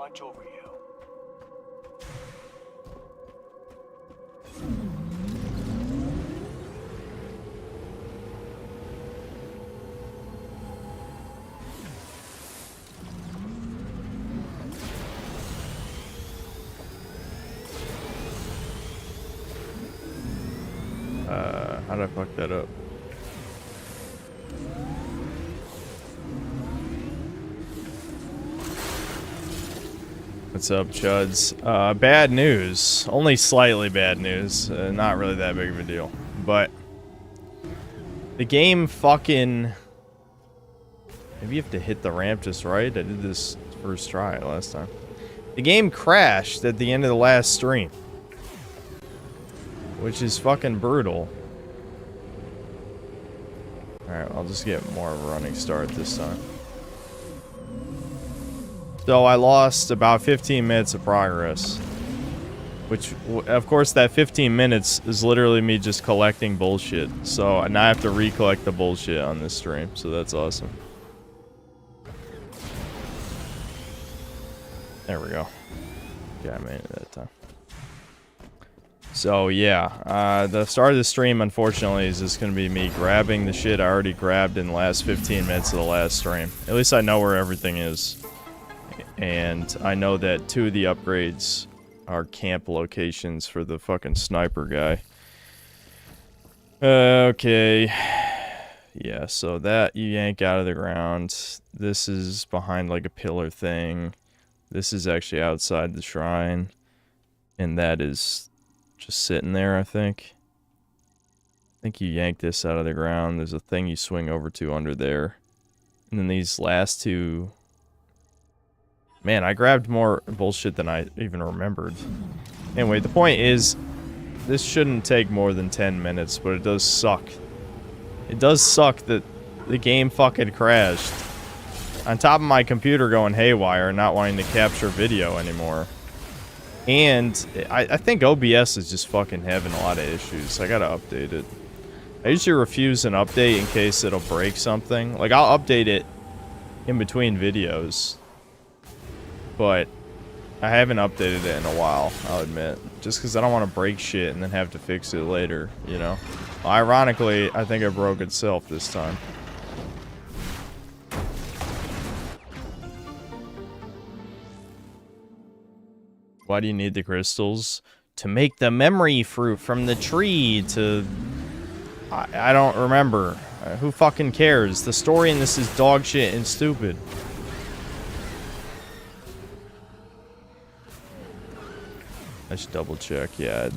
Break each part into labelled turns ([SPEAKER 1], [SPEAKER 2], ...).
[SPEAKER 1] watch over you.
[SPEAKER 2] How did I fuck that up? What's up, Chuds? Bad news. Only slightly bad news. Not really that big of a deal. But the game fucking... Maybe you have to hit the ramp just right. I did this first try last time. The game crashed at the end of the last stream. Which is fucking brutal. Alright, I'll just get more of a running start this time. So I lost about 15 minutes of progress. Which, of course, that 15 minutes is literally me just collecting bullshit. So now I have to recollect the bullshit on this stream. So that's awesome. There we go. Yeah, I made it that time. So yeah, the start of the stream, unfortunately, is just going to be me grabbing the shit I already grabbed in the last 15 minutes of the last stream. At least I know where everything is. And I know that 2 of the upgrades are camp locations for the fucking sniper guy. Okay. Yeah, so that you yank out of the ground. This is behind like a pillar thing. This is actually outside the shrine. And that is... just sitting there, I think. I think you yank this out of the ground. There's a thing you swing over to under there. And then these last 2... Man, I grabbed more bullshit than I even remembered. Anyway, the point is, this shouldn't take more than 10 minutes, but it does suck. It does suck that the game fucking crashed. On top of my computer going haywire and not wanting to capture video anymore. And I think OBS is just fucking having a lot of issues. I gotta update it. I usually refuse an update in case it'll break something. Like, I'll update it in between videos. But I haven't updated it in a while, I'll admit. Just because I don't want to break shit and then have to fix it later, you know? Well, ironically, I think it broke itself this time. Why do you need the crystals? To make the memory fruit from the tree to... I don't remember. Who fucking cares? The story in this is dog shit and stupid. I should double check. Yeah,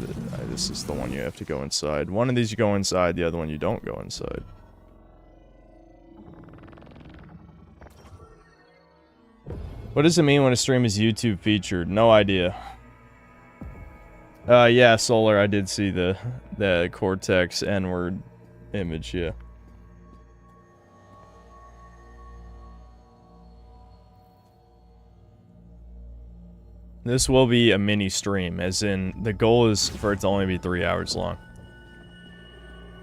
[SPEAKER 2] this is the one you have to go inside. One of these you go inside, the other one you don't go inside. What does it mean when a stream is YouTube featured? No idea. Yeah, Solar, I did see the Cortex N-word image, yeah. This will be a mini stream, as in, the goal is for it to only be 3 hours long.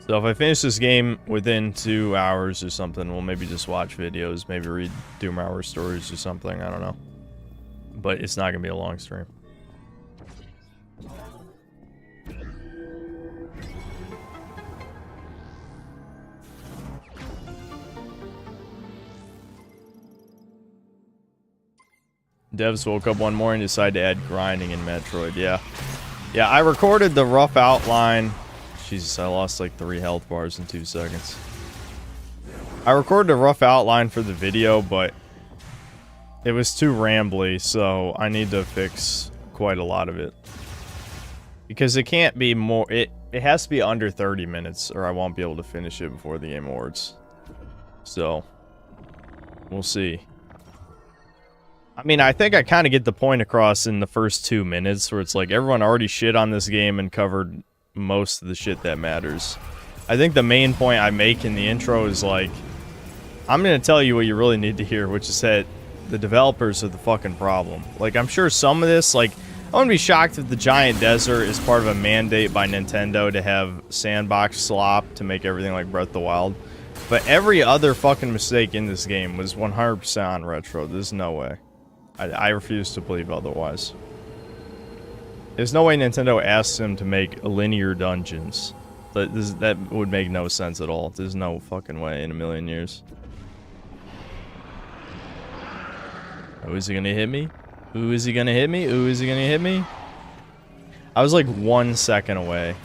[SPEAKER 2] So if I finish this game within 2 hours or something, we'll maybe just watch videos, maybe read Doom Hour stories or something, I don't know. But it's not gonna be a long stream. Devs woke up one morning and decided to add grinding in Metroid, yeah. Yeah, I recorded the rough outline. Jesus, I lost like 3 health bars in 2 seconds. I recorded a rough outline for the video, but it was too rambly, so I need to fix quite a lot of it. Because it can't be more... It has to be under 30 minutes, or I won't be able to finish it before the Game Awards. So, we'll see. I mean, I think I kind of get the point across in the first 2 minutes, where it's like, everyone already shit on this game and covered most of the shit that matters. I think the main point I make in the intro is like, I'm gonna tell you what you really need to hear, which is that the developers are the fucking problem. Like, I'm sure some of this, like, I wouldn't be shocked if the Giant Desert is part of a mandate by Nintendo to have sandbox slop to make everything like Breath of the Wild. But every other fucking mistake in this game was 100% on Retro. There's no way. I refuse to believe otherwise. There's no way Nintendo asks him to make linear dungeons. That would make no sense at all. There's no fucking way in a million years. Oh, is he gonna hit me? Ooh, is he gonna hit me? Ooh, is he gonna hit me? I was like 1 second away.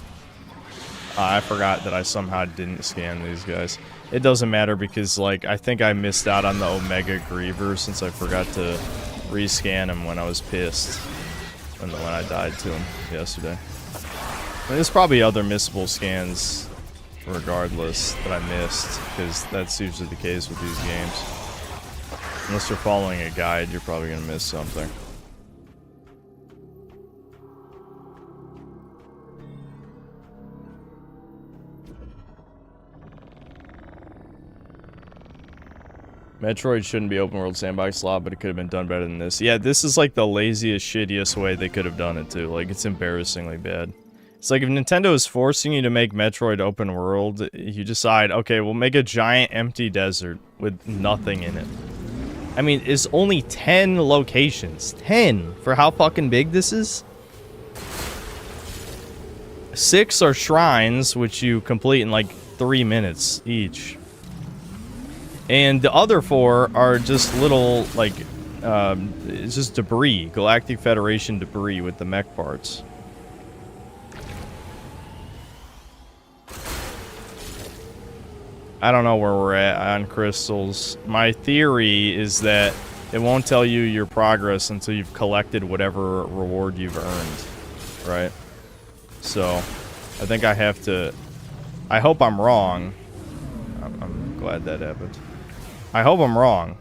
[SPEAKER 2] I forgot that I somehow didn't scan these guys. It doesn't matter because, like, I think I missed out on the Omega Griever since I forgot to rescan him when I was pissed. When I died to him yesterday. I mean, there's probably other missable scans regardless that I missed, because that's usually the case with these games. Unless you're following a guide, you're probably gonna miss something. Metroid shouldn't be open world sandbox slot, but it could have been done better than this. Yeah, this is like the laziest, shittiest way they could have done it too. Like, it's embarrassingly bad. It's like if Nintendo is forcing you to make Metroid open world, you decide, okay, we'll make a giant empty desert with nothing in it. I mean, it's only 10 locations. 10 for how fucking big this is? 6 are shrines, which you complete in like 3 minutes each. And the other 4 are just little, like, it's just debris. Galactic Federation debris with the mech parts. I don't know where we're at on crystals. My theory is that it won't tell you your progress until you've collected whatever reward you've earned. Right? So, I think I have to... I hope I'm wrong. I'm glad that happened. I hope I'm wrong.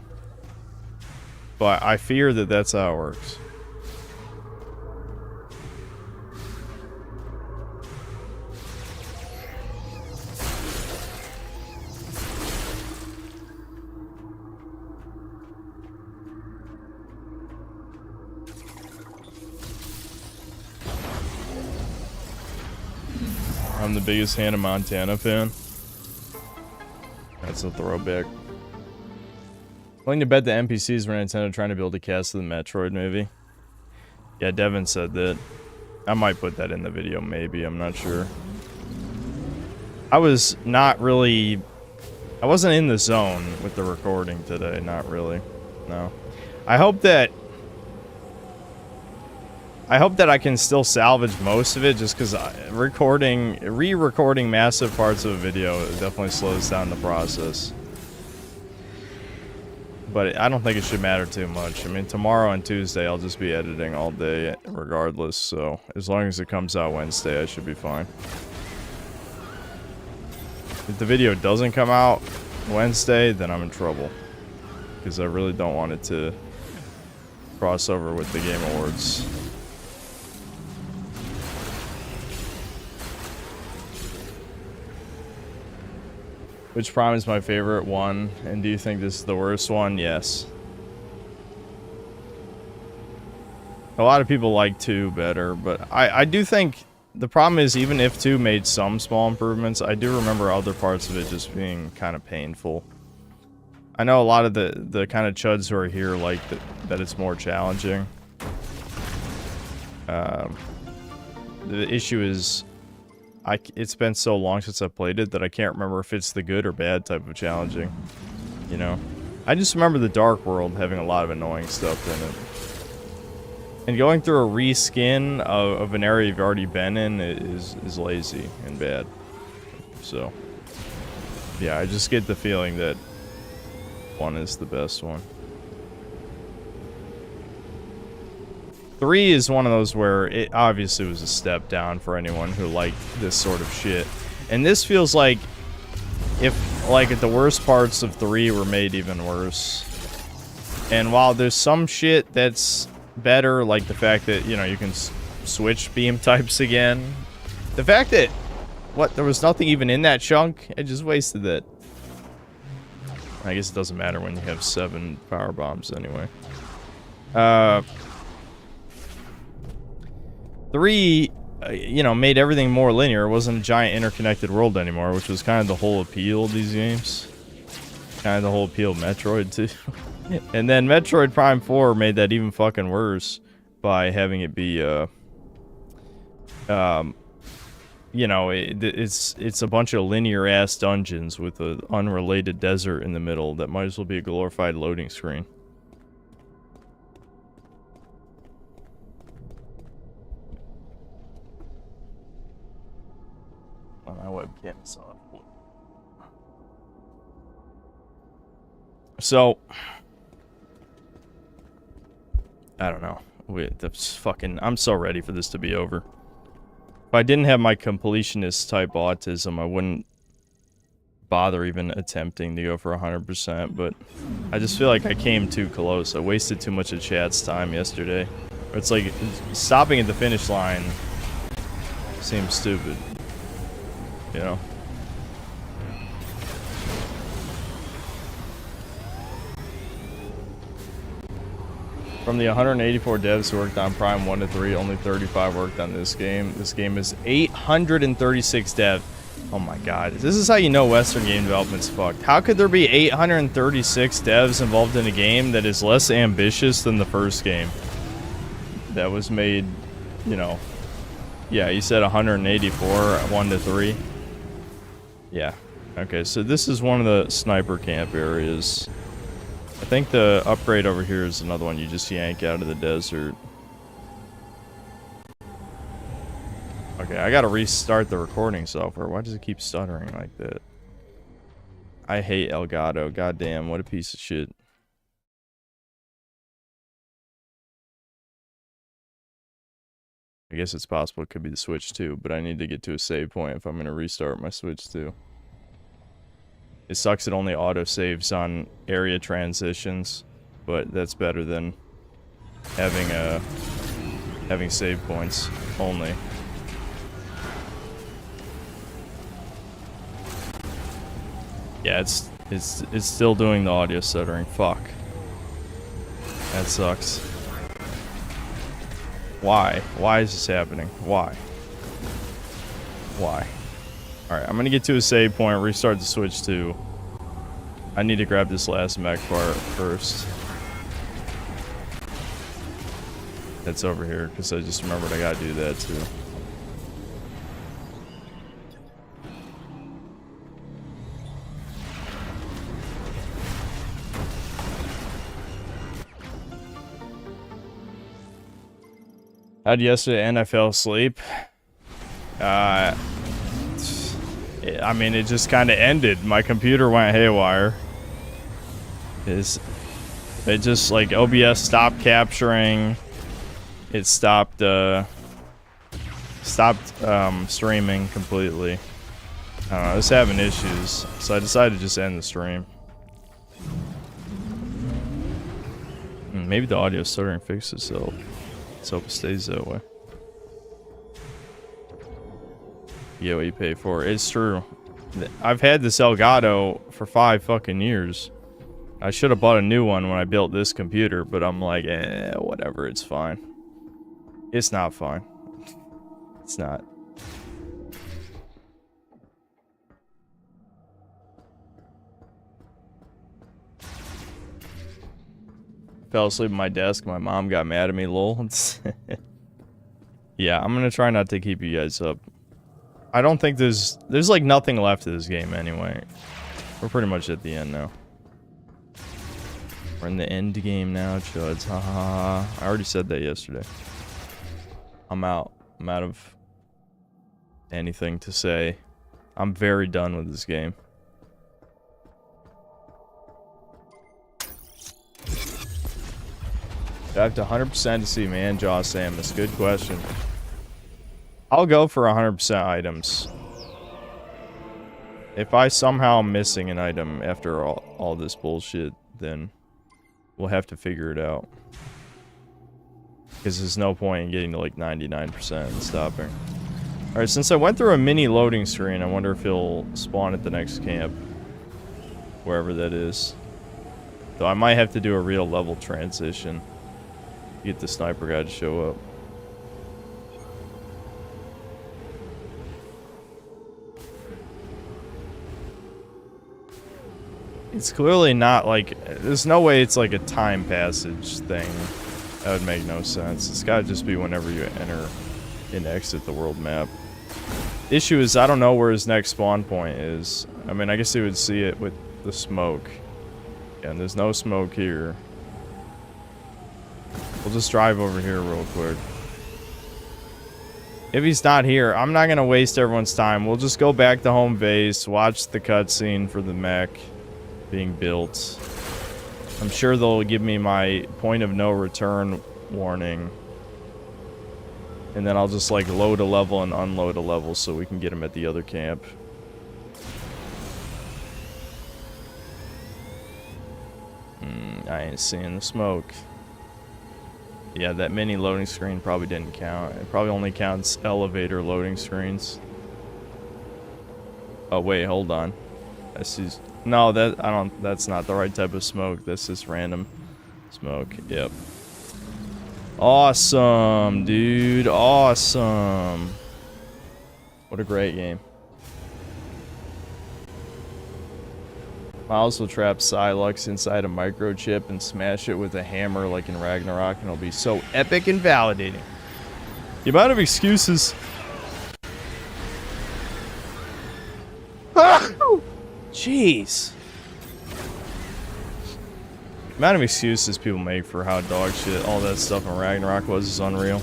[SPEAKER 2] But I fear that that's how it works. I'm the biggest Hannah Montana fan. That's a throwback. Willing to bet the NPCs were Nintendo trying to build a cast of the Metroid movie. Yeah, Devin said that. I might put that in the video, maybe. I'm not sure. I was not really... I wasn't in the zone with the recording today. Not really. No. I hope that I can still salvage most of it, just because re-recording massive parts of a video definitely slows down the process. But I don't think it should matter too much. I mean, tomorrow and Tuesday, I'll just be editing all day regardless, so as long as it comes out Wednesday, I should be fine. If the video doesn't come out Wednesday, then I'm in trouble. Because I really don't want it to cross over with the Game Awards. Which Prime is my favorite one, and do you think this is the worst one? Yes. A lot of people like 2 better, but I do think the problem is, even if 2 made some small improvements, I do remember other parts of it just being kind of painful. I know a lot of the kind of chuds who are here like that it's more challenging. The issue is... it's been so long since I played it that I can't remember if it's the good or bad type of challenging. You know? I just remember the Dark World having a lot of annoying stuff in it. And going through a reskin of an area you've already been in is lazy and bad. So, yeah, I just get the feeling that 1 is the best one. 3 is one of those where it obviously was a step down for anyone who liked this sort of shit. And this feels like if, like, the worst parts of 3 were made even worse. And while there's some shit that's better, like the fact that, you know, you can switch beam types again. The fact that, there was nothing even in that chunk? I just wasted that. I guess it doesn't matter when you have 7 power bombs anyway. 3, you know, made everything more linear. It wasn't a giant interconnected world anymore, which was kind of the whole appeal of these games. Kind of the whole appeal of Metroid, too. And then Metroid Prime 4 made that even fucking worse by having it be, you know, it's a bunch of linear-ass dungeons with an unrelated desert in the middle that might as well be a glorified loading screen. My webcam is off. So, I don't know. I'm so ready for this to be over. If I didn't have my completionist type autism, I wouldn't bother even attempting to go for 100%, but I just feel like I came too close. I wasted too much of chat's time yesterday. It's like, stopping at the finish line seems stupid. You know? From the 184 devs who worked on Prime 1 to 3, only 35 worked on this game. This game is 836 devs. Oh my god. This is how you know Western game development's fucked. How could there be 836 devs involved in a game that is less ambitious than the first game? That was made, you know... Yeah, you said 184, 1 to 3. Yeah. Okay, so this is one of the sniper camp areas. I think the upgrade over here is another one you just yank out of the desert. Okay, I gotta restart the recording software. Why does it keep stuttering like that? I hate Elgato. Goddamn, what a piece of shit. I guess it's possible it could be the Switch too, but I need to get to a save point if I'm gonna restart my Switch too. It sucks it only auto-saves on area transitions, but that's better than having save points only. Yeah, it's still doing the audio stuttering. Fuck. That sucks. Why? Why is this happening? Why? Why? Alright, I'm gonna get to a save point, restart the Switch too. I need to grab this last mech part first. That's over here, because I just remembered I gotta do that too. How'd yesterday end? I fell asleep. I mean, it just kind of ended. My computer went haywire. It just, like, OBS stopped capturing. It stopped streaming completely. I don't know, I was having issues, so I decided to just end the stream. Maybe the audio stuttering fixed itself. Let's hope it stays that way. Yeah, what you pay for. It's true. I've had this Elgato for 5 fucking years. I should have bought a new one when I built this computer, but I'm like, whatever, it's fine. It's not fine. It's not. Fell asleep at my desk. My mom got mad at me, lol. Yeah, I'm gonna try not to keep you guys up. I don't think there's like nothing left of this game anyway. We're pretty much at the end now. We're in the end game now, chuds. Ha ha ha. I already said that yesterday. I'm out. I'm out of anything to say. I'm very done with this game. Do I have to 100% to see Man Jaw Samus? Good question. I'll go for 100% items. If I somehow am missing an item after all this bullshit, then we'll have to figure it out. Because there's no point in getting to like 99% and stopping. Alright, since I went through a mini loading screen, I wonder if he'll spawn at the next camp. Wherever that is. Though I might have to do a real level transition. Get the sniper guy to show up. It's clearly not like, there's no way it's like a time passage thing. That would make no sense. It's gotta just be whenever you enter and exit the world map. The issue is I don't know where his next spawn point is. I mean, I guess he would see it with the smoke. Yeah, and there's no smoke here. We'll just drive over here real quick. If he's not here, I'm not gonna waste everyone's time. We'll just go back to home base, watch the cutscene for the mech being built. I'm sure they'll give me my point of no return warning. And then I'll just like load a level and unload a level so we can get him at the other camp. I ain't seeing the smoke. Yeah, that mini loading screen probably didn't count. It probably only counts elevator loading screens. Oh wait, hold on. No, that's not the right type of smoke. That's just random smoke. Yep. Awesome, dude. Awesome. What a great game. Miles will trap Psylux inside a microchip and smash it with a hammer like in Ragnarok, and it'll be so epic and validating. The amount of excuses. Jeez. The amount of excuses people make for how dog shit all that stuff in Ragnarok was is unreal.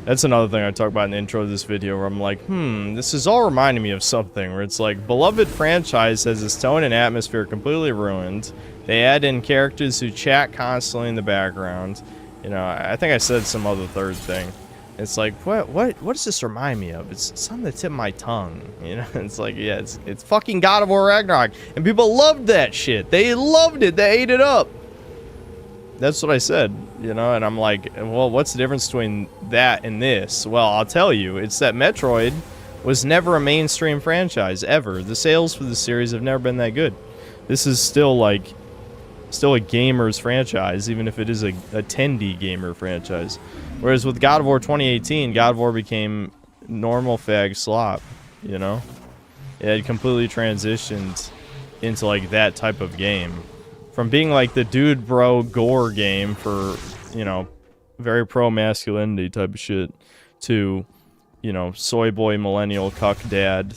[SPEAKER 2] That's another thing I talk about in the intro of this video where I'm like, this is all reminding me of something where it's like, beloved franchise has its tone and atmosphere completely ruined. They add in characters who chat constantly in the background. You know, I think I said some other third thing. It's like, what does this remind me of? It's on the tip of my tongue. You know, it's like, yeah, it's fucking God of War Ragnarok. And people loved that shit. They loved it. They ate it up. That's what I said, you know, and I'm like, well, what's the difference between that and this? Well, I'll tell you, it's that Metroid was never a mainstream franchise, ever. The sales for the series have never been that good. This is still, like, a gamer's franchise, even if it is a tendy gamer franchise. Whereas with God of War 2018, God of War became normal fag slop, you know? It had completely transitioned into, like, that type of game. From being like the dude bro gore game for, you know, very pro masculinity type of shit to, you know, soy boy millennial cuck dad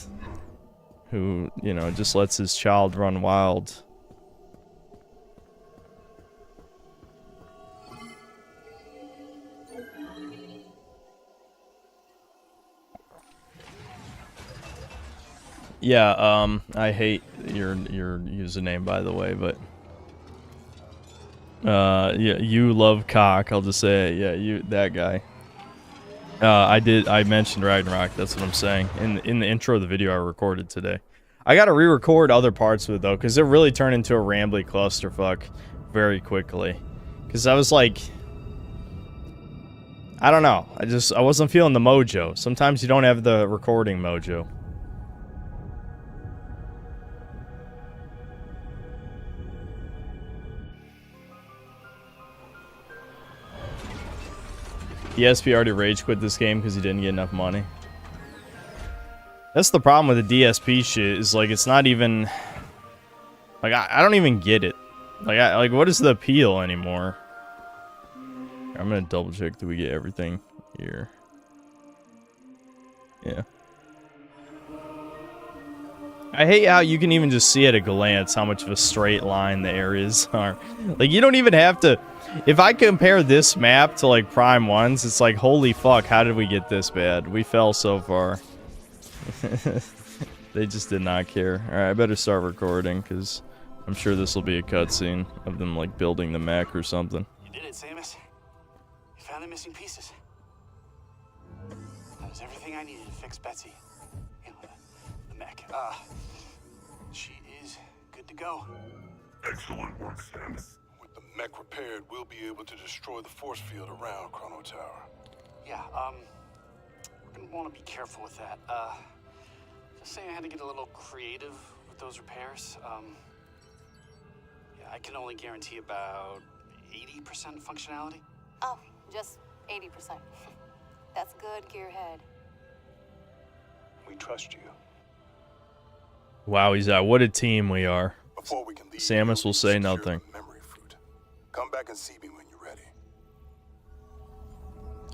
[SPEAKER 2] who, you know, just lets his child run wild. Yeah, I hate your username, by the way, but yeah, you love cock, I'll just say it. Yeah, that guy. I mentioned Ragnarok, that's what I'm saying. In the intro of the video I recorded today. I gotta re-record other parts of it though, because it really turned into a rambly clusterfuck very quickly. Because I was like, I don't know, I wasn't feeling the mojo. Sometimes you don't have the recording mojo. DSP already rage quit this game because he didn't get enough money. That's the problem with the DSP shit, is like it's not even like I don't even get it. Like what is the appeal anymore? I'm gonna double check that we get everything here. Yeah. I hate how you can even just see at a glance how much of a straight line the areas are. Like you don't even have to. If I compare this map to like Prime 1's, it's like, holy fuck, how did we get this bad? We fell so far. They just did not care. Alright, I better start recording, because I'm sure this will be a cutscene of them like building the mech or something.
[SPEAKER 1] You did it, Samus. You found the missing pieces. That was everything I needed to fix Betsy. You know, the mech. She is good to go.
[SPEAKER 3] Excellent work, Samus.
[SPEAKER 4] With the mech repaired, we'll be able to destroy the force field around Chrono Tower.
[SPEAKER 1] Yeah, we're gonna want to be careful with that. Just saying I had to get a little creative with those repairs. Yeah, I can only guarantee about 80% functionality.
[SPEAKER 5] Oh, just 80%. That's good, Gearhead.
[SPEAKER 4] We trust you.
[SPEAKER 2] Wow, what a team we are.
[SPEAKER 4] Before we can leave,
[SPEAKER 2] Samus will say
[SPEAKER 4] secure
[SPEAKER 2] nothing.
[SPEAKER 4] the memory fruit. Come back and see me when you're ready.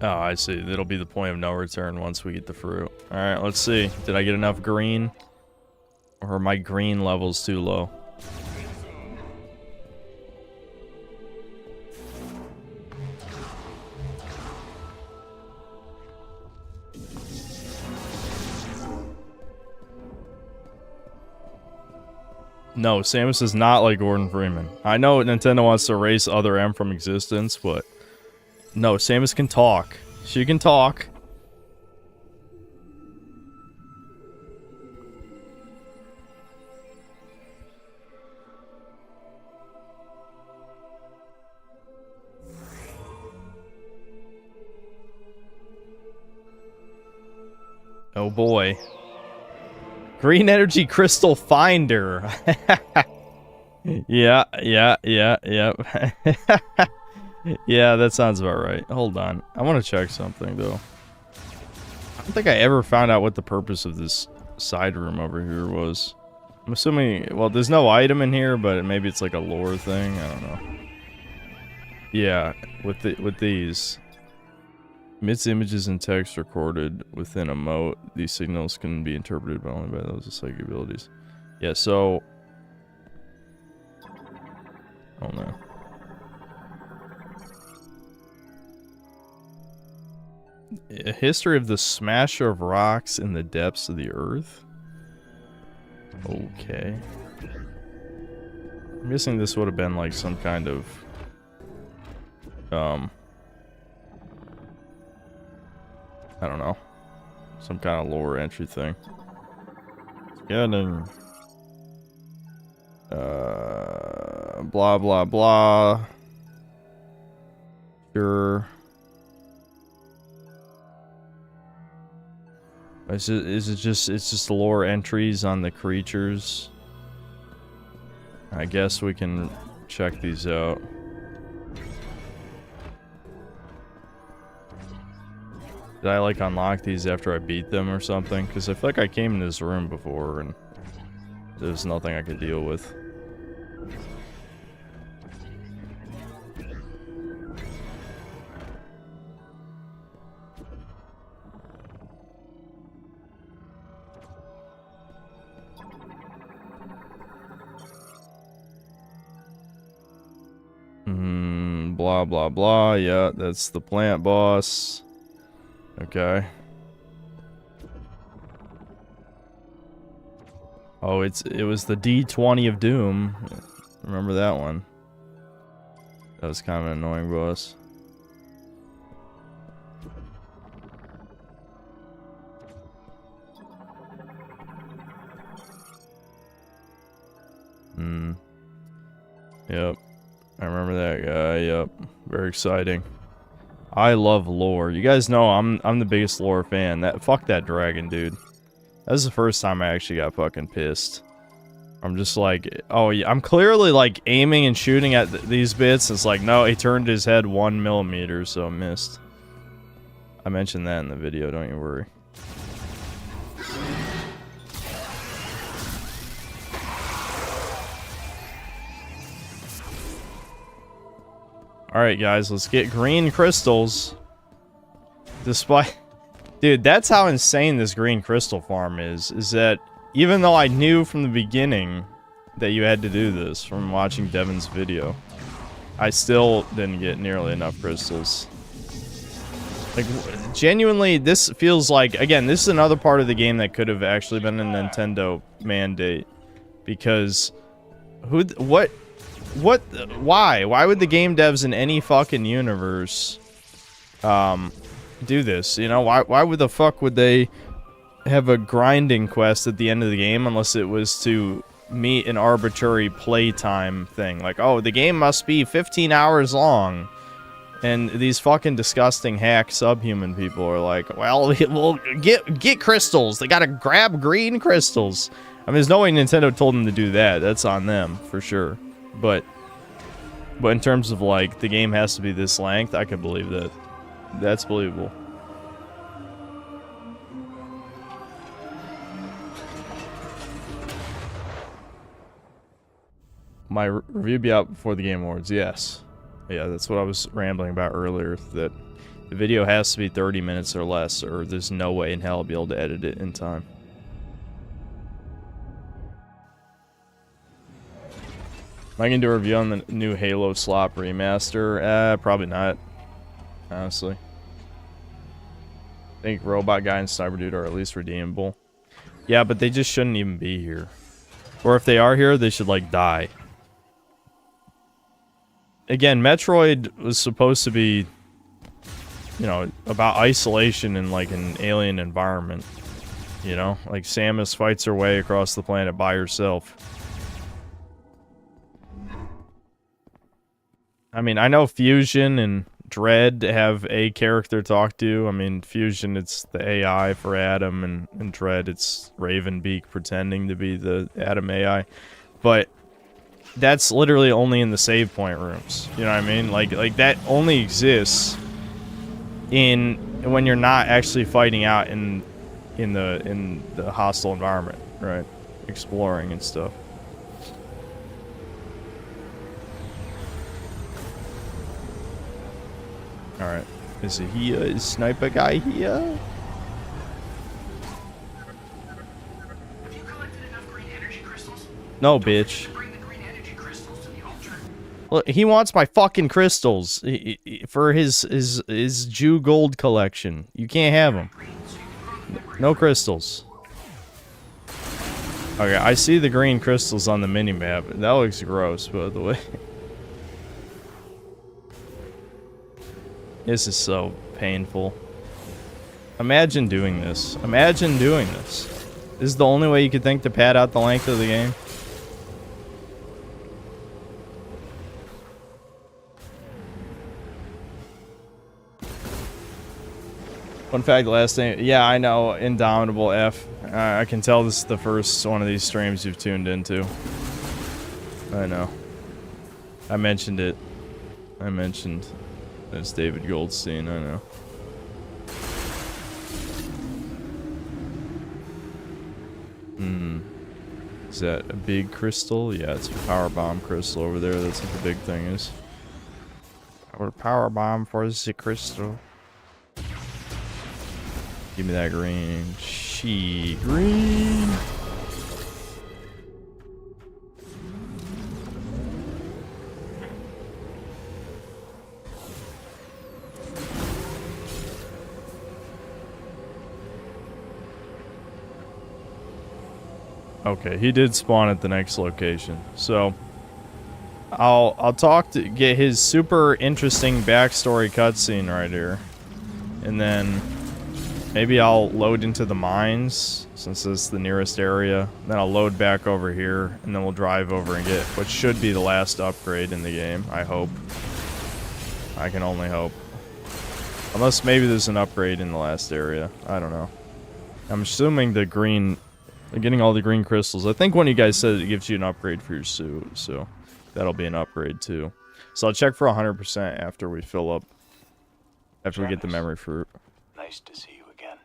[SPEAKER 2] Oh, I see. That'll be the point of no return once we get the fruit. Alright, let's see. Did I get enough green? Or are my green levels too low? No, Samus is not like Gordon Freeman. I know Nintendo wants to erase other M from existence, but... No, Samus can talk. She can talk. Oh boy. Green Energy Crystal Finder. Yeah. Yeah, that sounds about right. Hold on. I want to check something, though. I don't think I ever found out what the purpose of this side room over here was. I'm assuming... Well, there's no item in here, but maybe it's like a lore thing. I don't know. Yeah, with these. Amidst images and text recorded within a moat, these signals can be interpreted by only by those with psychic abilities. Yeah, so... Oh no. A history of the smasher of rocks in the depths of the earth? Okay. I'm guessing this would have been like some kind of... I don't know. Some kind of lower entry thing. Getting... blah blah blah. Sure. Is it just, it's just lore entries on the creatures? I guess we can check these out. Did I like unlock these after I beat them or something? Because I feel like I came in this room before and there's nothing I could deal with. Blah blah blah. Yeah, that's the plant boss. Okay. Oh, it was the D20 of Doom. Remember that one? That was kind of an annoying boss. Yep. I remember that guy. Yep. Very exciting. I love lore. You guys know I'm the biggest lore fan. Fuck that dragon, dude. That was the first time I actually got fucking pissed. I'm just like, oh yeah, I'm clearly like aiming and shooting at these bits. It's like, no, he turned his head 1 millimeter, so missed. I mentioned that in the video, don't you worry. Alright guys, let's get green crystals. Despite... Dude, that's how insane this green crystal farm is that even though I knew from the beginning that you had to do this from watching Devin's video, I still didn't get nearly enough crystals. Like, genuinely, this feels like... Again, this is another part of the game that could have actually been a Nintendo mandate. Because... Why? Why would the game devs in any fucking universe do this? You know, why would the fuck would they have a grinding quest at the end of the game unless it was to meet an arbitrary playtime thing? Like, oh, the game must be 15 hours long. And these fucking disgusting hack subhuman people are like, well, we'll get crystals. They gotta grab green crystals. I mean, there's no way Nintendo told them to do that. That's on them, for sure. But in terms of, like, the game has to be this length, I can believe that. That's believable. my review be out before the Game Awards? Yes. Yeah, that's what I was rambling about earlier, that the video has to be 30 minutes or less, or there's no way in hell I'll be able to edit it in time. Am I going to do a review on the new Halo Slop remaster? Probably not, honestly. I think Robot Guy and Sniper Dude are at least redeemable. Yeah, but they just shouldn't even be here. Or if they are here, they should, like, die. Again, Metroid was supposed to be, you know, about isolation in, like, an alien environment. You know? Like, Samus fights her way across the planet by herself. I mean, I know Fusion and Dread have a character to talk to. I mean, Fusion, it's the AI for Adam, and Dread, it's Ravenbeak pretending to be the Adam AI. But that's literally only in the save point rooms. You know what I mean? Like that only exists in when you're not actually fighting out in the hostile environment, right? Exploring and stuff. Alright. Is it here? Is Sniper Guy here?
[SPEAKER 6] Have you collected enough green energy crystals?
[SPEAKER 2] No, bitch.
[SPEAKER 6] Bring the green energy crystals to the altar.
[SPEAKER 2] Look, he wants my fucking crystals for his Jew gold collection. You can't have them. No crystals. Okay, I see the green crystals on the minimap. That looks gross, by the way. This is so painful. Imagine doing this. Imagine doing this. This is the only way you could think to pad out the length of the game. Fun fact, last name. Yeah, I know. Indomitable F. I can tell this is the first one of these streams you've tuned into. I know. I mentioned it. I mentioned it's David Goldstein. I know. Is that a big crystal? Yeah, it's a power bomb crystal over there. That's what the big thing is. Or power bomb for the crystal. Give me that green. Green. Okay, he did spawn at the next location. So I'll talk to get his super interesting backstory cutscene right here. And then maybe I'll load into the mines since it's the nearest area. Then I'll load back over here and then we'll drive over and get what should be the last upgrade in the game, I hope. I can only hope. Unless maybe there's an upgrade in the last area. I don't know. I'm assuming the green, getting all the green crystals. I think one of you guys said it gives you an upgrade for your suit, so that'll be an upgrade too. So I'll check for 100% after we fill up, after we get the memory fruit.
[SPEAKER 7] Nice to see you again.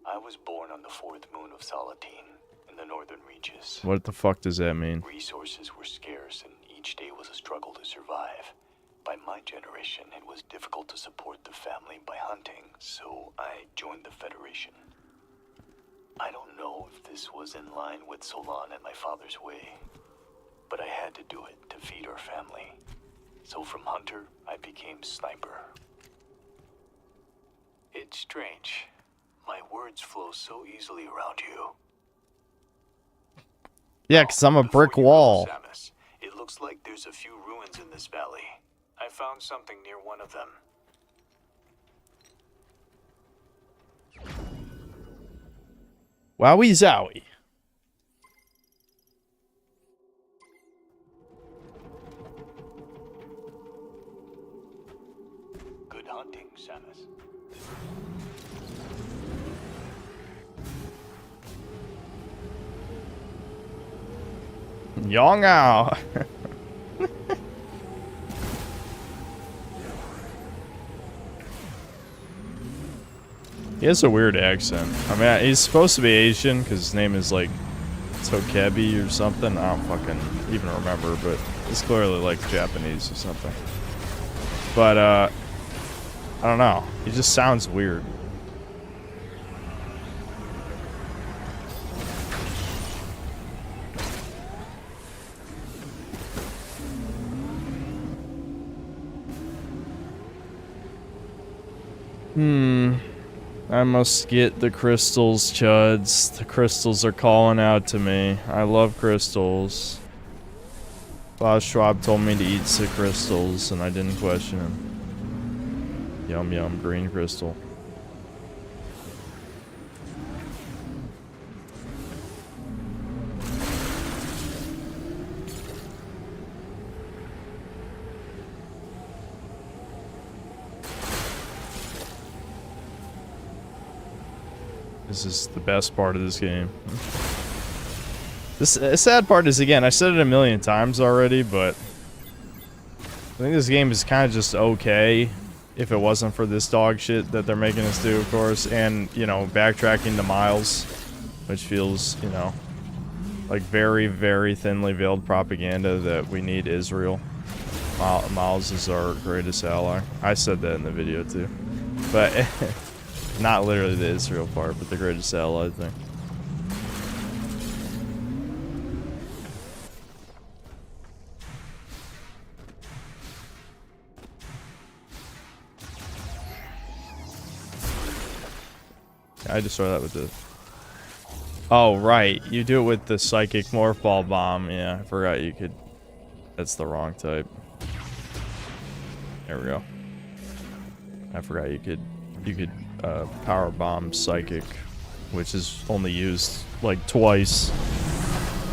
[SPEAKER 7] I was born on the fourth moon of Salatine in the northern reaches.
[SPEAKER 2] What the fuck does that mean?
[SPEAKER 7] Resources were scarce and each day was a struggle to survive. By my generation, it was difficult to support the family by hunting, so I joined the Federation. I don't know if this was in line with Solon and my father's way, but I had to do it to feed our family. So from hunter, I became sniper. It's strange. My words flow so easily around you.
[SPEAKER 2] Yeah, because I'm a brick
[SPEAKER 7] Before you go,
[SPEAKER 2] wall.
[SPEAKER 7] Samus, it looks like there's a few ruins in this valley. I found something near one of them.
[SPEAKER 2] Wowie zowie.
[SPEAKER 7] Good hunting, Samus.
[SPEAKER 2] Young out. He has a weird accent. I mean, he's supposed to be Asian because his name is like Tokebi or something. I don't fucking even remember, but it's clearly like Japanese or something. But I don't know. He just sounds weird. I must get the crystals, chuds. The crystals are calling out to me. I love crystals. Klaus Schwab told me to eat 6 crystals, and I didn't question him. Yum yum, green crystal. This is the best part of this game. The sad part is, again, I said it a million times already, but I think this game is kind of just okay if it wasn't for this dog shit that they're making us do, of course, and, you know, backtracking to Miles, which feels, you know, like very, very thinly veiled propaganda that we need Israel. Miles is our greatest ally. I said that in the video, too. But... not literally the Israel part, but the greatest ally thing. I destroy that with the... oh, right. You do it with the psychic morph ball bomb. Yeah, I forgot you could... that's the wrong type. There we go. I forgot you could power bomb psychic, which is only used like twice,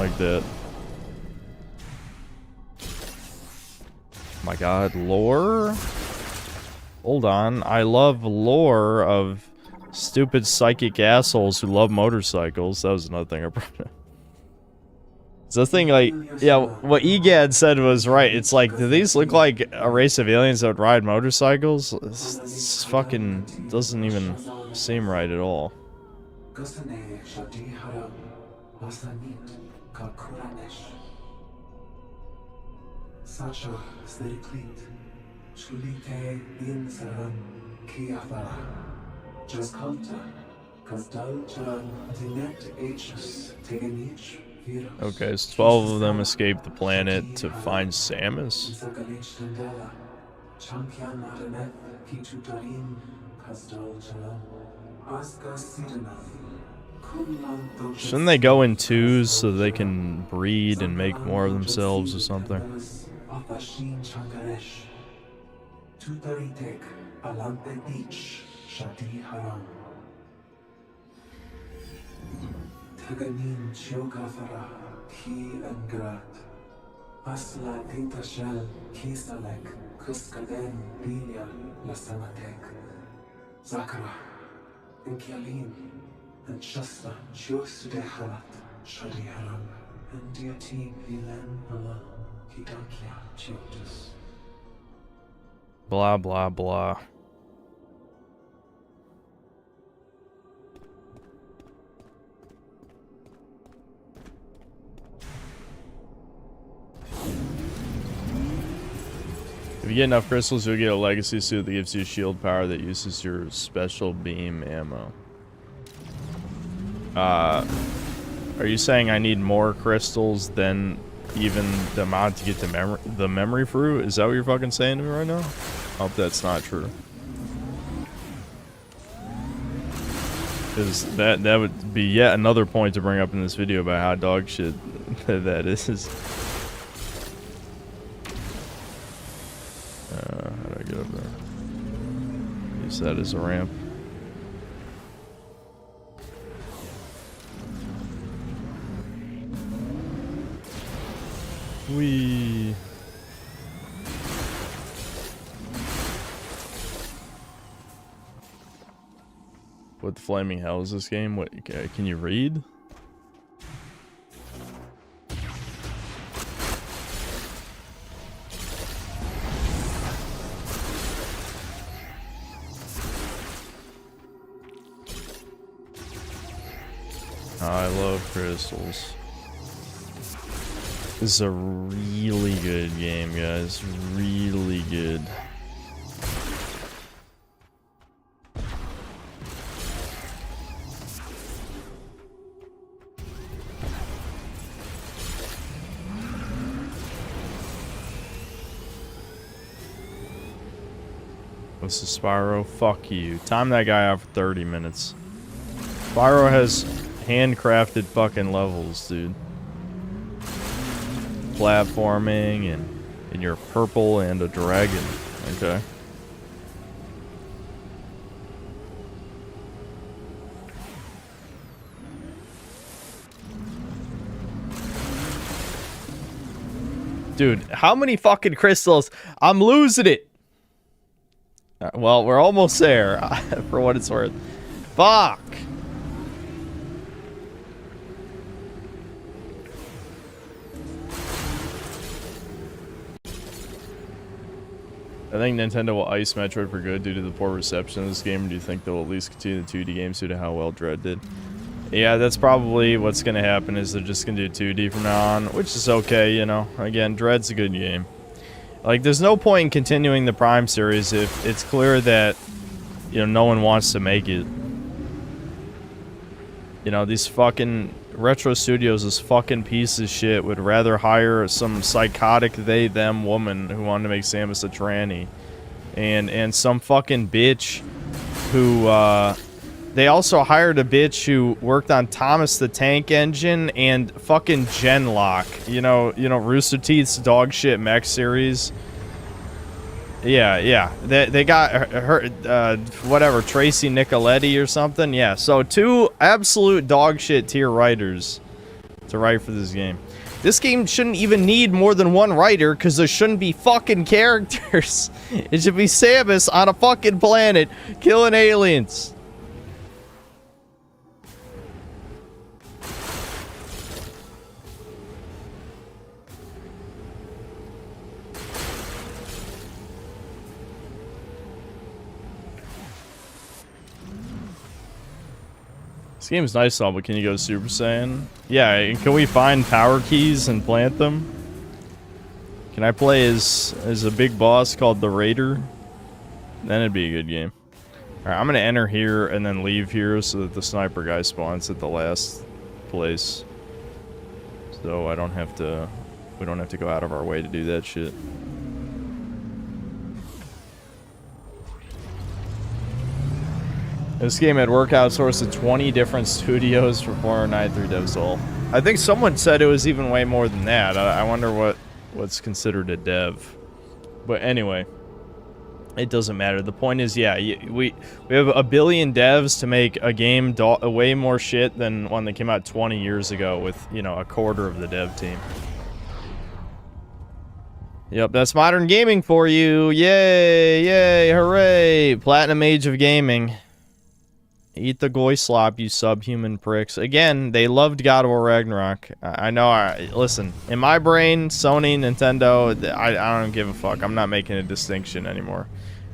[SPEAKER 2] like that. My god, lore? Hold on, I love lore of stupid psychic assholes who love motorcycles. That was another thing I brought up. So the thing, like, yeah, what Egad said was right. It's like, do these look like a race of aliens that would ride motorcycles? This fucking doesn't even seem right at all. Okay, so 12 of them escaped the planet to find Samus. Shouldn't they go in twos so they can breed and make more of themselves or something?
[SPEAKER 8] Taganin Chiogathara, Ki and Grat, Asla Tintashel, Kisalek, Kuskaden, Lilia, Lasamatek, Zakara, Inkialin, and Shasta, Chiosudekhalat, Shadiharam, and Diati, Vilen, Allah, Kidakia, Chiotus.
[SPEAKER 2] Blah, blah, blah. If you get enough crystals, you'll get a legacy suit that gives you shield power that uses your special beam ammo. Are you saying I need more crystals than even the amount to get the memory fruit? Is that what you're fucking saying to me right now? I hope that's not true. Because that would be yet another point to bring up in this video about how dog shit that is. How do I get up there? Use that as a ramp. Whee! What the flaming hell is this game? What can you read? I love crystals. This is a really good game, guys. Really good. This is Spyro. Fuck you. Time that guy out for 30 minutes. Spyro has handcrafted fucking levels, dude. Platforming and you're purple and a dragon. Okay. Dude, how many fucking crystals? I'm losing it. Well, we're almost there, for what it's worth. Fuck! I think Nintendo will ice Metroid for good due to the poor reception of this game. Or do you think they'll at least continue the 2D games due to how well Dread did? Yeah, that's probably what's going to happen, is they're just going to do 2D from now on, which is okay, you know. Again, Dread's a good game. Like, there's no point in continuing the Prime series if it's clear that, you know, no one wants to make it. You know, these fucking Retro Studios, this fucking piece of shit, would rather hire some psychotic they-them woman who wanted to make Samus a tranny. And some fucking bitch who, they also hired a bitch who worked on Thomas the Tank Engine and fucking Genlock. You know, Rooster Teeth's dog shit mech series. Yeah. They got her, whatever, Tracy Nicoletti or something. Yeah, so 2 absolute dog shit tier writers to write for this game. This game shouldn't even need more than 1 writer, because there shouldn't be fucking characters. It should be Samus on a fucking planet killing aliens. This game's nice all, but can you go Super Saiyan? Yeah, and can we find power keys and plant them? Can I play as a big boss called the Raider? Then it'd be a good game. Alright, I'm gonna enter here and then leave here so that the sniper guy spawns at the last place. So we don't have to go out of our way to do that shit. This game had work outsourced to 20 different studios for 493 devs all. I think someone said it was even way more than that. I wonder what's considered a dev. But anyway, it doesn't matter. The point is, yeah, we have a billion devs to make a game way more shit than one that came out 20 years ago with, you know, a quarter of the dev team. Yep, that's modern gaming for you. Yay, hooray. Platinum Age of Gaming. Eat the goy slop, you subhuman pricks. Again, they loved God of War Ragnarok. I know, listen, in my brain, Sony, Nintendo, I don't give a fuck. I'm not making a distinction anymore.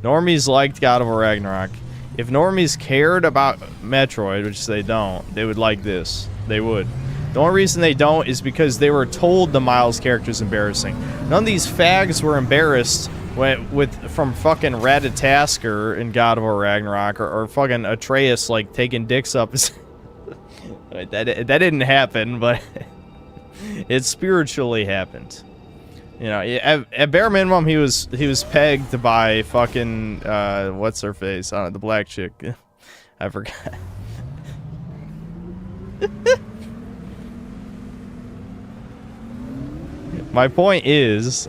[SPEAKER 2] Normies liked God of War Ragnarok. If normies cared about Metroid, which they don't, they would like this. They would. The only reason they don't is because they were told the Miles character's embarrassing. None of these fags were embarrassed from fucking Ratatasker in God of War Ragnarok or fucking Atreus like taking dicks up. that didn't happen, but it spiritually happened. You know, at bare minimum, he was pegged by fucking what's her face? I don't know, the black chick. I forgot. My point is,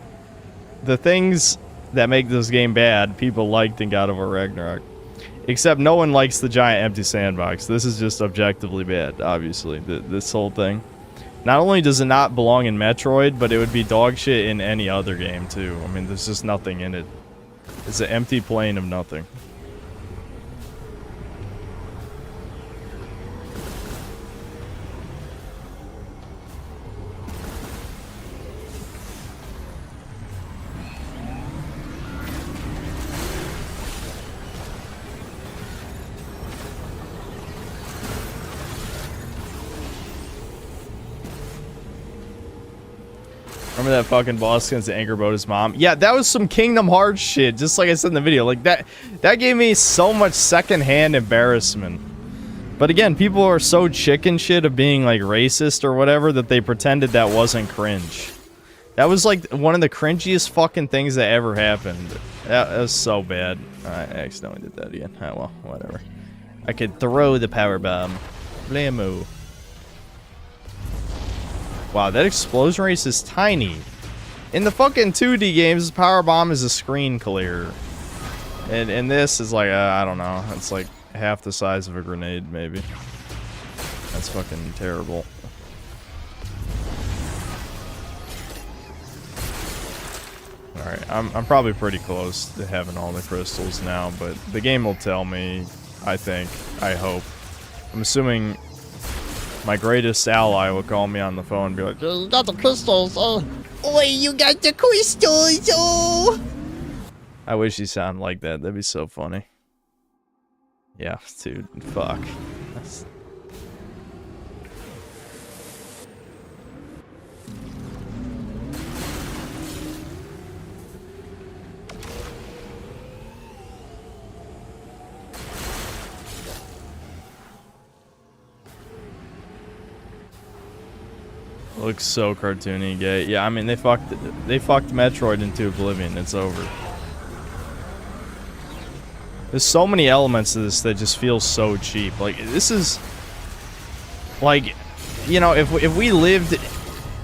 [SPEAKER 2] the things that make this game bad, people liked in God of War Ragnarok. Except no one likes the giant empty sandbox. This is just objectively bad, obviously, this whole thing. Not only does it not belong in Metroid, but it would be dog shit in any other game, too. I mean, there's just nothing in it. It's an empty plane of nothing. Remember that fucking boss against the anchor boat his mom? Yeah, that was some Kingdom Hearts shit, just like I said in the video. Like, that gave me so much secondhand embarrassment. But again, people are so chicken shit of being, like, racist or whatever that they pretended that wasn't cringe. That was, like, one of the cringiest fucking things that ever happened. That was so bad. I accidentally did that again. Oh, well, whatever. I could throw the power bomb. Blammo. Wow, that explosion race is tiny. In the fucking 2D games, power bomb is a screen clear. And this is like, I don't know. It's like half the size of a grenade, maybe. That's fucking terrible. Alright, I'm probably pretty close to having all the crystals now, but the game will tell me, I think, I hope. I'm assuming my greatest ally will call me on the phone and be like, "You got the crystals, oh. Oi, you got the crystals, oh." I wish he sounded like that. That'd be so funny. Yeah, dude, fuck. That's... Looks so cartoony, gay. Yeah, I mean they fucked Metroid into oblivion. It's over. There's so many elements to this that just feel so cheap. Like this is like, you know, if we lived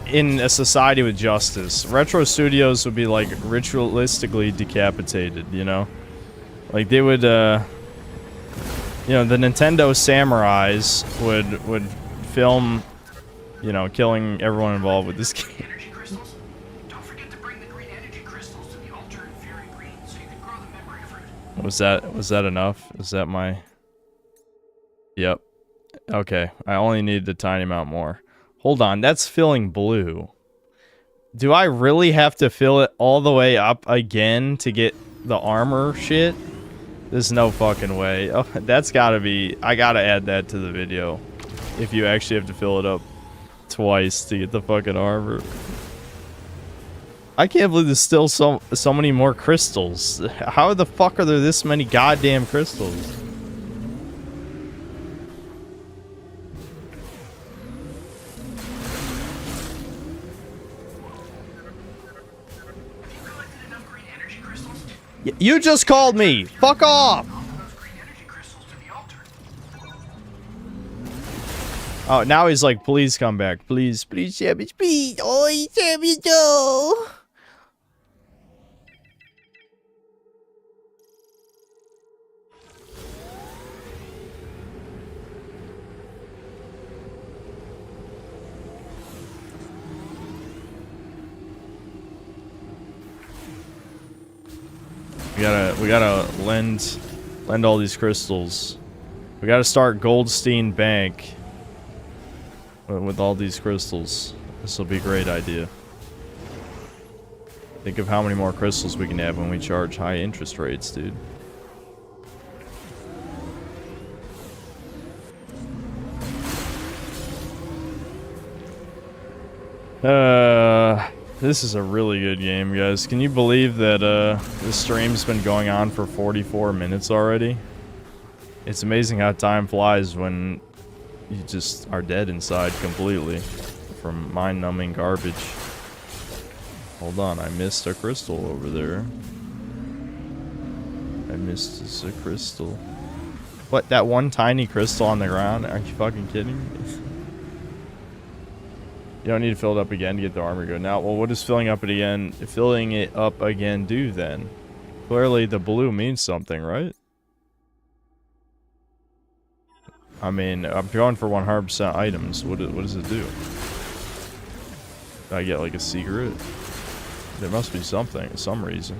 [SPEAKER 2] in a society with justice, Retro Studios would be like ritualistically decapitated, you know? Like they would you know, the Nintendo samurais would film, you know, killing everyone involved with this game.
[SPEAKER 6] Energy crystals? Don't forget to bring the green energy crystals to the altar in Fairy Green so you can grow the memory fruit.
[SPEAKER 2] Was that enough? Is that my... Yep. Okay, I only need a tiny amount more. Hold on, that's filling blue. Do I really have to fill it all the way up again to get the armor shit? There's no fucking way. Oh, that's gotta be... I gotta add that to the video. If you actually have to fill it up twice to get the fucking armor. I can't believe there's still so many more crystals. How the fuck are there this many goddamn crystals?
[SPEAKER 6] Have you collected enough green energy crystals?
[SPEAKER 2] You just called me! Fuck off!
[SPEAKER 6] Those green energy crystals to the altar.
[SPEAKER 2] Oh, now he's like, please come back. Please, please, Savage, please. Oh, Savage, no. We gotta lend all these crystals. We gotta start Goldstein Bank with all these crystals. This will be a great idea. Think of how many more crystals we can have when we charge high interest rates, dude. This is a really good game, guys. Can you believe that this stream's been going on for 44 minutes already? It's amazing how time flies when you just are dead inside completely from mind-numbing garbage. Hold on, I missed a crystal over there. I missed a crystal. What, that one tiny crystal on the ground? Are you fucking kidding me? You don't need to fill it up again to get the armor good. Now, well, what does filling it up again do then? Clearly the blue means something, right? I mean, I'm going for 100% items. What does it do? Do I get like a secret? There must be something, some reason.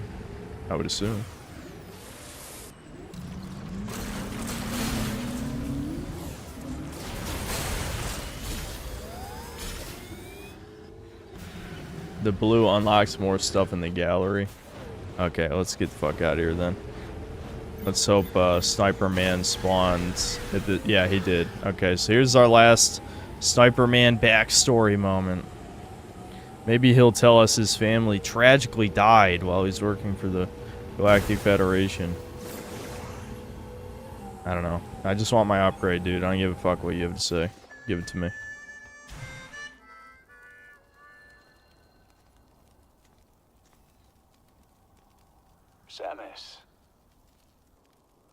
[SPEAKER 2] I would assume. The blue unlocks more stuff in the gallery. Okay, let's get the fuck out of here then. Let's hope Sniper Man spawned. Yeah, he did. Okay, so here's our last Sniper Man backstory moment. Maybe he'll tell us his family tragically died while he's working for the Galactic Federation. I don't know. I just want my upgrade, dude. I don't give a fuck what you have to say. Give it to me.
[SPEAKER 7] Samus,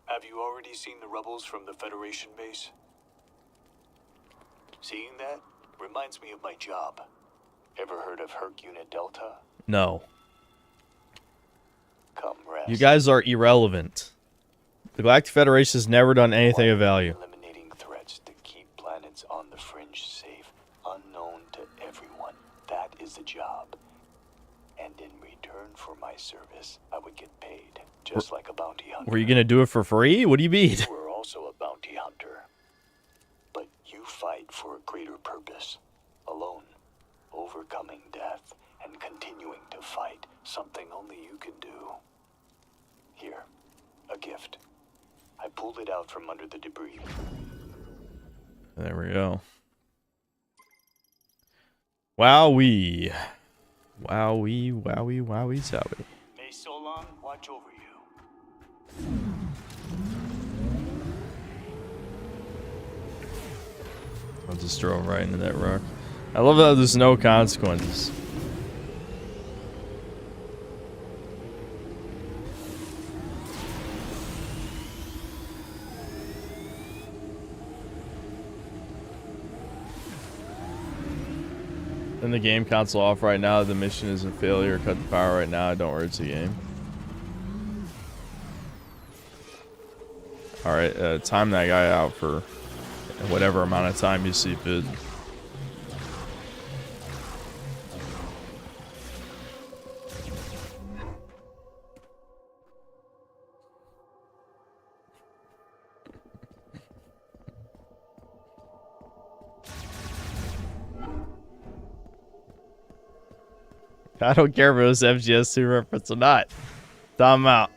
[SPEAKER 7] have you already seen the rebels from the Federation base? Seeing that reminds me of my job. Ever heard of Herc Unit Delta?
[SPEAKER 2] No.
[SPEAKER 7] Come rest.
[SPEAKER 2] You guys are irrelevant. The Galactic Federation has never done anything of value.
[SPEAKER 7] Eliminating threats to keep planets on the fringe safe, unknown to everyone. That is the job. And in return for my service, I would get paid, just like a bounty hunter.
[SPEAKER 2] Were you gonna do it for free? What do you mean?
[SPEAKER 7] You were also a bounty hunter. But you fight for a greater purpose. Alone. Overcoming death and continuing to fight. Something only you can do. Here. A gift. I pulled it out from under the debris.
[SPEAKER 2] There we go. Wowee. Wowee, wowie, wowie, zowie.
[SPEAKER 7] May Solon watch over you.
[SPEAKER 2] I'll just throw right into that rock. I love how there's no consequences. In the game console off right now, the mission is a failure. Cut the power right now. Don't worry, it's a game. Alright, time that guy out for whatever amount of time you see fit. I don't care if it was MGS2 reference or not. Time out.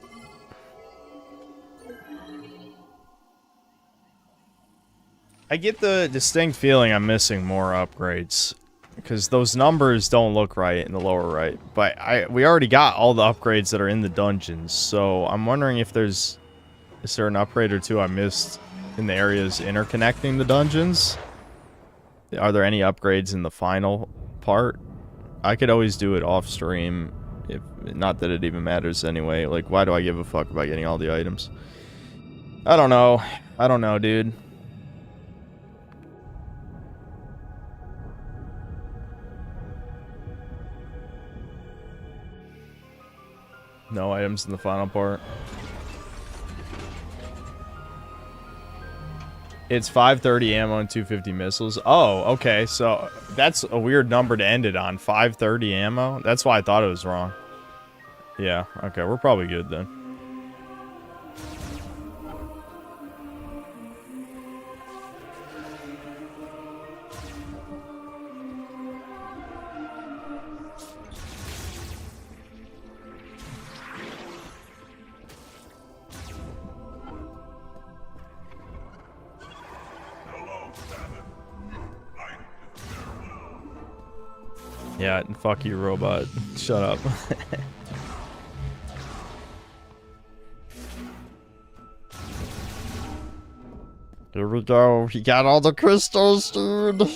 [SPEAKER 2] I get the distinct feeling I'm missing more upgrades. Because those numbers don't look right in the lower right. But we already got all the upgrades that are in the dungeons. So I'm wondering if is there an upgrade or two I missed in the areas interconnecting the dungeons? Are there any upgrades in the final part? I could always do it off stream, if not that it even matters anyway. Like, why do I give a fuck about getting all the items? I don't know. I don't know, dude. No items in the final part. It's 530 ammo and 250 missiles. Oh, okay. So that's a weird number to end it on. 530 ammo? That's why I thought it was wrong. Yeah, okay. We're probably good then. Yeah, and fuck you, robot. Shut up. Here we go. He got all the crystals, dude.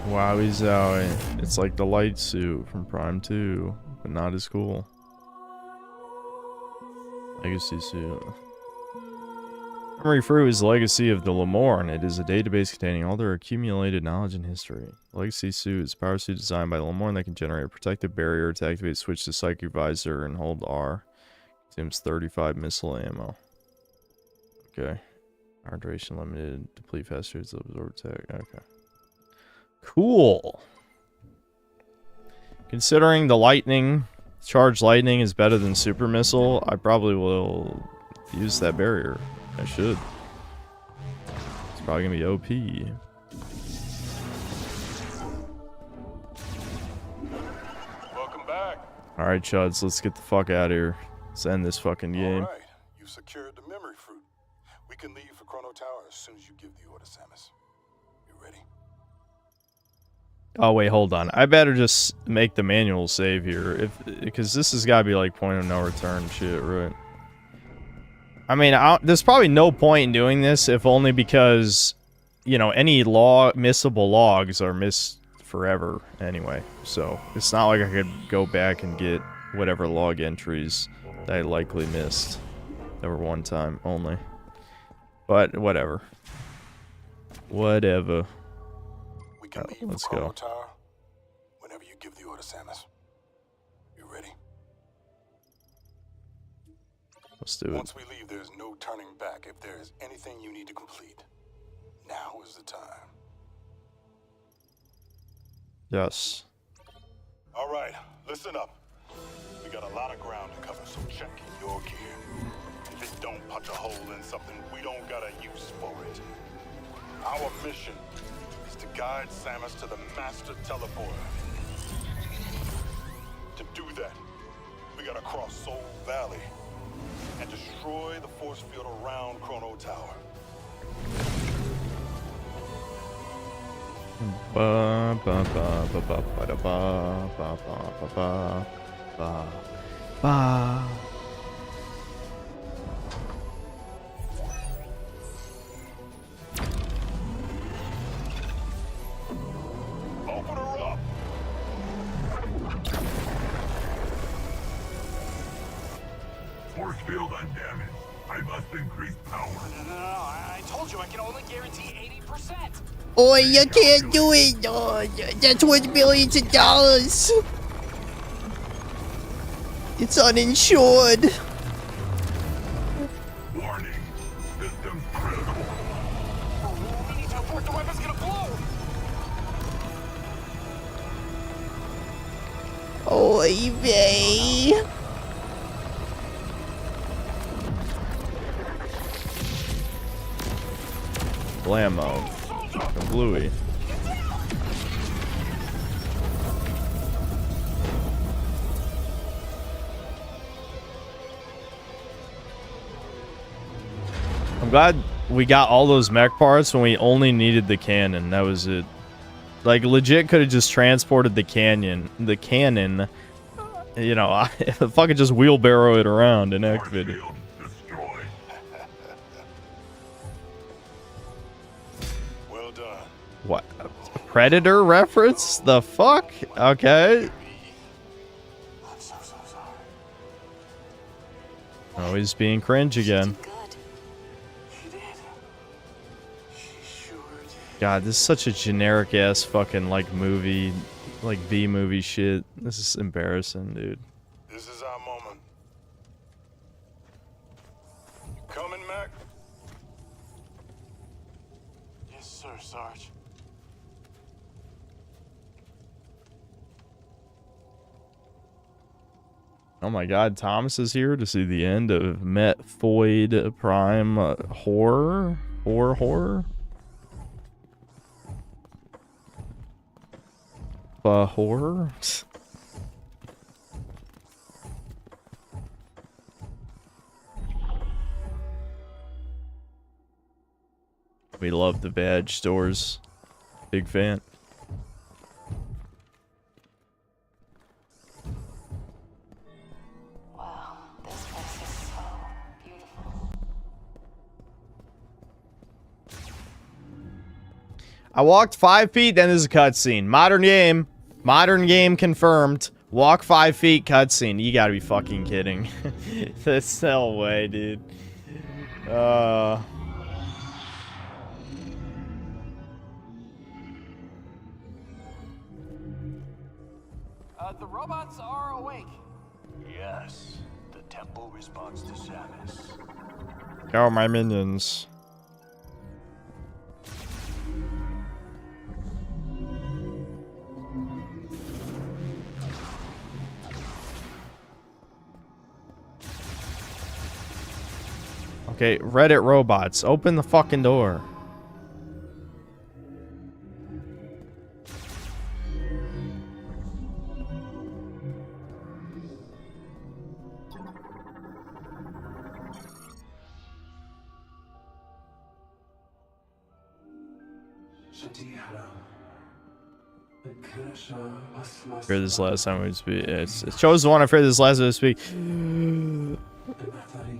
[SPEAKER 2] Wowie zowie. It's like the light suit from Prime 2, but not as cool. Legacy suit. Memory Fruit is the legacy of the Lemorn. It is a database containing all their accumulated knowledge and history. Legacy Suit is a power suit designed by Lemorn that can generate a protective barrier to activate switch to Psychic Visor and hold R. Consumes 35 missile ammo. Okay. Our duration limited. Deplete faster. It's absorb attack. Okay. Cool. Considering the lightning, charged lightning is better than super missile, I probably will use that barrier. I should. It's probably gonna be OP.
[SPEAKER 4] Welcome back.
[SPEAKER 2] Alright, Chuds, let's get the fuck out of here. Let's end this fucking game.
[SPEAKER 4] All right, you've secured the memory fruit. We can leave for Chrono Tower as soon as you give the order, Samus. You ready?
[SPEAKER 2] Oh wait, hold on. I better just make the manual save here, because this has got to be like point of no return shit, right? I mean, there's probably no point in doing this, if only because, you know, any missable logs are missed forever anyway. So it's not like I could go back and get whatever log entries that I likely missed that were one time only. But whatever. Whatever.
[SPEAKER 4] We can leave
[SPEAKER 2] Let's
[SPEAKER 4] for Chrono
[SPEAKER 2] go.
[SPEAKER 4] Tower whenever you give the order, Samus. You ready?
[SPEAKER 2] Let's do it.
[SPEAKER 4] Once we leave, there's no turning back. If there is anything you need to complete, now is the time.
[SPEAKER 2] Yes.
[SPEAKER 4] All right, listen up. We got a lot of ground to cover, so check your gear. If it don't punch a hole in something, we don't got a use for it. Our mission is to guide Samus to the Master Teleporter. To do that, we gotta cross Soul Valley and destroy the force field around Chrono Tower.
[SPEAKER 2] Ba ba ba ba ba ba da ba ba ba ba ba ba.
[SPEAKER 4] Open her up!
[SPEAKER 3] Force field undamaged. I must increase power.
[SPEAKER 1] No, I told you I can only guarantee 80%.
[SPEAKER 9] Oh, you can't do it. Oh, that's worth billions of dollars. It's uninsured.
[SPEAKER 3] Warning. Systems critical.
[SPEAKER 1] We need to abort, the weapon's gonna blow.
[SPEAKER 9] Oy vey.
[SPEAKER 2] Blammo. And Bluey. I'm glad we got all those mech parts when we only needed the cannon. That was it. Like, legit could have just transported the cannon, you know, if I could just wheelbarrow it around and
[SPEAKER 3] Force
[SPEAKER 2] activate it.
[SPEAKER 3] field destroyed.
[SPEAKER 4] Well done.
[SPEAKER 2] What? A Predator reference? The fuck? Okay.
[SPEAKER 1] I'm so sorry.
[SPEAKER 2] Oh, he's being cringe again.
[SPEAKER 5] Good.
[SPEAKER 1] She did. She sure did.
[SPEAKER 2] God, this is such a generic ass fucking like movie, like B movie shit. This is embarrassing, dude.
[SPEAKER 4] This is our moment. You coming, Mac?
[SPEAKER 1] Yes, sir, Sarge.
[SPEAKER 2] Oh my God, Thomas is here to see the end of MetFoid Prime horror. Horror. We love the badge stores. Big fan.
[SPEAKER 5] Wow, this place is so beautiful.
[SPEAKER 2] I walked 5 feet, then there's a cutscene. Modern game. Modern game confirmed. Walk 5 feet, cutscene. You gotta be fucking kidding. There's no way, dude.
[SPEAKER 1] The robots are awake.
[SPEAKER 7] Yes, the temple responds to Samus.
[SPEAKER 2] Go, my minions. Okay, Reddit robots, open the fucking door. I feared this last time we'd speak. It chose the one I feared this last time we'd speak.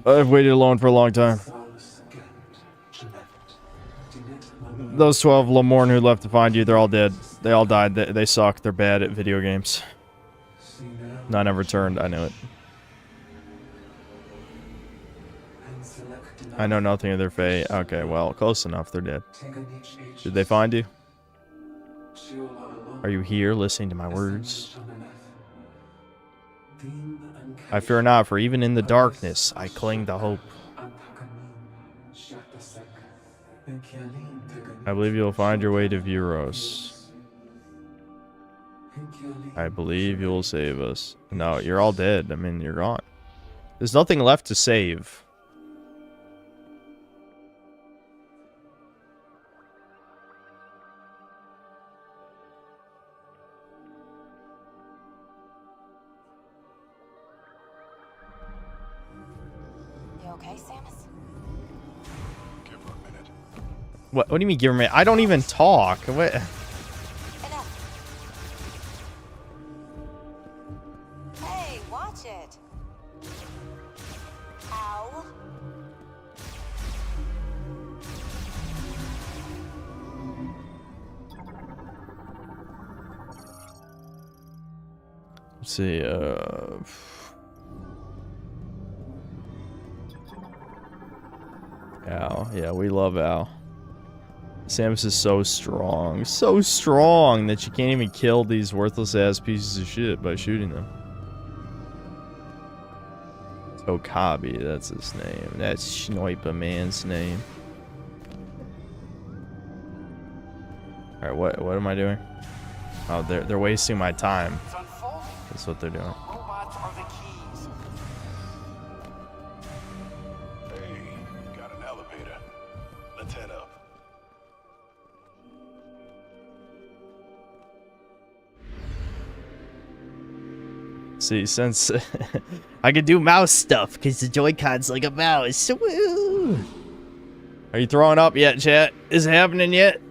[SPEAKER 2] I've waited alone for a long time. Those 12 Lamorne who left to find you, they're all dead. They all died. They suck. They're bad at video games. None ever returned. I knew it. I know nothing of their fate. Okay, well, close enough. They're dead. Did they find you? Are you here listening to my words? I fear not, for even in the darkness, I cling to hope. I believe you'll find your way to Vuros. I believe you'll save us. No, you're all dead. I mean, you're gone. There's nothing left to save.
[SPEAKER 5] Okay, Samus?
[SPEAKER 4] Give her a minute.
[SPEAKER 2] What do you mean, give me? I don't even talk. What?
[SPEAKER 5] Enough. Hey, watch it. Ow.
[SPEAKER 2] Let's see, Al. Yeah, we love Al. Samus is so strong. So strong that you can't even kill these worthless-ass pieces of shit by shooting them. Okabe, that's his name. That's Schnoipa Man's name. Alright, what am I doing? Oh, they're wasting my time.
[SPEAKER 1] It's unfolding.
[SPEAKER 2] That's what they're doing.
[SPEAKER 1] Robots are the keys.
[SPEAKER 4] Hey, got an elevator. Let's head up.
[SPEAKER 2] See, since I could do mouse stuff because the Joy-Con's like a mouse. Woo! Are you throwing up yet, chat? Is it happening yet?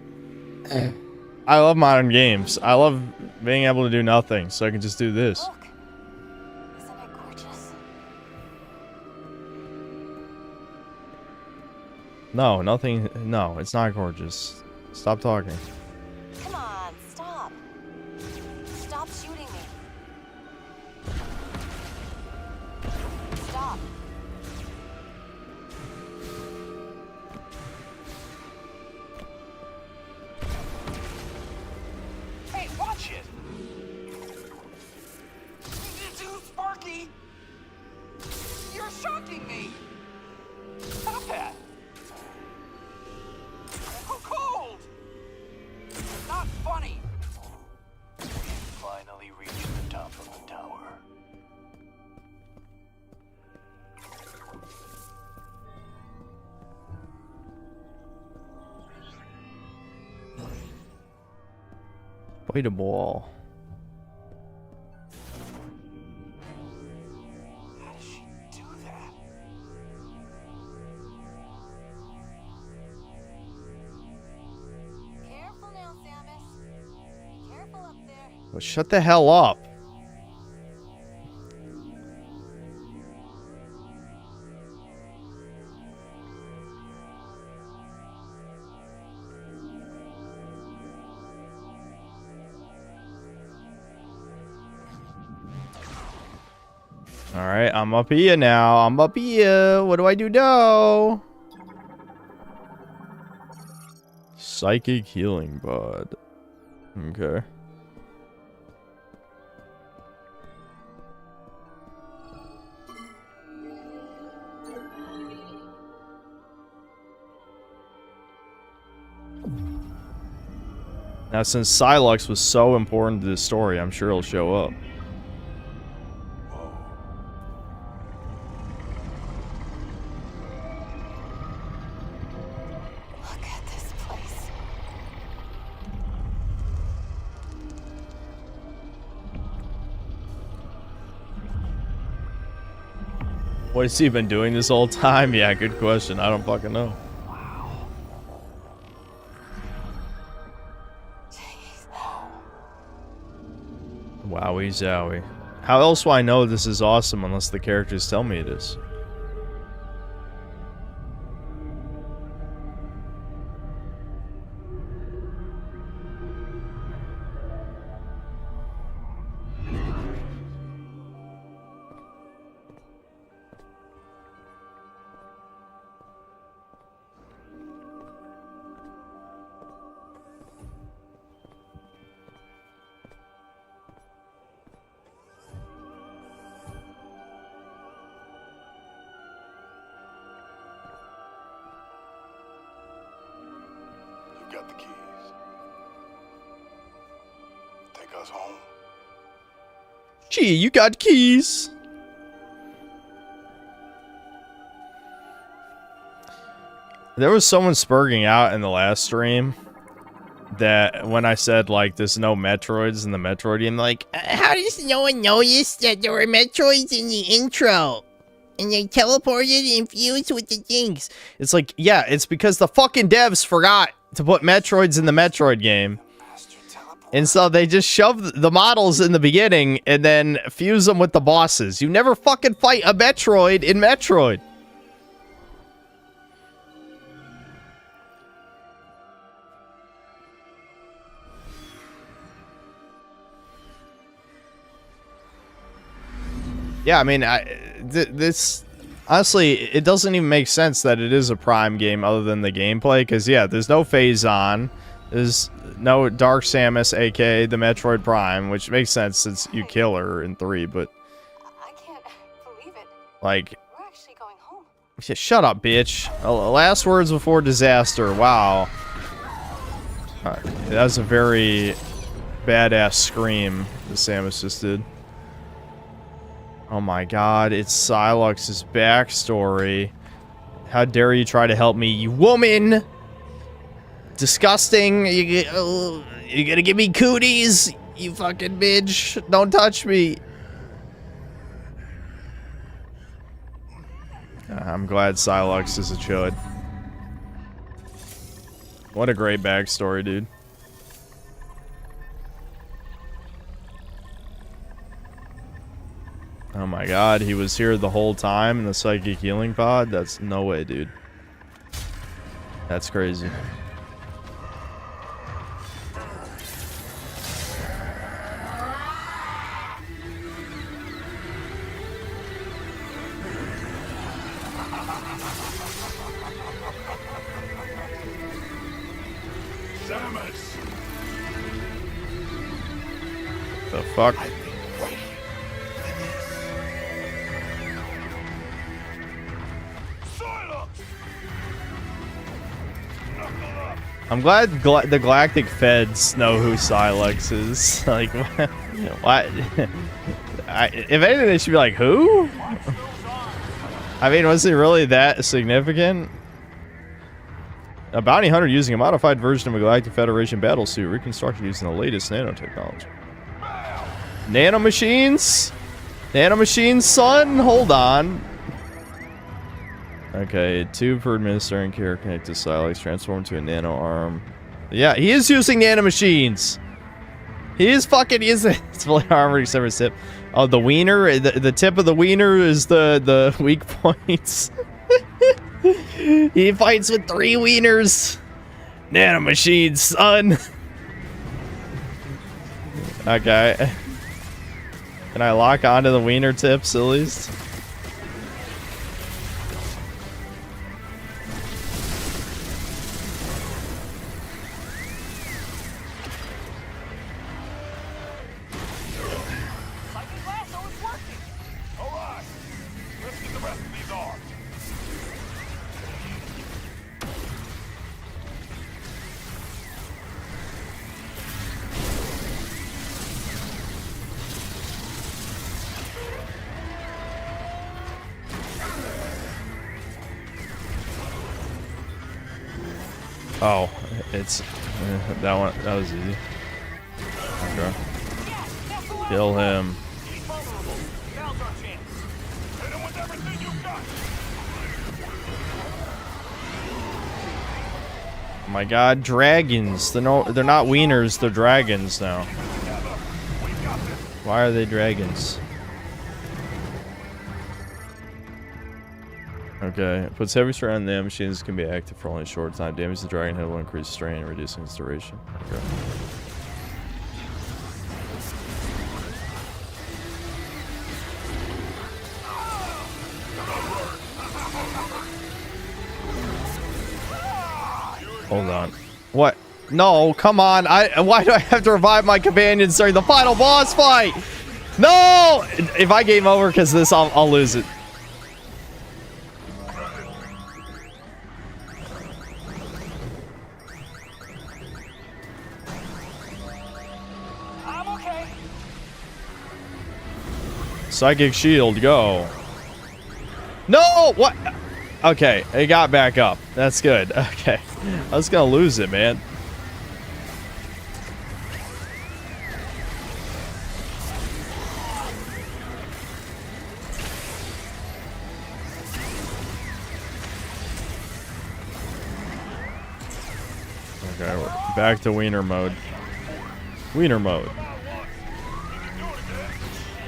[SPEAKER 2] I love modern games. I love being able to do nothing, so I can just do this.
[SPEAKER 5] Look. Isn't it gorgeous?
[SPEAKER 2] No, nothing. No, it's not gorgeous. Stop talking.
[SPEAKER 5] Come on, stop. Stop shooting me. Stop.
[SPEAKER 1] Hey, watch it. It's too sparky. You're shocking me. Stop that. How cold. It's not funny.
[SPEAKER 7] We finally reached the top of the tower.
[SPEAKER 2] Wait a ball.
[SPEAKER 1] How does she do that?
[SPEAKER 5] Careful now, Samus. Careful up there.
[SPEAKER 2] Well, shut the hell up. Alright, I'm up here now. I'm up here. What do I do now? Psychic healing bud. Okay. Now, since Psylux was so important to this story, I'm sure he'll show up.
[SPEAKER 5] Look at this place.
[SPEAKER 2] What has he been doing this whole time? Yeah, good question. I don't fucking know. Wowie zowie. How else will I know this is awesome unless the characters tell me it is?
[SPEAKER 4] You got the keys. Take us home.
[SPEAKER 2] Gee, you got keys. There was someone spurging out in the last stream that when I said, like, there's no Metroids in the Metroid game, like,
[SPEAKER 9] How does no one notice that there were Metroids in the intro? And they teleported and fused with the things.
[SPEAKER 2] it's like, yeah, it's because the fucking devs forgot to put Metroids in the Metroid game. And so they just shoved the models in the beginning and then fuse them with the bosses. You never fucking fight a Metroid in Metroid. Yeah, I mean, this... Honestly, it doesn't even make sense that it is a Prime game other than the gameplay, because, yeah, there's no Phazon, there's no Dark Samus, a.k.a. the Metroid Prime, which makes sense since you kill her in 3, but...
[SPEAKER 5] I can't believe it.
[SPEAKER 2] Like...
[SPEAKER 5] We're actually going home.
[SPEAKER 2] Shut up, bitch. Last words before disaster, wow. That was a very badass scream that Samus just did. Oh my god, it's Psylux's backstory. How dare you try to help me, you woman! Disgusting! You gonna give me cooties? You fucking bitch! Don't touch me! I'm glad Psylux is a chud. What a great backstory, dude. Oh my god, he was here the whole time in the psychic healing pod? That's no way, dude. That's crazy.
[SPEAKER 4] Samus!
[SPEAKER 2] The fuck? I'm glad the Galactic Feds know who Psylux is. Like, what? If anything, they should be like, who? I mean, was it really that significant? A bounty hunter using a modified version of a Galactic Federation battlesuit reconstructed using the latest nanotechnology. Nanomachines? Nanomachines, son? Hold on. Okay, tube for administering care connected to Psylux, transformed to a nano arm. Yeah, he is using nanomachines. He is fucking using it's fully armored except for his tip. Oh, the wiener, the tip of the wiener is the weak points. He fights with 3 wieners. Nanomachines, son. Okay. Can I lock onto the wiener tips at least? Oh, it's that one. That was easy. Okay. Kill him. Oh my God, dragons! They're not wieners. They're dragons now. Why are they dragons? Okay, it puts heavy strain on them. Machines can be active for only a short time. Damage the dragon head will increase strain, reducing its duration. Okay. Hold on. What? No, come on. Why do I have to revive my companions during the final boss fight? No! If I game over because of this, I'll lose it.
[SPEAKER 6] I'm okay.
[SPEAKER 2] Psychic shield, go. No! What? Okay, it got back up. That's good. Okay. I was gonna lose it, man. Okay, we're back to wiener mode. Wiener mode.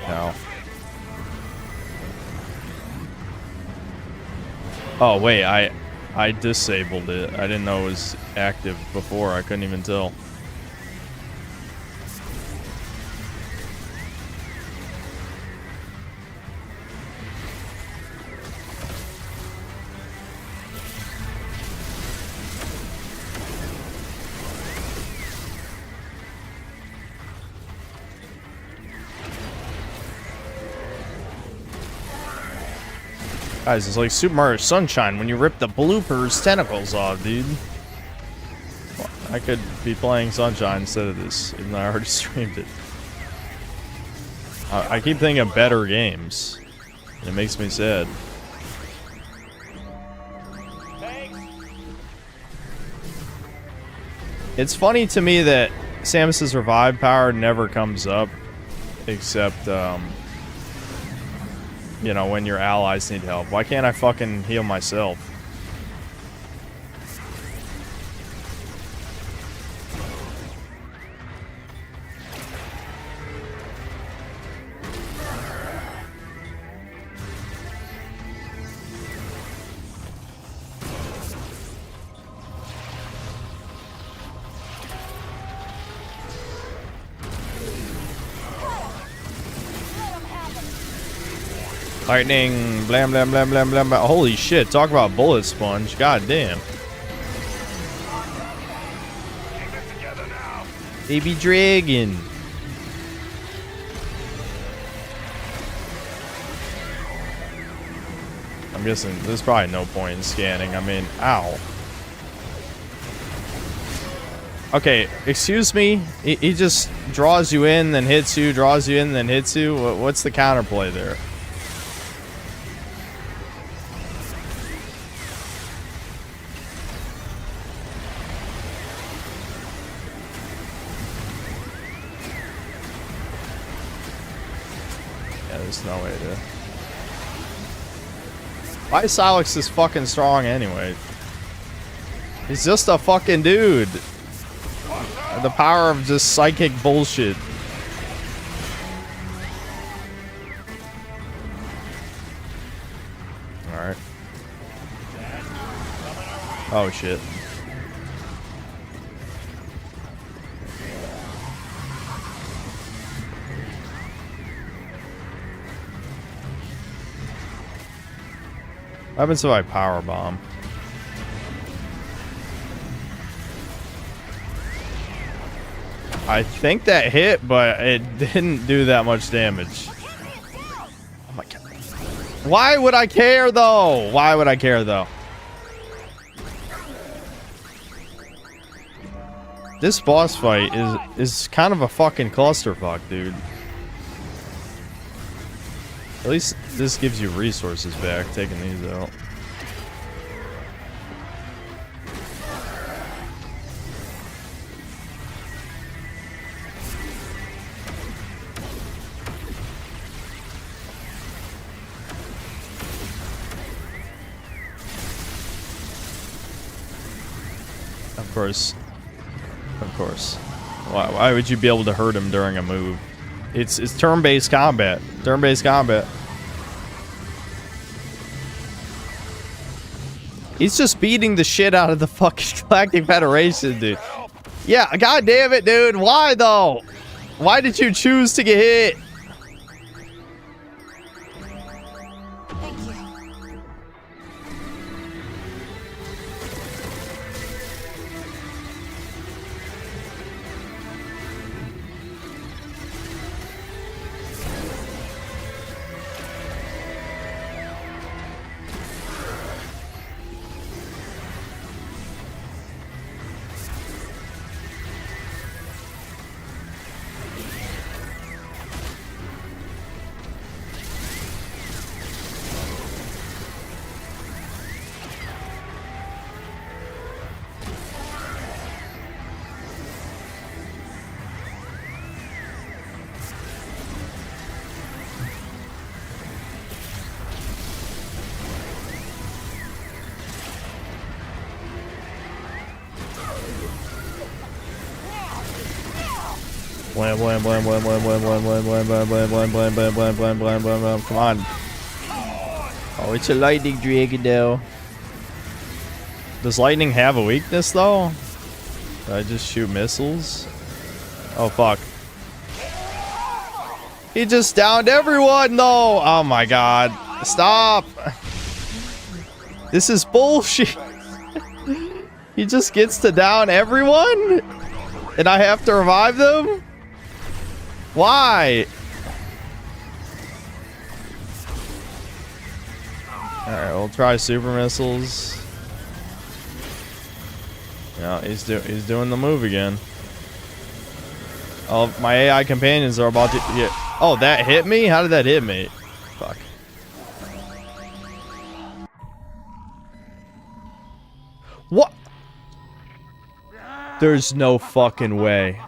[SPEAKER 2] Now. Oh wait, I disabled it. I didn't know it was active before. I couldn't even tell. Guys, it's like Super Mario Sunshine when you rip the bloopers tentacles off, dude. Well, I could be playing Sunshine instead of this, even though I already streamed it. I keep thinking of better games, and it makes me sad. It's funny to me that Samus's revive power never comes up, except, you know, when your allies need help. Why can't I fucking heal myself? Lightning, blam, blam, blam, blam, blam, blam. Holy shit, talk about bullet sponge. God damn. Baby dragon. I'm guessing there's probably no point in scanning. I mean, ow. Okay, excuse me. He just draws you in, then hits you, draws you in, then hits you. What's the counterplay there? There's no way to... Why is Silex this fucking strong anyway? He's just a fucking dude. The power of just psychic bullshit. Alright. Oh shit. What happens if I power bomb? I think that hit, but it didn't do that much damage. Oh my god. Why would I care though? Why would I care though? This boss fight is kind of a fucking clusterfuck, dude. At least this gives you resources back, taking these out. Of course. Of course. Why would you be able to hurt him during a move? It's turn-based combat. Turn-based combat. He's just beating the shit out of the fucking Galactic Federation, dude. Yeah, god damn it, dude. Why, though? Why did you choose to get hit?
[SPEAKER 5] Thank you.
[SPEAKER 2] Blam, blam, blam, blam, blam, blam, blam, blam, blam, blam, blam, blam, blam, blam, blam, blam, blam, blam, blam. Come on. Oh, it's a lightning dragon though. Does lightning have a weakness though? Did I just shoot missiles? Oh fuck. He just downed everyone though. Oh my god. Stop. This is bullshit. He just gets to down everyone? And I have to revive them? Why? Alright, we'll try super missiles. Yeah, he's doing the move again. Oh, my AI companions are about to get... Oh, that hit me? How did that hit me? Fuck. What? There's no fucking way.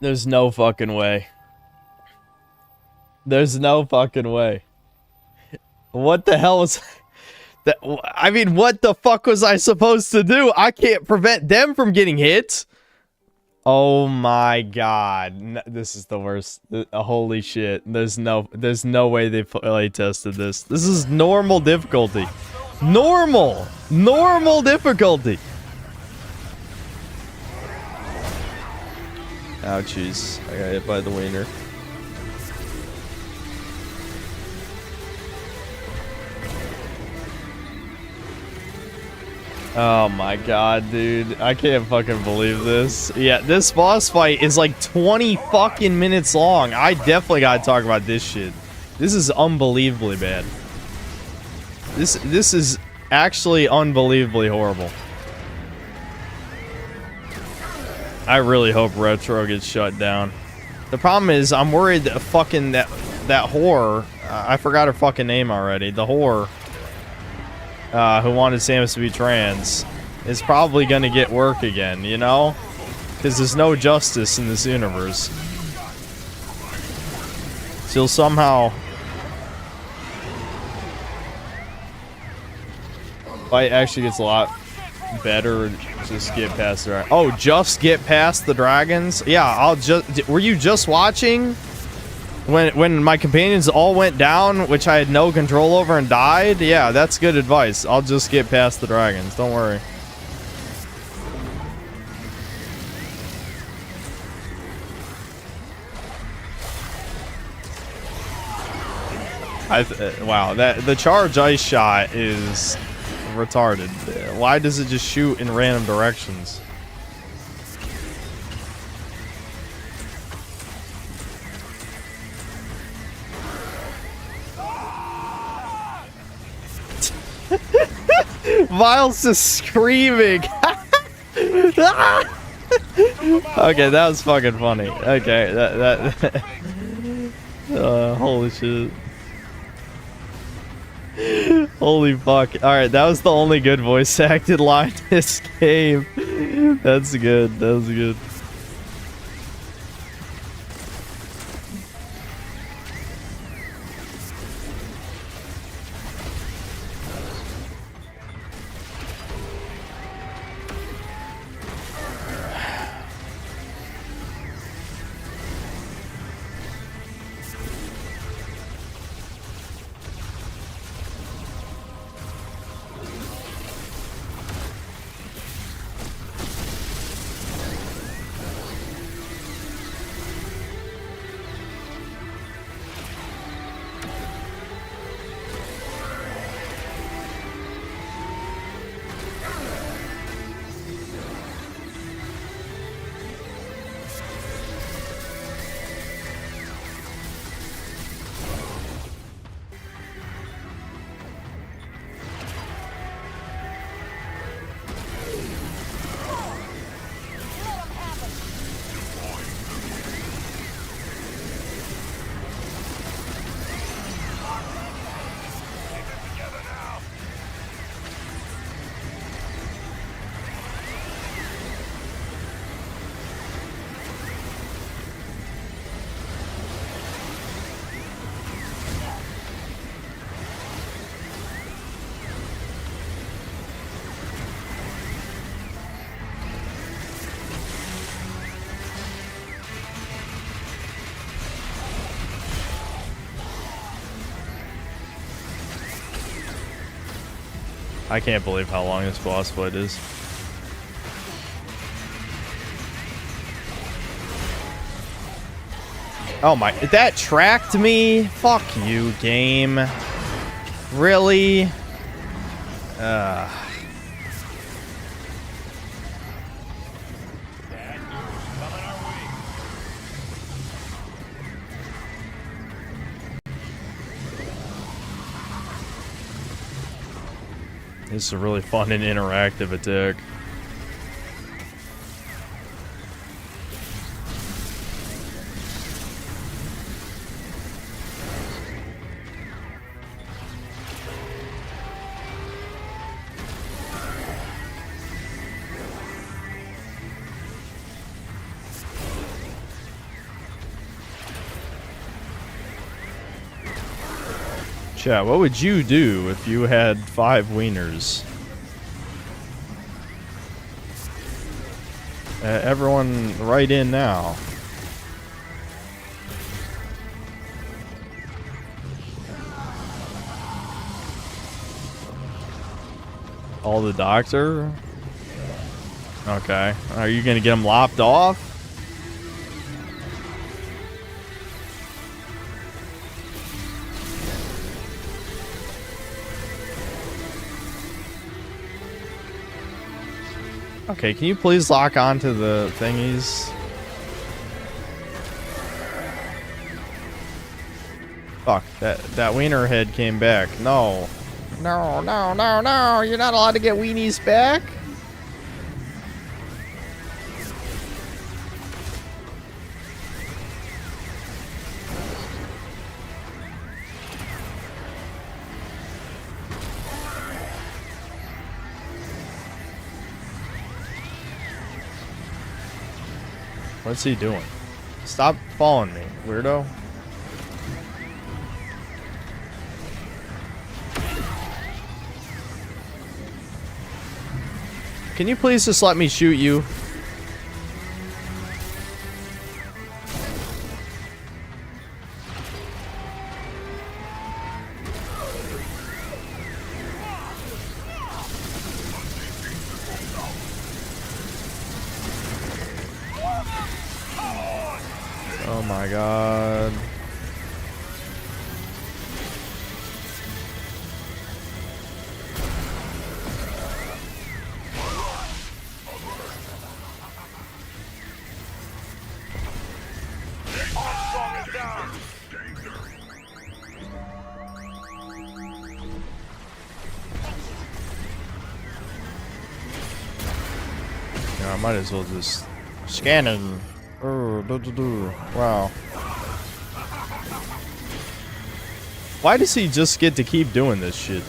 [SPEAKER 2] There's no fucking way. There's no fucking way. What the hell was that? I mean, what the fuck was I supposed to do? I can't prevent them from getting hit. Oh my god. This is the worst. Holy shit. There's no way they play tested this. This is normal difficulty. Normal difficulty. Ouchies. I got hit by the wiener. Oh my god, dude. I can't fucking believe this. Yeah, this boss fight is like 20 fucking minutes long. I definitely gotta talk about this shit. This is unbelievably bad. This is actually unbelievably horrible. I really hope Retro gets shut down. The problem is, I'm worried that fucking that whore, I forgot her fucking name already, the whore, who wanted Samus to be trans, is probably gonna get work again, you know? Because there's no justice in this universe. She'll somehow... Fight actually gets a lot better. Just get past the dragons. Oh, just get past the dragons? Yeah, I'll just... Were you just watching? When my companions all went down, which I had no control over and died? Yeah, that's good advice. I'll just get past the dragons. Don't worry. Wow, the charge ice shot is retarded. Why does it just shoot in random directions? Miles is screaming. Okay, that was fucking funny. Okay, that Holy shit. Holy fuck. Alright, that was the only good voice acted line in this game. That's good. That was good. I can't believe how long this boss fight is. Oh my, that tracked me? Fuck you, game. Really? This is a really fun and interactive attack. Chat, what would you do if you had 5 wieners? Everyone write in now. All the doctor? Okay. Are you gonna get them lopped off? Okay, can you please lock onto the thingies? Fuck, that wiener head came back. No. No, no, no, no. You're not allowed to get weenies back? What's he doing? Stop following me, weirdo. Can you please just let me shoot you? Oh my god. Yeah, I might as well just scan it. Oh, wow. Why does he just get to keep doing this shit?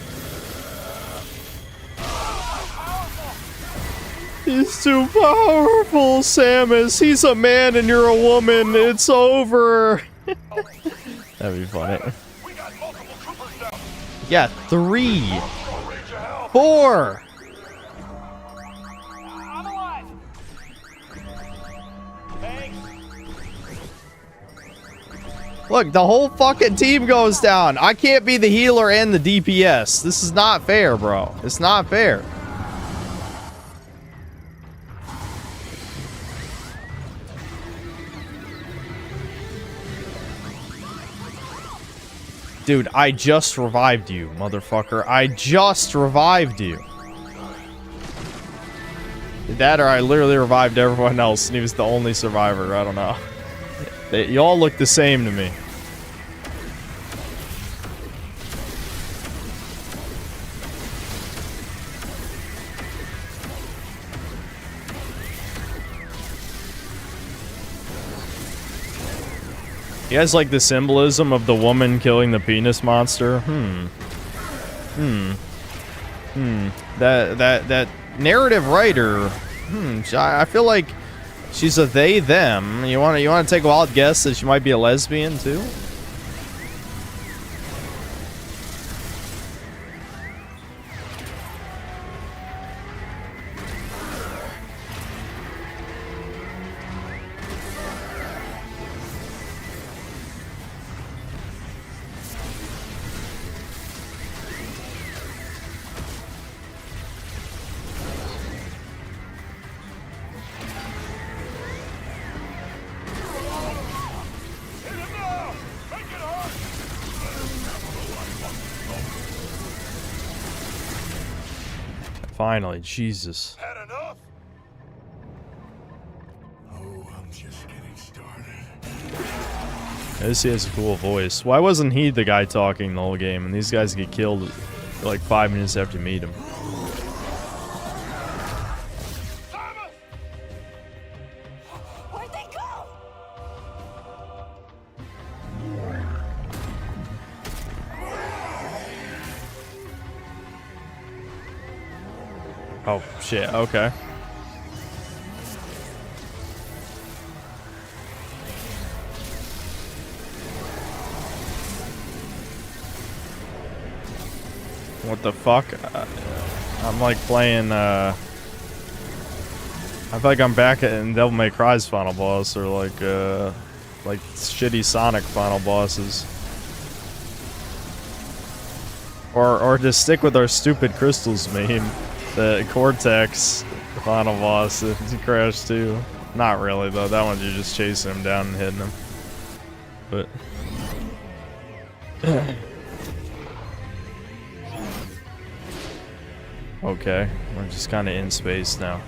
[SPEAKER 2] He's too powerful, Samus. He's a man and you're a woman. It's over. That'd be funny. Yeah, 3. 4.
[SPEAKER 1] I'm alive. Thanks.
[SPEAKER 2] Look, the whole fucking team goes down. I can't be the healer and the DPS. This is not fair, bro. It's not fair. Dude, I just revived you, motherfucker. I just revived you. That or I literally revived everyone else and he was the only survivor. I don't know. You all look the same to me. You guys like the symbolism of the woman killing the penis monster? That narrative writer. I feel like she's a they them. You want to take a wild guess that she might be a lesbian too? Finally, Jesus.
[SPEAKER 4] Had enough? Oh, I'm just getting started.
[SPEAKER 2] At least he has a cool voice. Why wasn't he the guy talking the whole game? And these guys get killed like 5 minutes after you meet him.
[SPEAKER 5] Where'd they go?
[SPEAKER 2] Oh, shit, okay. What the fuck? I'm like playing, I feel like I'm back in Devil May Cry's final boss, or like shitty Sonic final bosses. Or just stick with our stupid crystals meme. The Cortex final boss that crashed too. Not really though, that one you're just chasing him down and hitting him. But okay, we're just kinda in space now.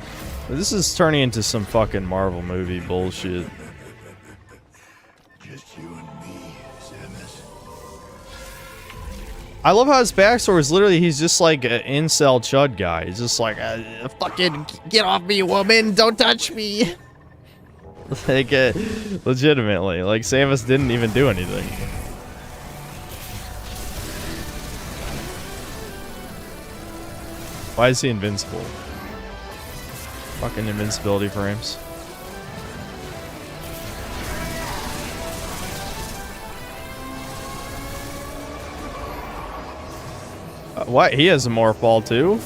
[SPEAKER 2] But this is turning into some fucking Marvel movie bullshit.
[SPEAKER 4] Just you and me, Samus.
[SPEAKER 2] I love how his backstory is literally he's just like an incel chud guy. He's just like, fucking get off me, woman! Don't touch me! Like, legitimately. Like, Samus didn't even do anything. Why is he invincible? Fucking invincibility frames. What? He has a morph ball too?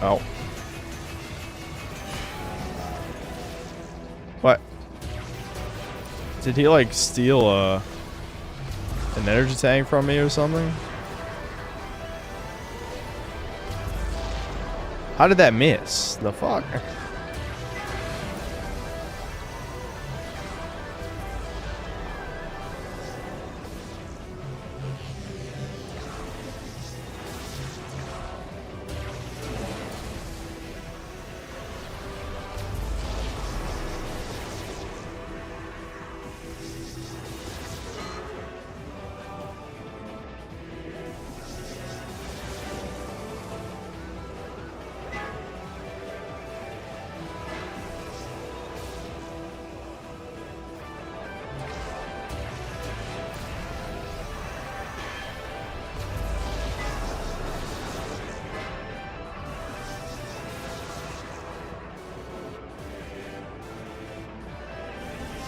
[SPEAKER 2] Oh. What? Did he like steal an energy tank from me or something? How did that miss? The fuck?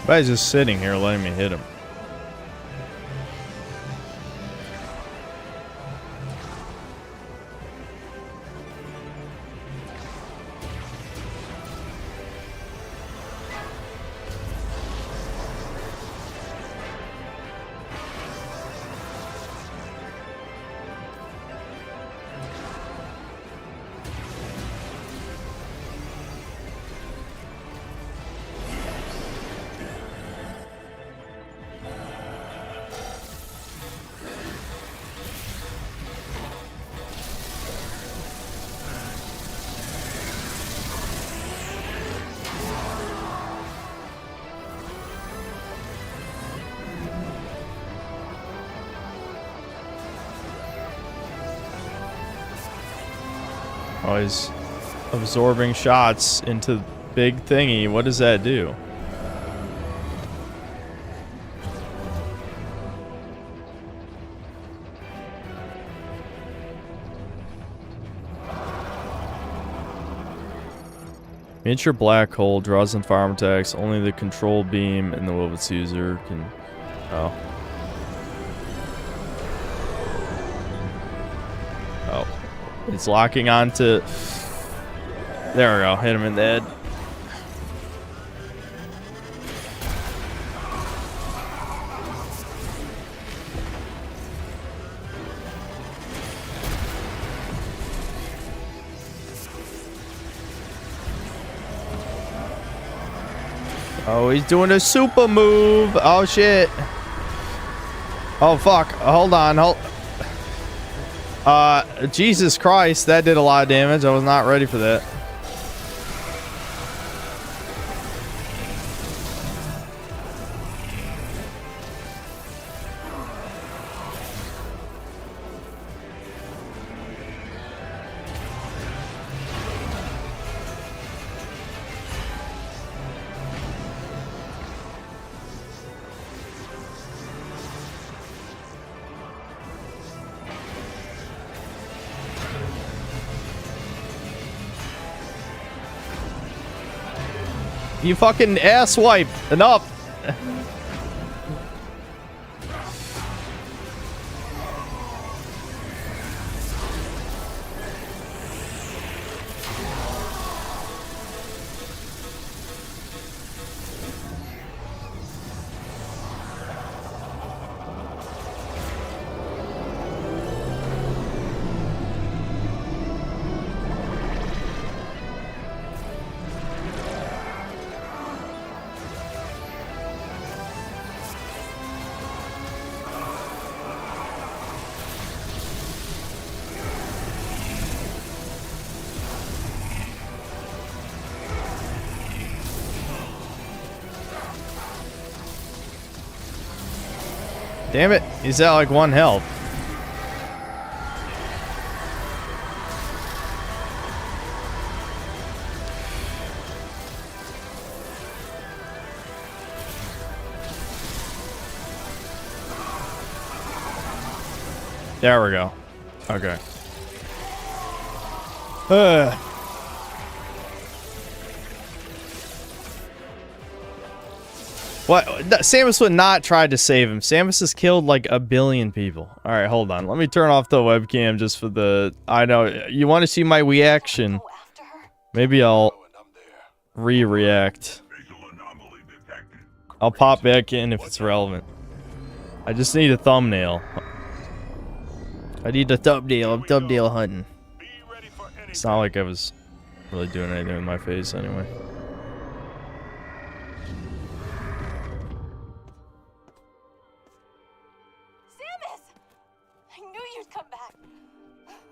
[SPEAKER 2] But he's just sitting here letting me hit him. Oh, he's absorbing shots into big thingy. What does that do? Miniature black hole draws in firearm attacks. Only the control beam and the will of its user can. Oh. Oh. It's locking onto. There we go. Hit him in the head. Oh, he's doing a super move. Oh, shit. Oh, fuck. Hold on. Jesus Christ. That did a lot of damage. I was not ready for that. You fucking asswipe. Enough. Damn it, he's at like 1 health. There we go. Okay. What? Samus would not try to save him. Samus has killed like 1 billion people. All right, hold on. Let me turn off the webcam just for the... I know. You want to see my reaction? Maybe I'll re-react. I'll pop back in if it's relevant. I just need a thumbnail. I need a thumbnail. I'm thumbnail hunting. It's not like I was really doing anything with my face anyway.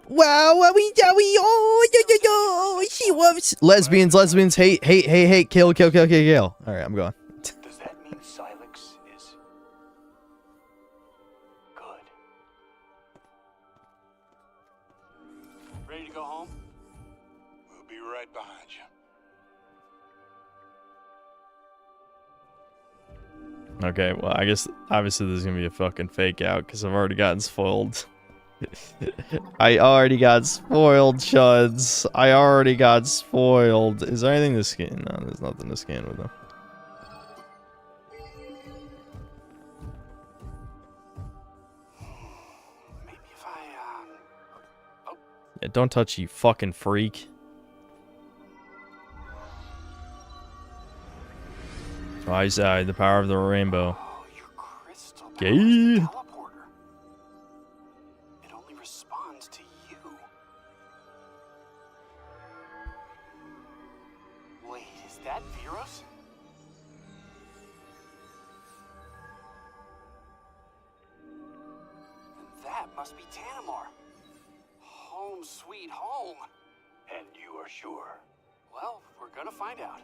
[SPEAKER 2] Wow, oh, she loves lesbians, hate, kill. All right, I'm going.
[SPEAKER 7] Does that mean Silex is good?
[SPEAKER 1] Ready to go home?
[SPEAKER 4] We'll be right behind you.
[SPEAKER 2] Okay, well, I guess obviously there's gonna be a fucking fake out because I've already gotten spoiled. I already got spoiled, chuds. I already got spoiled. Is there anything to scan? No, there's nothing to scan with them. Don't touch, you fucking freak. I said the power of the rainbow.
[SPEAKER 1] Oh, your crystal
[SPEAKER 2] Gay.
[SPEAKER 1] powers the teleporter. It only responds to you. Wait, is that Viros? Then that must be Tanamar. Home sweet home.
[SPEAKER 7] And you are sure?
[SPEAKER 1] Well, we're gonna find out.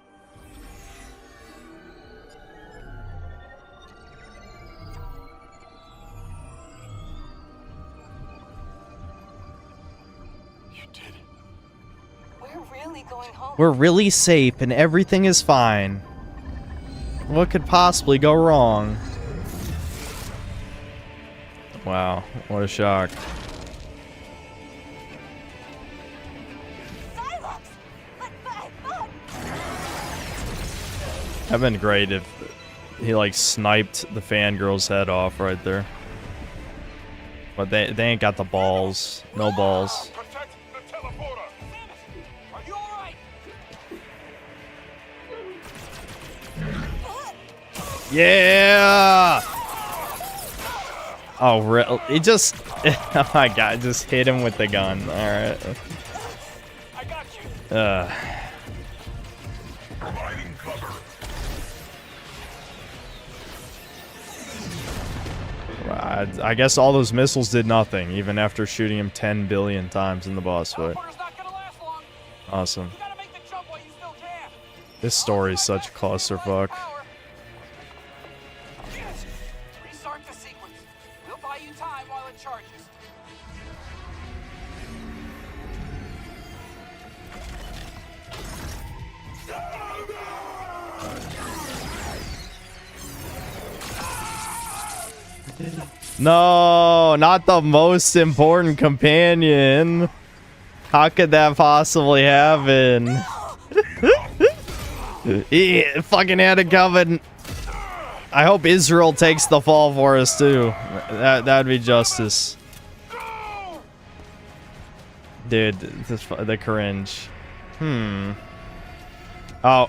[SPEAKER 7] You did it.
[SPEAKER 5] We're really going home.
[SPEAKER 2] We're really safe and everything is fine. What could possibly go wrong? Wow, what a shock.
[SPEAKER 5] Silence! Look!
[SPEAKER 2] That'd been great if he like sniped the fangirl's head off right there. But they ain't got the balls. No balls.
[SPEAKER 4] Protect the teleporter.
[SPEAKER 1] Are you alright?
[SPEAKER 2] Yeah! Oh, real? It just... Oh my god, just hit him with the gun. Alright.
[SPEAKER 1] I got you.
[SPEAKER 3] Providing cover.
[SPEAKER 2] I guess all those missiles did nothing, even after shooting him 10 billion times in the boss fight.
[SPEAKER 1] Teleporter's not gonna last long.
[SPEAKER 2] Awesome.
[SPEAKER 1] You gotta make the jump while you still can.
[SPEAKER 2] This story is such a clusterfuck.
[SPEAKER 1] Yes. Restart the sequence. We'll buy you time while it charges.
[SPEAKER 2] No, not the most important companion. How could that possibly happen? He fucking had it coming. I hope Israel takes the fall for us too. That'd be justice. Dude, the cringe. Oh,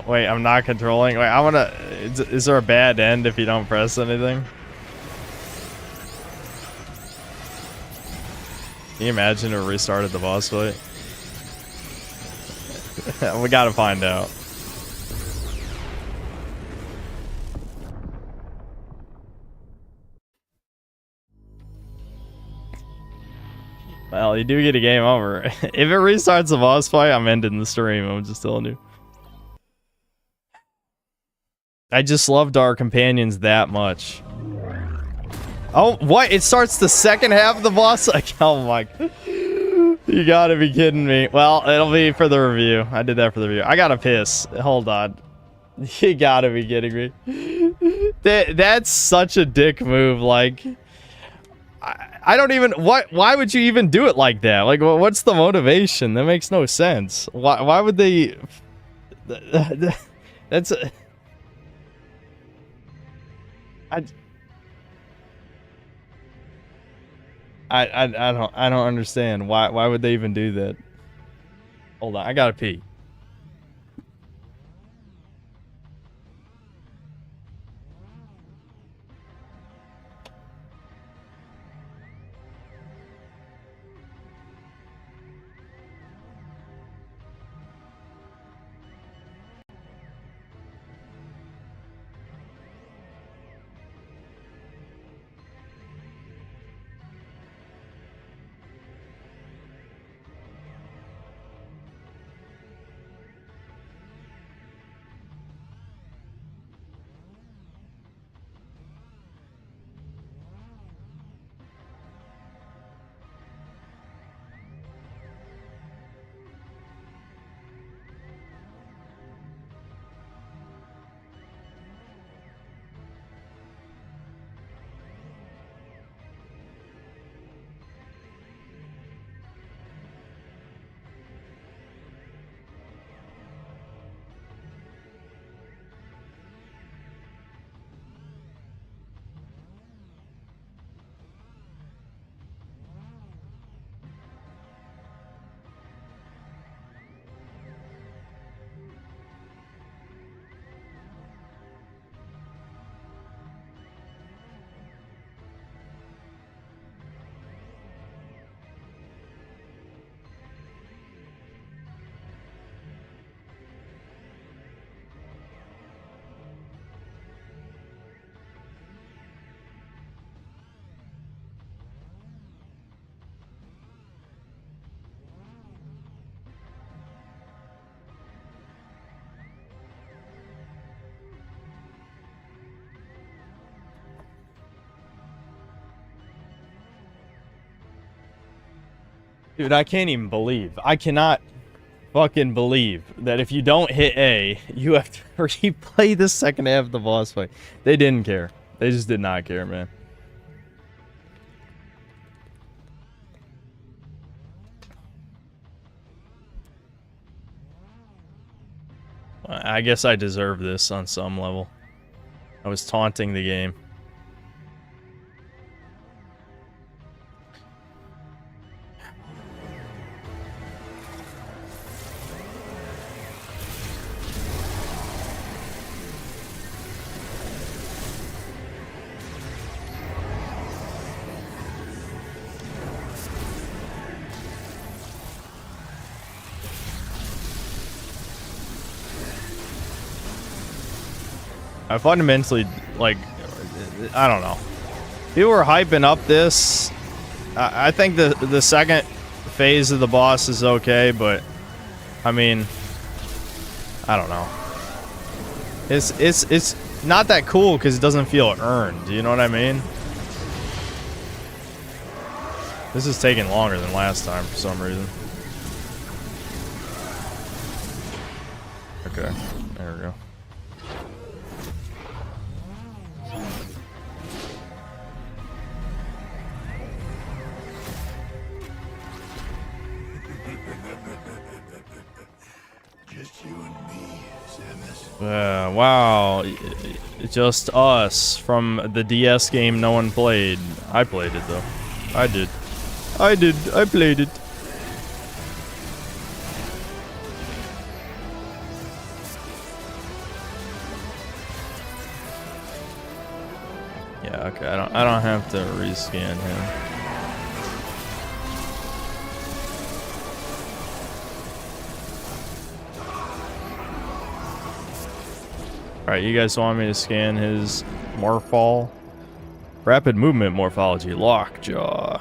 [SPEAKER 2] wait, I'm not controlling. Wait, I wanna. Is there a bad end if you don't press anything? Can you imagine if it restarted the boss fight? We gotta find out. Well, you do get a game over. If it restarts the boss fight, I'm ending the stream. I'm just telling you. I just loved our companions that much. Oh, what? It starts the second half of the boss? Like, oh my. You gotta be kidding me. Well, it'll be for the review. I did that for the review. I gotta piss. Hold on. You gotta be kidding me. That's such a dick move. Like, I don't even... Why would you even do it like that? Like, what's the motivation? That makes no sense. Why would they... That's... I don't understand. Why would they even do that? Hold on, I gotta pee. Dude, I can't even believe. I cannot fucking believe that if you don't hit A, you have to replay the second half of the boss fight. They didn't care. They just did not care, man. I guess I deserve this on some level. I was taunting the game. I fundamentally, like, I don't know. People were hyping up this. I think the second phase of the boss is okay, but I mean, I don't know. It's not that cool because it doesn't feel earned. You know what I mean? This is taking longer than last time for some reason. Okay, there we go. Wow, just us from the DS game no one played. I played it though. I did. I played it. Yeah, okay. I don't have to rescan him. Alright, you guys want me to scan his Morphall? Rapid movement morphology, lockjaw.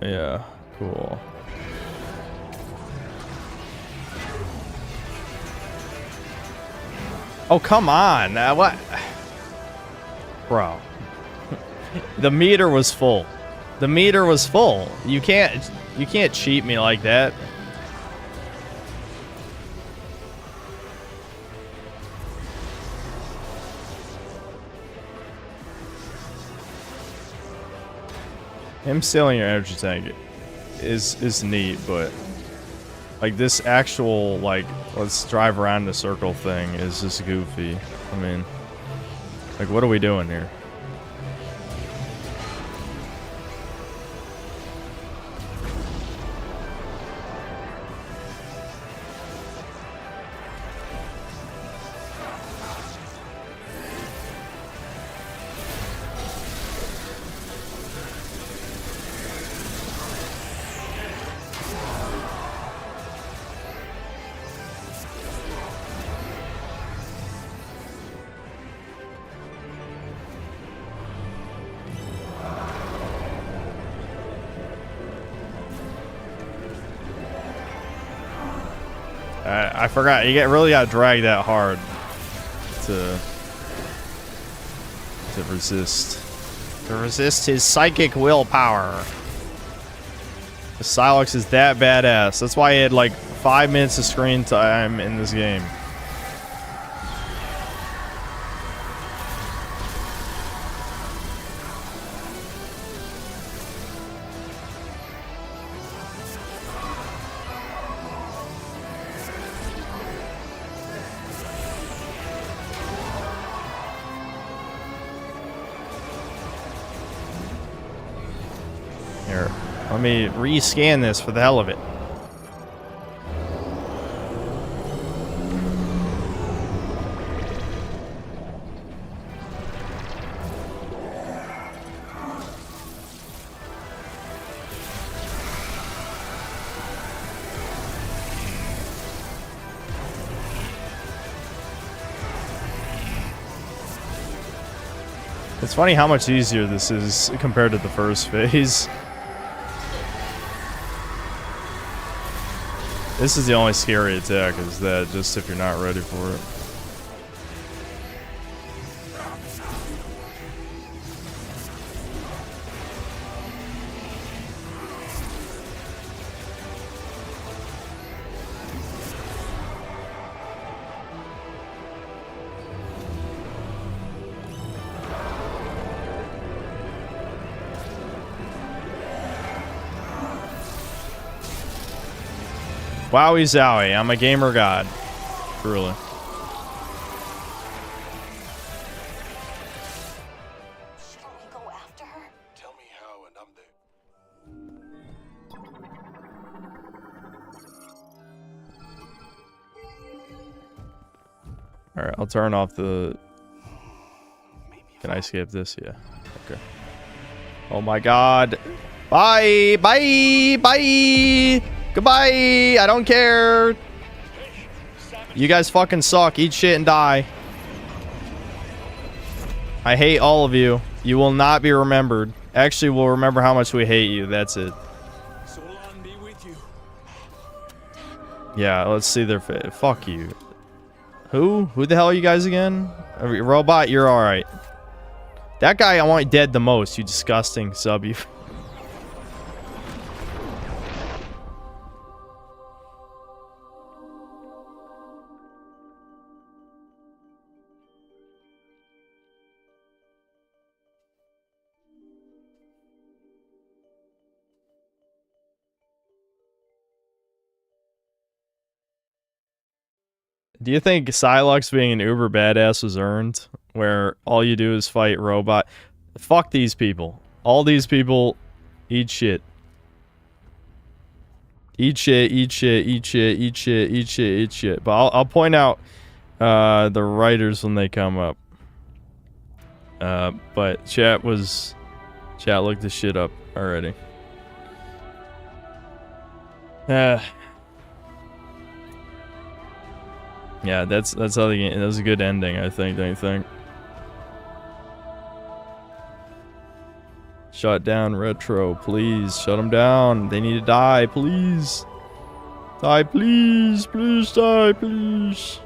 [SPEAKER 2] Yeah, cool. Oh, come on. What? Bro. The meter was full. The meter was full. You can't cheat me like that. Him stealing your energy tank is neat, but like this actual like let's drive around the circle thing is just goofy. I mean, like what are we doing here? I forgot. You really got dragged that hard to resist. To resist his psychic willpower. The Silex is that badass. That's why he had like 5 minutes of screen time in this game. Here, let me rescan this for the hell of it. It's funny how much easier this is compared to the first phase. This is the only scary attack, is that just if you're not ready for it. Wowie zowie. I'm a gamer god. Truly.
[SPEAKER 5] Shouldn't we go after her?
[SPEAKER 4] Tell me how, and I'm there.
[SPEAKER 2] Alright, I'll turn off the... Can I skip this? Yeah. Okay. Oh my god. Bye! Bye! Bye! Goodbye! I don't care! You guys fucking suck. Eat shit and die. I hate all of you. You will not be remembered. Actually, we'll remember how much we hate you. That's it.
[SPEAKER 3] Solon be with you.
[SPEAKER 2] Yeah, let's see their face. Fuck you. Who? Who the hell are you guys again? Robot, you're alright. That guy I want dead the most, you disgusting sub. You. Do you think Psylocke being an uber badass was earned? Where all you do is fight robot? Fuck these people. All these people eat shit. Eat shit, eat shit, eat shit, eat shit, eat shit, eat shit. But I'll point out the writers when they come up. But chat looked this shit up already. Yeah, that's how the game. That was a good ending, I think. Don't you think? Shut down Retro, please. Shut them down. They need to die, please. Die, please. Please die, please.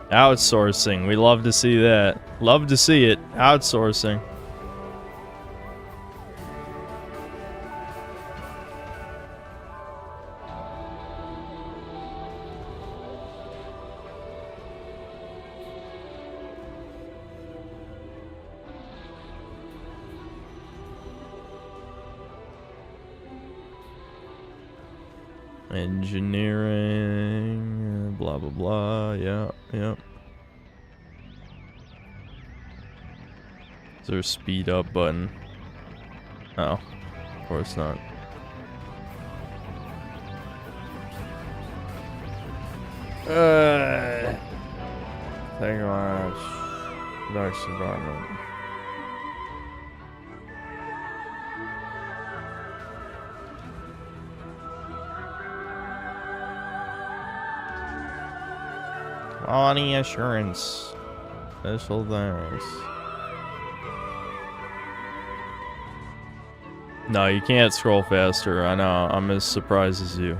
[SPEAKER 2] Outsourcing. We love to see that. Love to see it. Outsourcing. Engineering, blah blah blah. Yeah, yeah. Is there a speed up button? Oh, of course not. Thank you much. Nice environment. Quality assurance. Special thanks. No, you can't scroll faster. I know. I'm as surprised as you.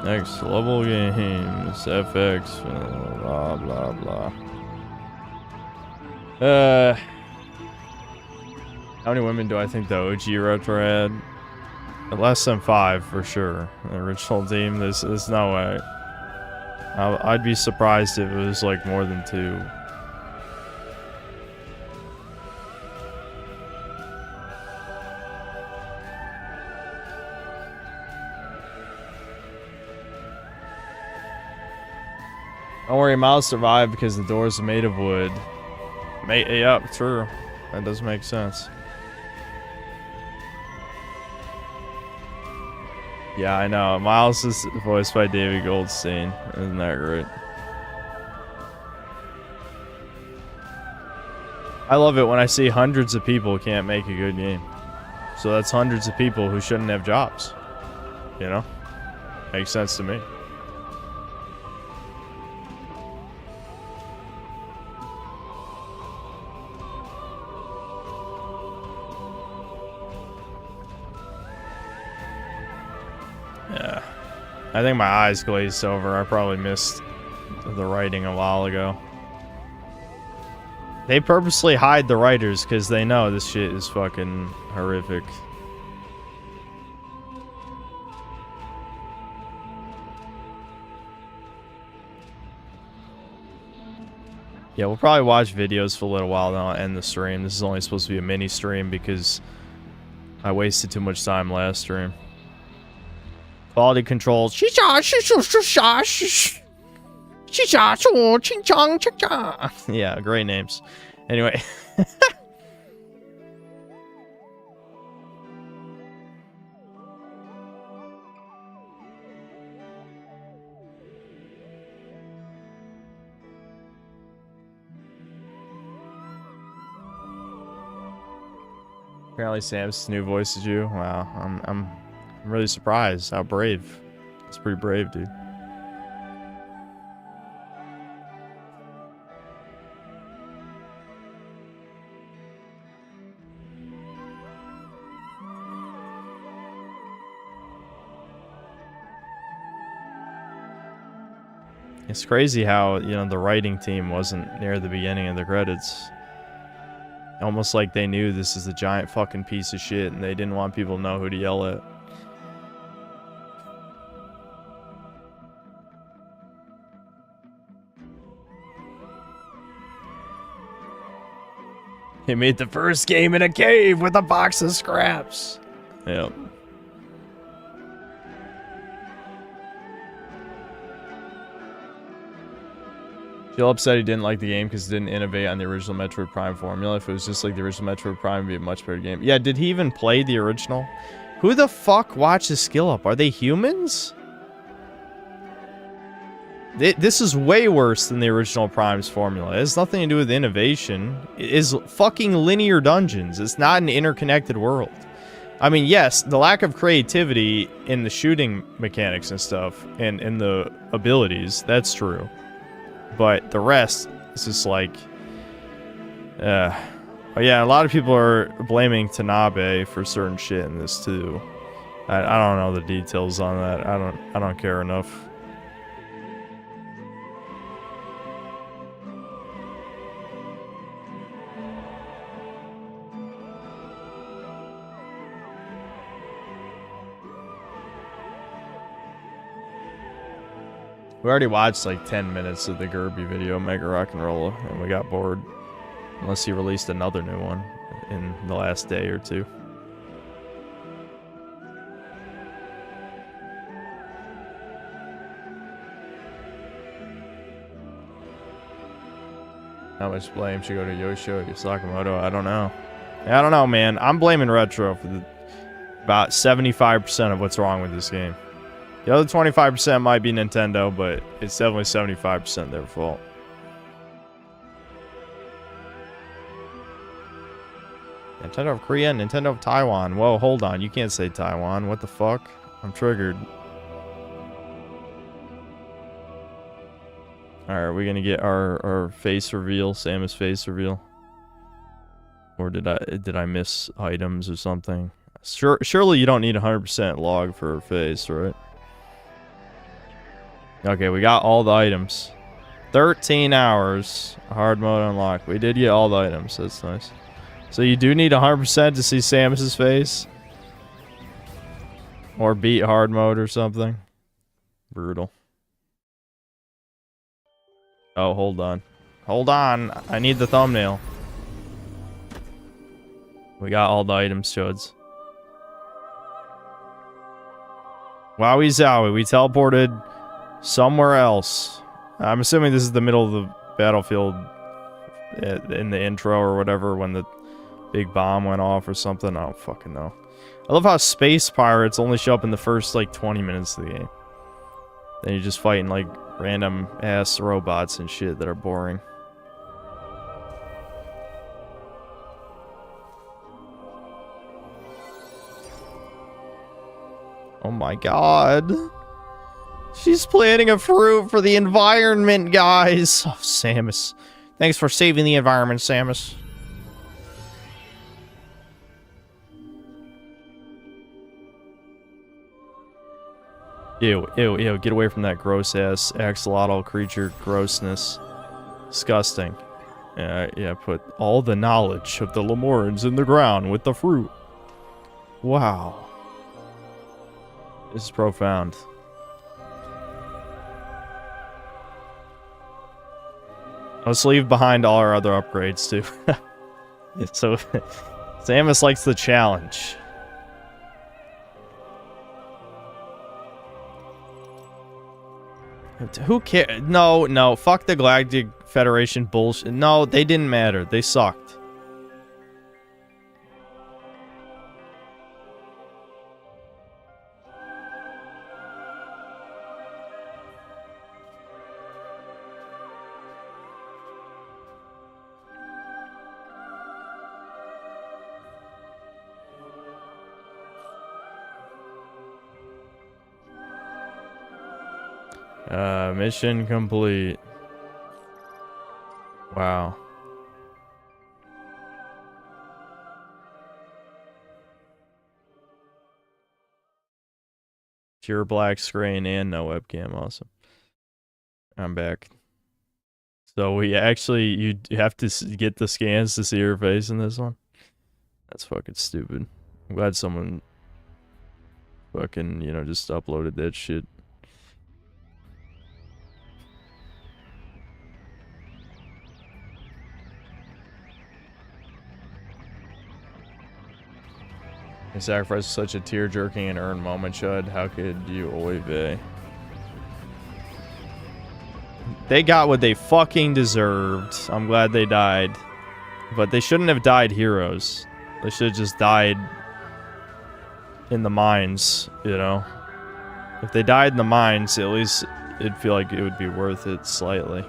[SPEAKER 2] Next level games. FX. Blah, blah, blah. How many women do I think the OG Retro had? Less than 5 for sure. The original team, there's no way. I'd be surprised if it was like more than 2. Don't worry, Miles survived because the doors are made of wood. Yep, true. That does make sense. Yeah, I know. Miles is voiced by David Goldstein. Isn't that great? I love it when I see hundreds of people can't make a good game. So that's hundreds of people who shouldn't have jobs. You know? Makes sense to me. Yeah. I think my eyes glazed over. I probably missed the writing a while ago. They purposely hide the writers because they know this shit is fucking horrific. Yeah, we'll probably watch videos for a little while, then I'll end the stream. This is only supposed to be a mini stream because I wasted too much time last stream. Quality control. Yeah, great names. Anyway. Apparently Sam's new voice is you. Wow, I'm really surprised. How brave. It's pretty brave, dude. It's crazy how, you know, the writing team wasn't near the beginning of the credits. Almost like they knew this is a giant fucking piece of shit and they didn't want people to know who to yell at. He made the first game in a cave with a box of scraps. Yep. Feel upset he didn't like the game because it didn't innovate on the original Metroid Prime formula. If it was just like the original Metroid Prime, it'd be a much better game. Yeah, did he even play the original? Who the fuck watches Skill Up? Are they humans? This is way worse than the original Prime's formula. It has nothing to do with innovation. It is fucking linear dungeons. It's not an interconnected world. I mean, yes, the lack of creativity in the shooting mechanics and stuff, and in the abilities, that's true. But the rest is just like, yeah, a lot of people are blaming Tanabe for certain shit in this too. I don't know the details on that. I don't care enough. We already watched like 10 minutes of the Gerby video, Mega Rock'n'Rolla, and we got bored. Unless he released another new one in the last day or two. How much blame should go to Yoshio or Sakamoto? I don't know. I don't know, man. I'm blaming Retro for about 75% of what's wrong with this game. The other 25% might be Nintendo, but it's definitely 75% their fault. Nintendo of Korea, Nintendo of Taiwan. Whoa, hold on. You can't say Taiwan. What the fuck? I'm triggered. Alright, are we gonna get our face reveal? Samus face reveal? Or did I miss items or something? Surely you don't need 100% log for her face, right? Okay, we got all the items. 13 hours. Hard mode unlocked. We did get all the items. That's nice. So you do need 100% to see Samus's face? Or beat hard mode or something? Brutal. Oh, hold on. Hold on. I need the thumbnail. We got all the items, Chodes. Wowie zowie. We teleported somewhere else. I'm assuming this is the middle of the battlefield in the intro or whatever when the big bomb went off or something. I don't fucking know. I love how space pirates only show up in the first like 20 minutes of the game. Then you're just fighting like random ass robots and shit that are boring. Oh my god. She's planting a fruit for the environment, guys. Oh, Samus. Thanks for saving the environment, Samus. Ew, ew, ew. Get away from that gross-ass axolotl creature grossness. Disgusting. Yeah, put all the knowledge of the Lemurians in the ground with the fruit. Wow. This is profound. Let's leave behind all our other upgrades, too. So, Samus likes the challenge. Who cares? No, fuck the Galactic Federation bullshit. No, they didn't matter. They sucked. Mission complete. Wow. Pure black screen and no webcam. Awesome. I'm back. So we actually, you have to get the scans to see her face in this one? That's fucking stupid. I'm glad someone fucking, just uploaded that shit. You sacrificed such a tear-jerking and earned moment, Chud. How could you oy vey? They got what they fucking deserved. I'm glad they died. But they shouldn't have died heroes. They should have just died in the mines, If they died in the mines, at least it'd feel like it would be worth it slightly.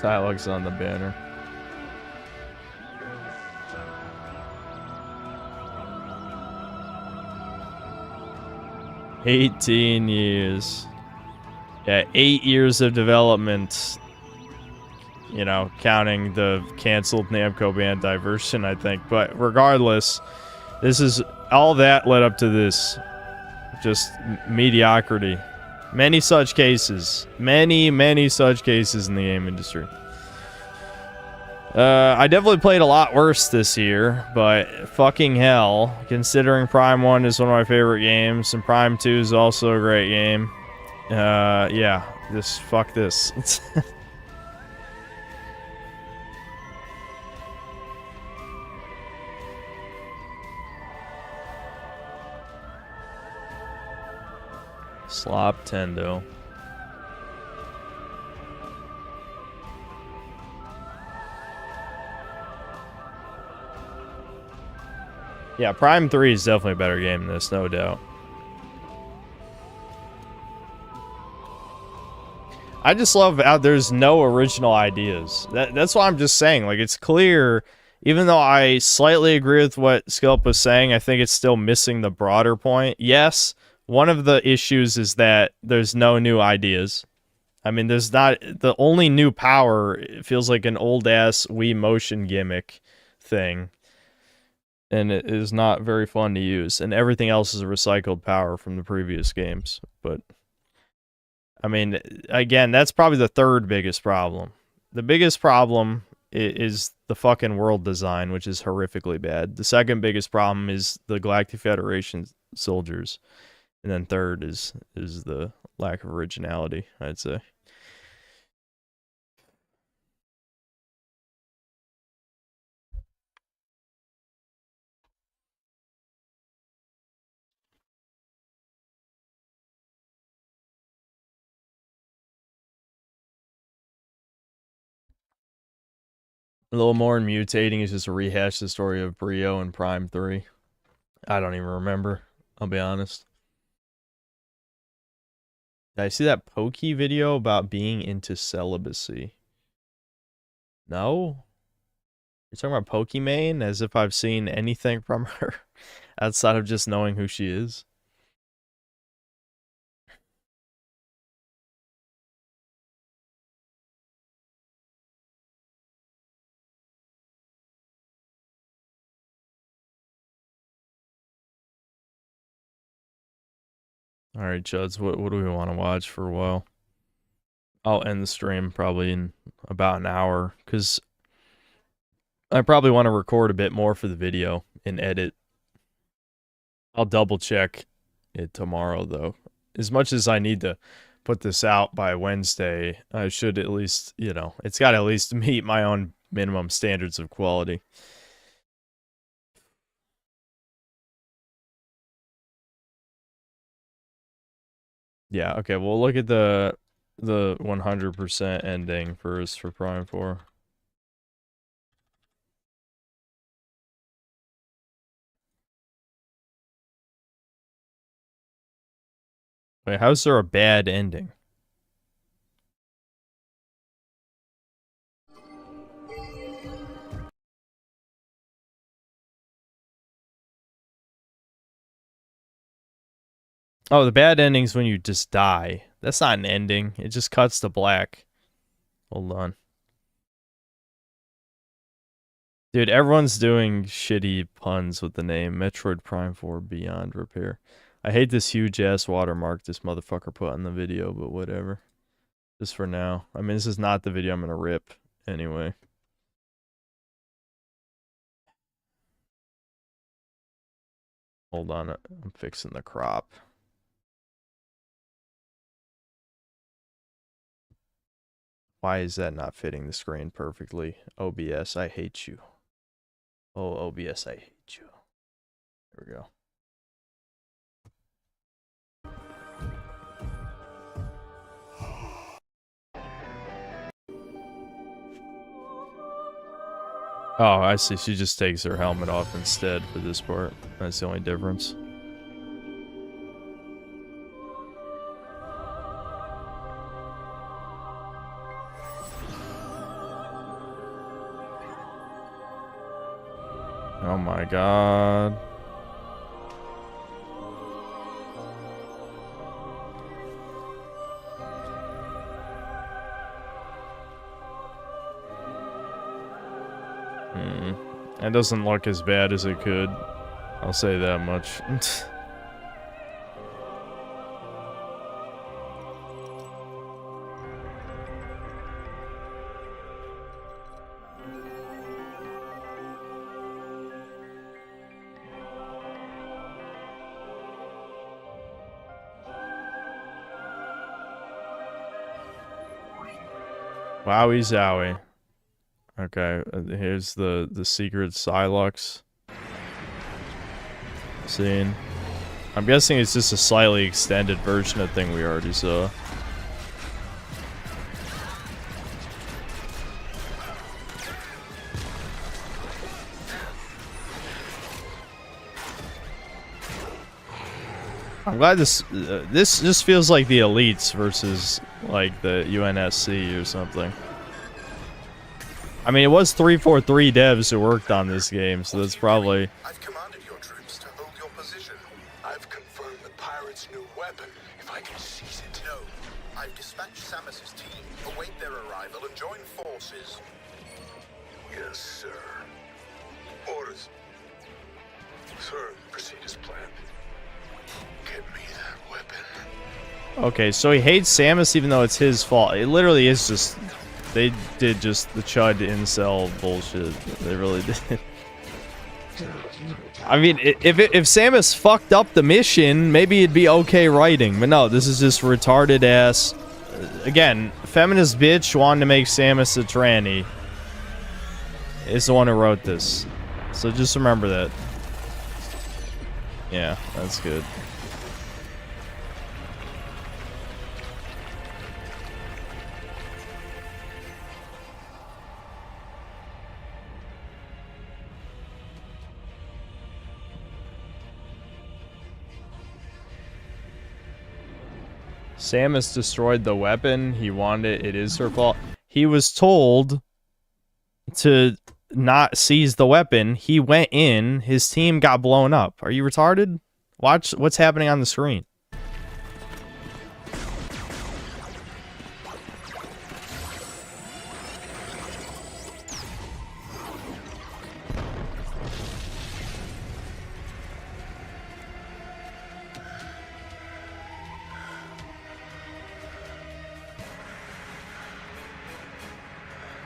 [SPEAKER 2] Dialogue's on the banner. $18 years. Yeah, 8 years of development. Counting the canceled Namco Bandai version, I think. But regardless, this is all that led up to this. Just mediocrity. Many such cases. Many such cases in the game industry. I definitely played a lot worse this year, but fucking hell, considering Prime 1 is one of my favorite games, and Prime 2 is also a great game. Yeah, fuck this. Slop Tendo. Yeah, Prime 3 is definitely a better game than this, no doubt. I just love how there's no original ideas. That's what I'm just saying. Like, it's clear, even though I slightly agree with what Skilp was saying, I think it's still missing the broader point. Yes, one of the issues is that there's no new ideas. I mean, there's not... The only new power, it feels like an old-ass Wii Motion gimmick thing. And it is not very fun to use. And everything else is a recycled power from the previous games. But, I mean, again, that's probably the third biggest problem. The biggest problem is the fucking world design, which is horrifically bad. The second biggest problem is the Galactic Federation soldiers. And then third is the lack of originality, I'd say. A little more in mutating is just a rehash the story of Brio and Prime 3. I don't even remember, I'll be honest. Did I see that Pokey video about being into celibacy? No? You're talking about Pokimane as if I've seen anything from her outside of just knowing who she is? Alright, Chuds, what do we want to watch for a while? I'll end the stream probably in about an hour, because I probably want to record a bit more for the video and edit. I'll double check it tomorrow, though. As much as I need to put this out by Wednesday, I should at least, you know, it's got to at least meet my own minimum standards of quality. Yeah, okay, we'll look at the 100% ending first for Prime 4. Wait, how's there a bad ending? Oh, the bad ending's when you just die. That's not an ending. It just cuts to black. Hold on. Dude, everyone's doing shitty puns with the name Metroid Prime 4 Beyond Repair. I hate this huge-ass watermark this motherfucker put on the video, but whatever. Just for now. I mean, this is not the video I'm gonna rip, anyway. Hold on, I'm fixing the crop. Why is that not fitting the screen perfectly? OBS, I hate you. Oh, OBS, I hate you. There we go. Oh, I see. She just takes her helmet off instead for this part. That's the only difference. Oh my god. It doesn't look as bad as it could. I'll say that much. Wowie zowie. Okay, here's the secret Silux scene. I'm guessing it's just a slightly extended version of the thing we already saw. I'm glad this just feels like the elites versus like the UNSC or something. I mean, it was 343 devs who worked on this game, so that's probably...
[SPEAKER 10] I've commanded your troops to hold your position. I've confirmed the pirates' new weapon. If I can seize it. No. I've dispatched Samus's team, await their arrival, and join forces. Yes, sir. Orders. Sir, proceed as planned. Get me that weapon.
[SPEAKER 2] Okay, so he hates Samus even though it's his fault. It literally is just... They did just the chud incel bullshit. They really did. I mean, if Samus fucked up the mission, maybe it'd be okay writing. But no, this is just retarded ass. Again, feminist bitch wanting to make Samus a tranny is the one who wrote this. So just remember that. Yeah, that's good. Samus destroyed the weapon. He wanted it. It is her fault. He was told to not seize the weapon. He went in. His team got blown up. Are you retarded? Watch what's happening on the screen.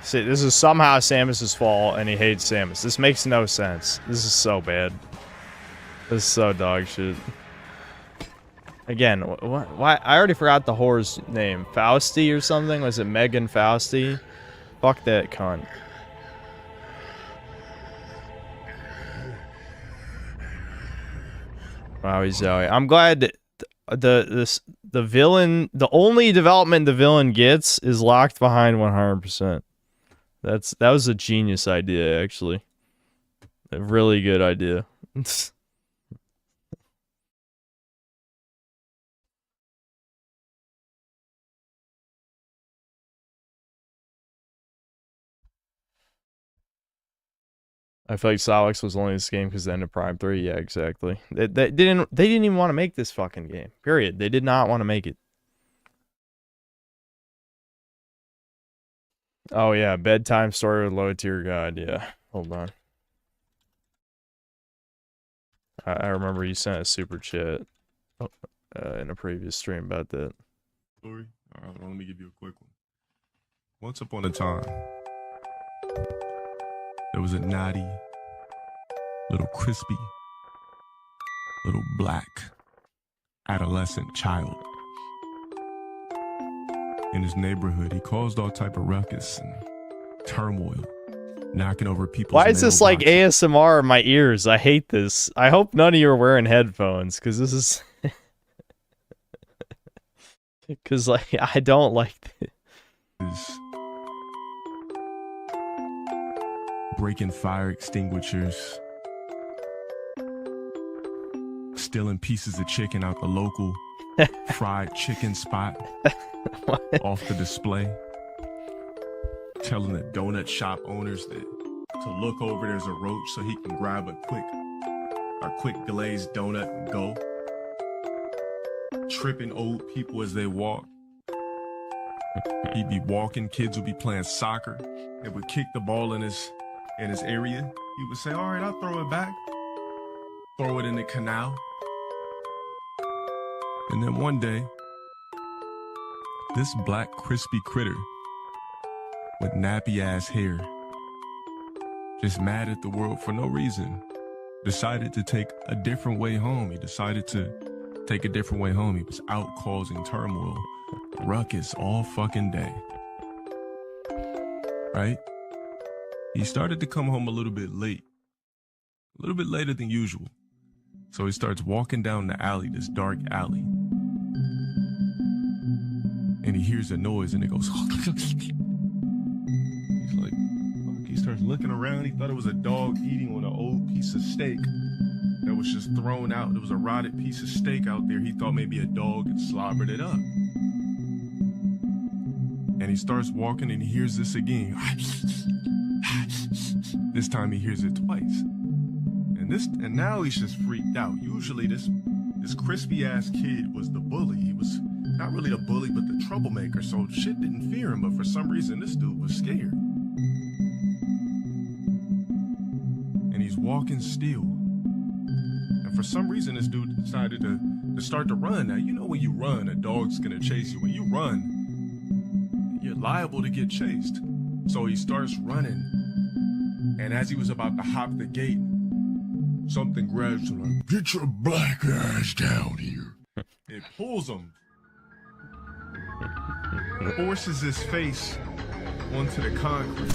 [SPEAKER 2] See, this is somehow Samus's fault, and he hates Samus. This makes no sense. This is so bad. This is so dog shit. Again, why? I already forgot the whore's name. Fausti or something? Was it Megan Fausti? Fuck that cunt. Wow, Zoe. I'm glad that the villain, the only development the villain gets is locked behind 100%. That was a genius idea, actually. A really good idea. I feel like Solix was only this game because the end of Prime 3. Yeah, exactly. They didn't even want to make this fucking game. Period. They did not want to make it. Oh yeah, bedtime story with low tier guide. Yeah, hold on. I remember you sent a super chat in a previous stream about that.
[SPEAKER 11] Story. All right, let me give you a quick one. Once upon a time, there was a naughty, little crispy, little black adolescent child. In his neighborhood, he caused all type of ruckus and turmoil, knocking over people's
[SPEAKER 2] Why is this like
[SPEAKER 11] mailboxes.
[SPEAKER 2] ASMR in my ears? I hate this. I hope none of you are wearing headphones, because this is... Because, like, I don't like this.
[SPEAKER 11] Breaking fire extinguishers, stealing pieces of chicken out the local fried chicken spot off the display, telling the donut shop owners that to look over there's a roach so he can grab a quick glazed donut and go, tripping old people as they walk. He'd be walking, kids would be playing soccer, they would kick the ball in his area. He would say, all right, I'll throw it back. Throw it in the canal. And then one day, this black crispy critter with nappy ass hair, just mad at the world for no reason, decided to take a different way home. He decided to take a different way home. He was out causing turmoil, ruckus all fucking day. Right? He started to come home a little bit late. A little bit later than usual. So he starts walking down the alley, this dark alley. And he hears a noise and it goes... He's like, fuck. He starts looking around. He thought it was a dog eating on an old piece of steak that was just thrown out. There was a rotted piece of steak out there. He thought maybe a dog had slobbered it up. And he starts walking and he hears this again. This time he hears it twice. And now he's just freaked out. Usually this crispy ass kid was the bully. He was not really the bully, but the troublemaker. So shit didn't fear him, but for some reason this dude was scared. And he's walking still. And for some reason this dude decided to start to run. Now you know when you run, a dog's gonna chase you. When you run, you're liable to get chased. So he starts running. And as he was about to hop the gate, something grabs him like, get your black ass down here. It pulls him. Forces his face onto the concrete.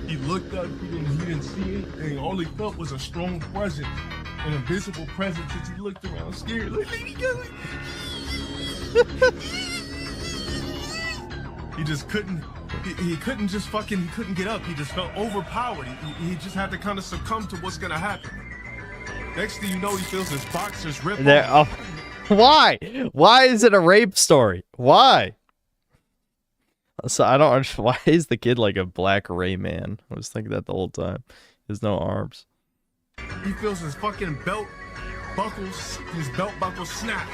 [SPEAKER 11] He looked up, he didn't see anything. All he felt was a strong presence, an invisible presence as he looked around scared. Like, let me go. He just couldn't. He couldn't just fucking, he couldn't get up. He just felt overpowered. He just had to kind of succumb to what's gonna happen. Next thing you know, he feels his boxers rip off.
[SPEAKER 2] Why? Why is it a rape story? Why? So I don't understand. Why is the kid like a black Rayman? I was thinking that the whole time. He has no arms.
[SPEAKER 11] He feels his fucking belt buckles snap.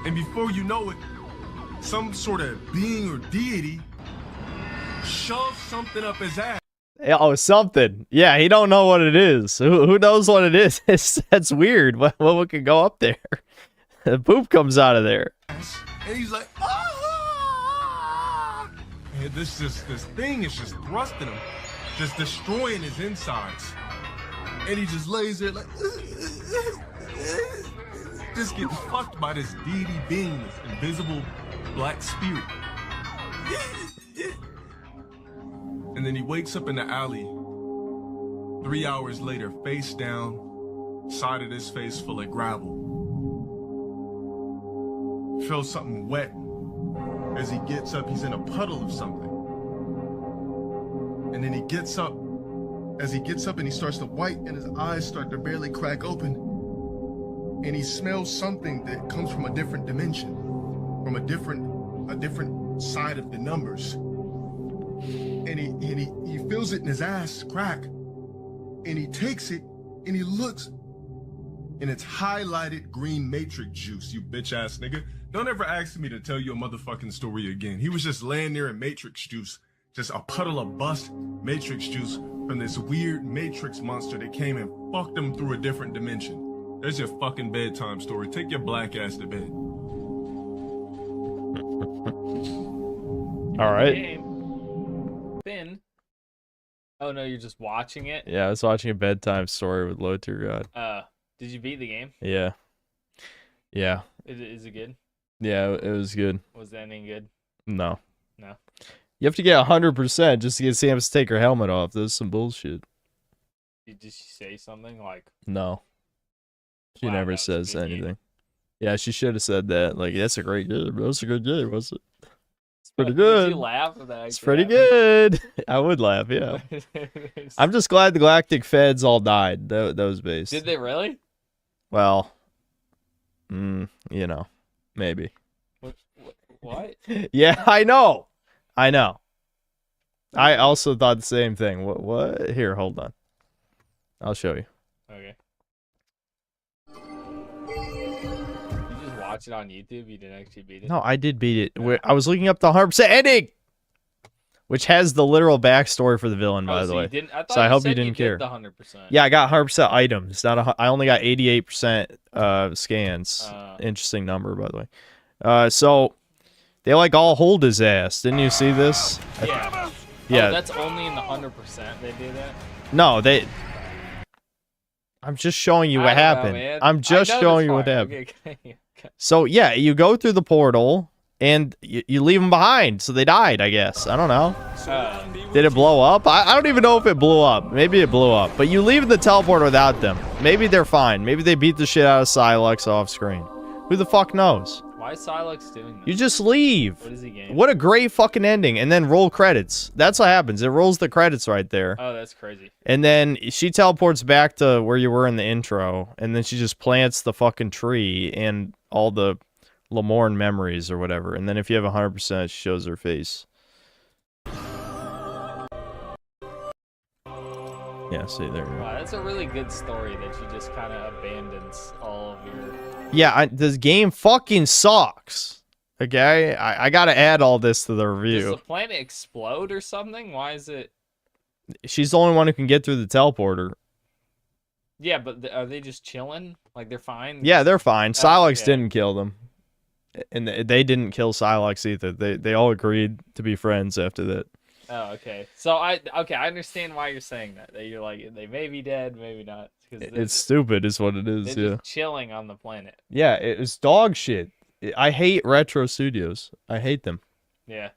[SPEAKER 11] And before you know it, some sort of being or deity shoves something up his ass.
[SPEAKER 2] Oh, something. Yeah, he don't know what it is. Who knows what it is? That's weird. What could go up there? The poop comes out of there.
[SPEAKER 11] And he's like, ah! And this thing is just thrusting him, just destroying his insides. And he just lays there like, just getting fucked by this deity being, this invisible black spirit. And then he wakes up in the alley 3 hours later, face down, side of his face full of gravel. Feels something wet. As he gets up, he's in a puddle of something. And then he gets up. As he gets up and he starts to white and his eyes start to barely crack open. And he smells something that comes from a different dimension, from a different side of the numbers. And he feels it in his ass crack. And he takes it and he looks, and it's highlighted green matrix juice, you bitch ass nigga. Don't ever ask me to tell you a motherfucking story again. He was just laying there in matrix juice, just a puddle of bust matrix juice from this weird matrix monster that came and fucked him through a different dimension. There's your fucking bedtime story. Take your black ass to bed.
[SPEAKER 2] All right.
[SPEAKER 12] Finn. Oh no, you're just watching it?
[SPEAKER 2] Yeah, I was watching a bedtime story with Low Tier God.
[SPEAKER 12] Did you beat the game?
[SPEAKER 2] Yeah. Yeah.
[SPEAKER 12] Is it good?
[SPEAKER 2] Yeah, it was good.
[SPEAKER 12] Was the ending good?
[SPEAKER 2] No.
[SPEAKER 12] No.
[SPEAKER 2] You have to get 100% just to get Samus to take her helmet off. That's some bullshit.
[SPEAKER 12] Did she say something like?
[SPEAKER 2] No. She
[SPEAKER 12] Wow,
[SPEAKER 2] never
[SPEAKER 12] that was a
[SPEAKER 2] says
[SPEAKER 12] good game.
[SPEAKER 2] anything. Yeah, she should have said that. Like, that's a great game. That's a good game, was it? It's pretty good.
[SPEAKER 12] Did you laugh at that?
[SPEAKER 2] It's pretty good. I would laugh, yeah. I'm just glad the Galactic Feds all died. That was based.
[SPEAKER 12] Did they really?
[SPEAKER 2] Well, you know, maybe.
[SPEAKER 12] What?
[SPEAKER 2] Yeah, I know. I know. I also thought the same thing. What? Here, hold on. I'll show you.
[SPEAKER 12] Okay. You just watch it on YouTube? You didn't actually beat it?
[SPEAKER 2] No, I did beat it. I was looking up the 100% ending, which has the literal backstory for the villain, by the
[SPEAKER 12] so
[SPEAKER 2] way.
[SPEAKER 12] you didn't, I thought
[SPEAKER 2] So I
[SPEAKER 12] you
[SPEAKER 2] hope
[SPEAKER 12] said
[SPEAKER 2] you didn't care.
[SPEAKER 12] Did the 100%.
[SPEAKER 2] Yeah, I got 100% items. I only got 88% scans. Interesting number, by the way. So they like all hold his ass. Didn't you see this?
[SPEAKER 12] Yeah.
[SPEAKER 2] Yeah.
[SPEAKER 12] Oh, that's only in the 100% they do that?
[SPEAKER 2] No, I'm just showing you what happened. I'm just showing you what happened.
[SPEAKER 12] Okay.
[SPEAKER 2] So yeah, you go through the portal and you leave them behind. So they died, I guess. I don't know. Did it blow up? I don't even know if it blew up. Maybe it blew up. But you leave the teleporter without them. Maybe they're fine. Maybe they beat the shit out of Silex off screen. Who the fuck knows?
[SPEAKER 12] Why is Silex doing that?
[SPEAKER 2] You just leave.
[SPEAKER 12] What is he game?
[SPEAKER 2] What a great fucking ending. And then roll credits. That's what happens. It rolls the credits right there.
[SPEAKER 12] Oh, that's crazy.
[SPEAKER 2] And then she teleports back to where you were in the intro. And then she just plants the fucking tree and all the Lamorne memories or whatever. And then if you have 100%, she shows her face. Yeah, see there.
[SPEAKER 12] Wow, that's a really good story that she just kind of abandons all of your...
[SPEAKER 2] Yeah, this game fucking sucks. Okay? I gotta add all this to the review.
[SPEAKER 12] Does the planet explode or something? Why is it...
[SPEAKER 2] She's the only one who can get through the teleporter.
[SPEAKER 12] Yeah, but are they just chilling? Like, they're fine?
[SPEAKER 2] Yeah, they're fine. Silex
[SPEAKER 12] okay.
[SPEAKER 2] didn't kill them. And they didn't kill Silex either. They all agreed to be friends after that.
[SPEAKER 12] Oh, okay. So, I understand why you're saying that. That you're like, they may be dead, maybe not.
[SPEAKER 2] It's stupid is what it is,
[SPEAKER 12] they're
[SPEAKER 2] yeah.
[SPEAKER 12] just chilling on the planet.
[SPEAKER 2] Yeah, it's dog shit. I hate Retro Studios. I hate them.
[SPEAKER 12] Yeah.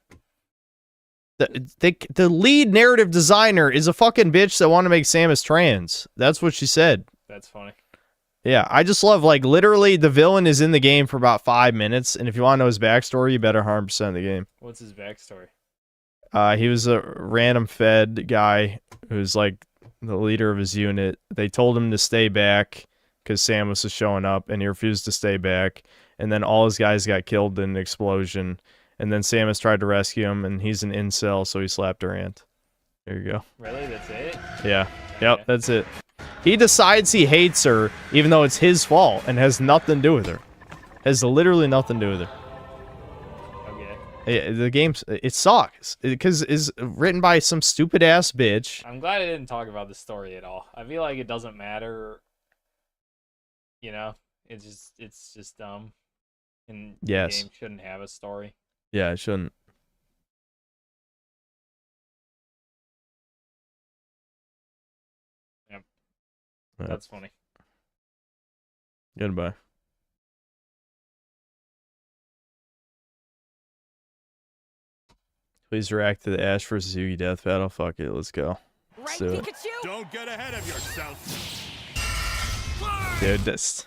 [SPEAKER 2] The lead narrative designer is a fucking bitch that want to make Samus trans. That's what she said.
[SPEAKER 12] That's funny.
[SPEAKER 2] Yeah, I just love, like, literally the villain is in the game for about 5 minutes, and if you want to know his backstory, you better 100% the game.
[SPEAKER 12] What's his backstory?
[SPEAKER 2] He was a random Fed guy who's, like, the leader of his unit. They told him to stay back because Samus was showing up, and he refused to stay back. And then all his guys got killed in an explosion. And then Samus tried to rescue him, and he's an incel, so he slapped her aunt. There you go.
[SPEAKER 12] Really? That's it?
[SPEAKER 2] Yeah. Yep, that's it. He decides he hates her, even though it's his fault, and has nothing to do with her. Has literally nothing to do with her.
[SPEAKER 12] Okay.
[SPEAKER 2] The game, it sucks. Because it's written by some stupid-ass bitch.
[SPEAKER 12] I'm glad I didn't talk about the story at all. I feel like it doesn't matter. You know? It's just dumb. And
[SPEAKER 2] Yes.
[SPEAKER 12] the game shouldn't have a story.
[SPEAKER 2] Yeah, it shouldn't.
[SPEAKER 12] That's funny.
[SPEAKER 2] Goodbye. Please react to the Ash versus Yugi death battle. Fuck it, let's go. Let's do it.
[SPEAKER 4] Don't get ahead of yourself.
[SPEAKER 2] Dude, this.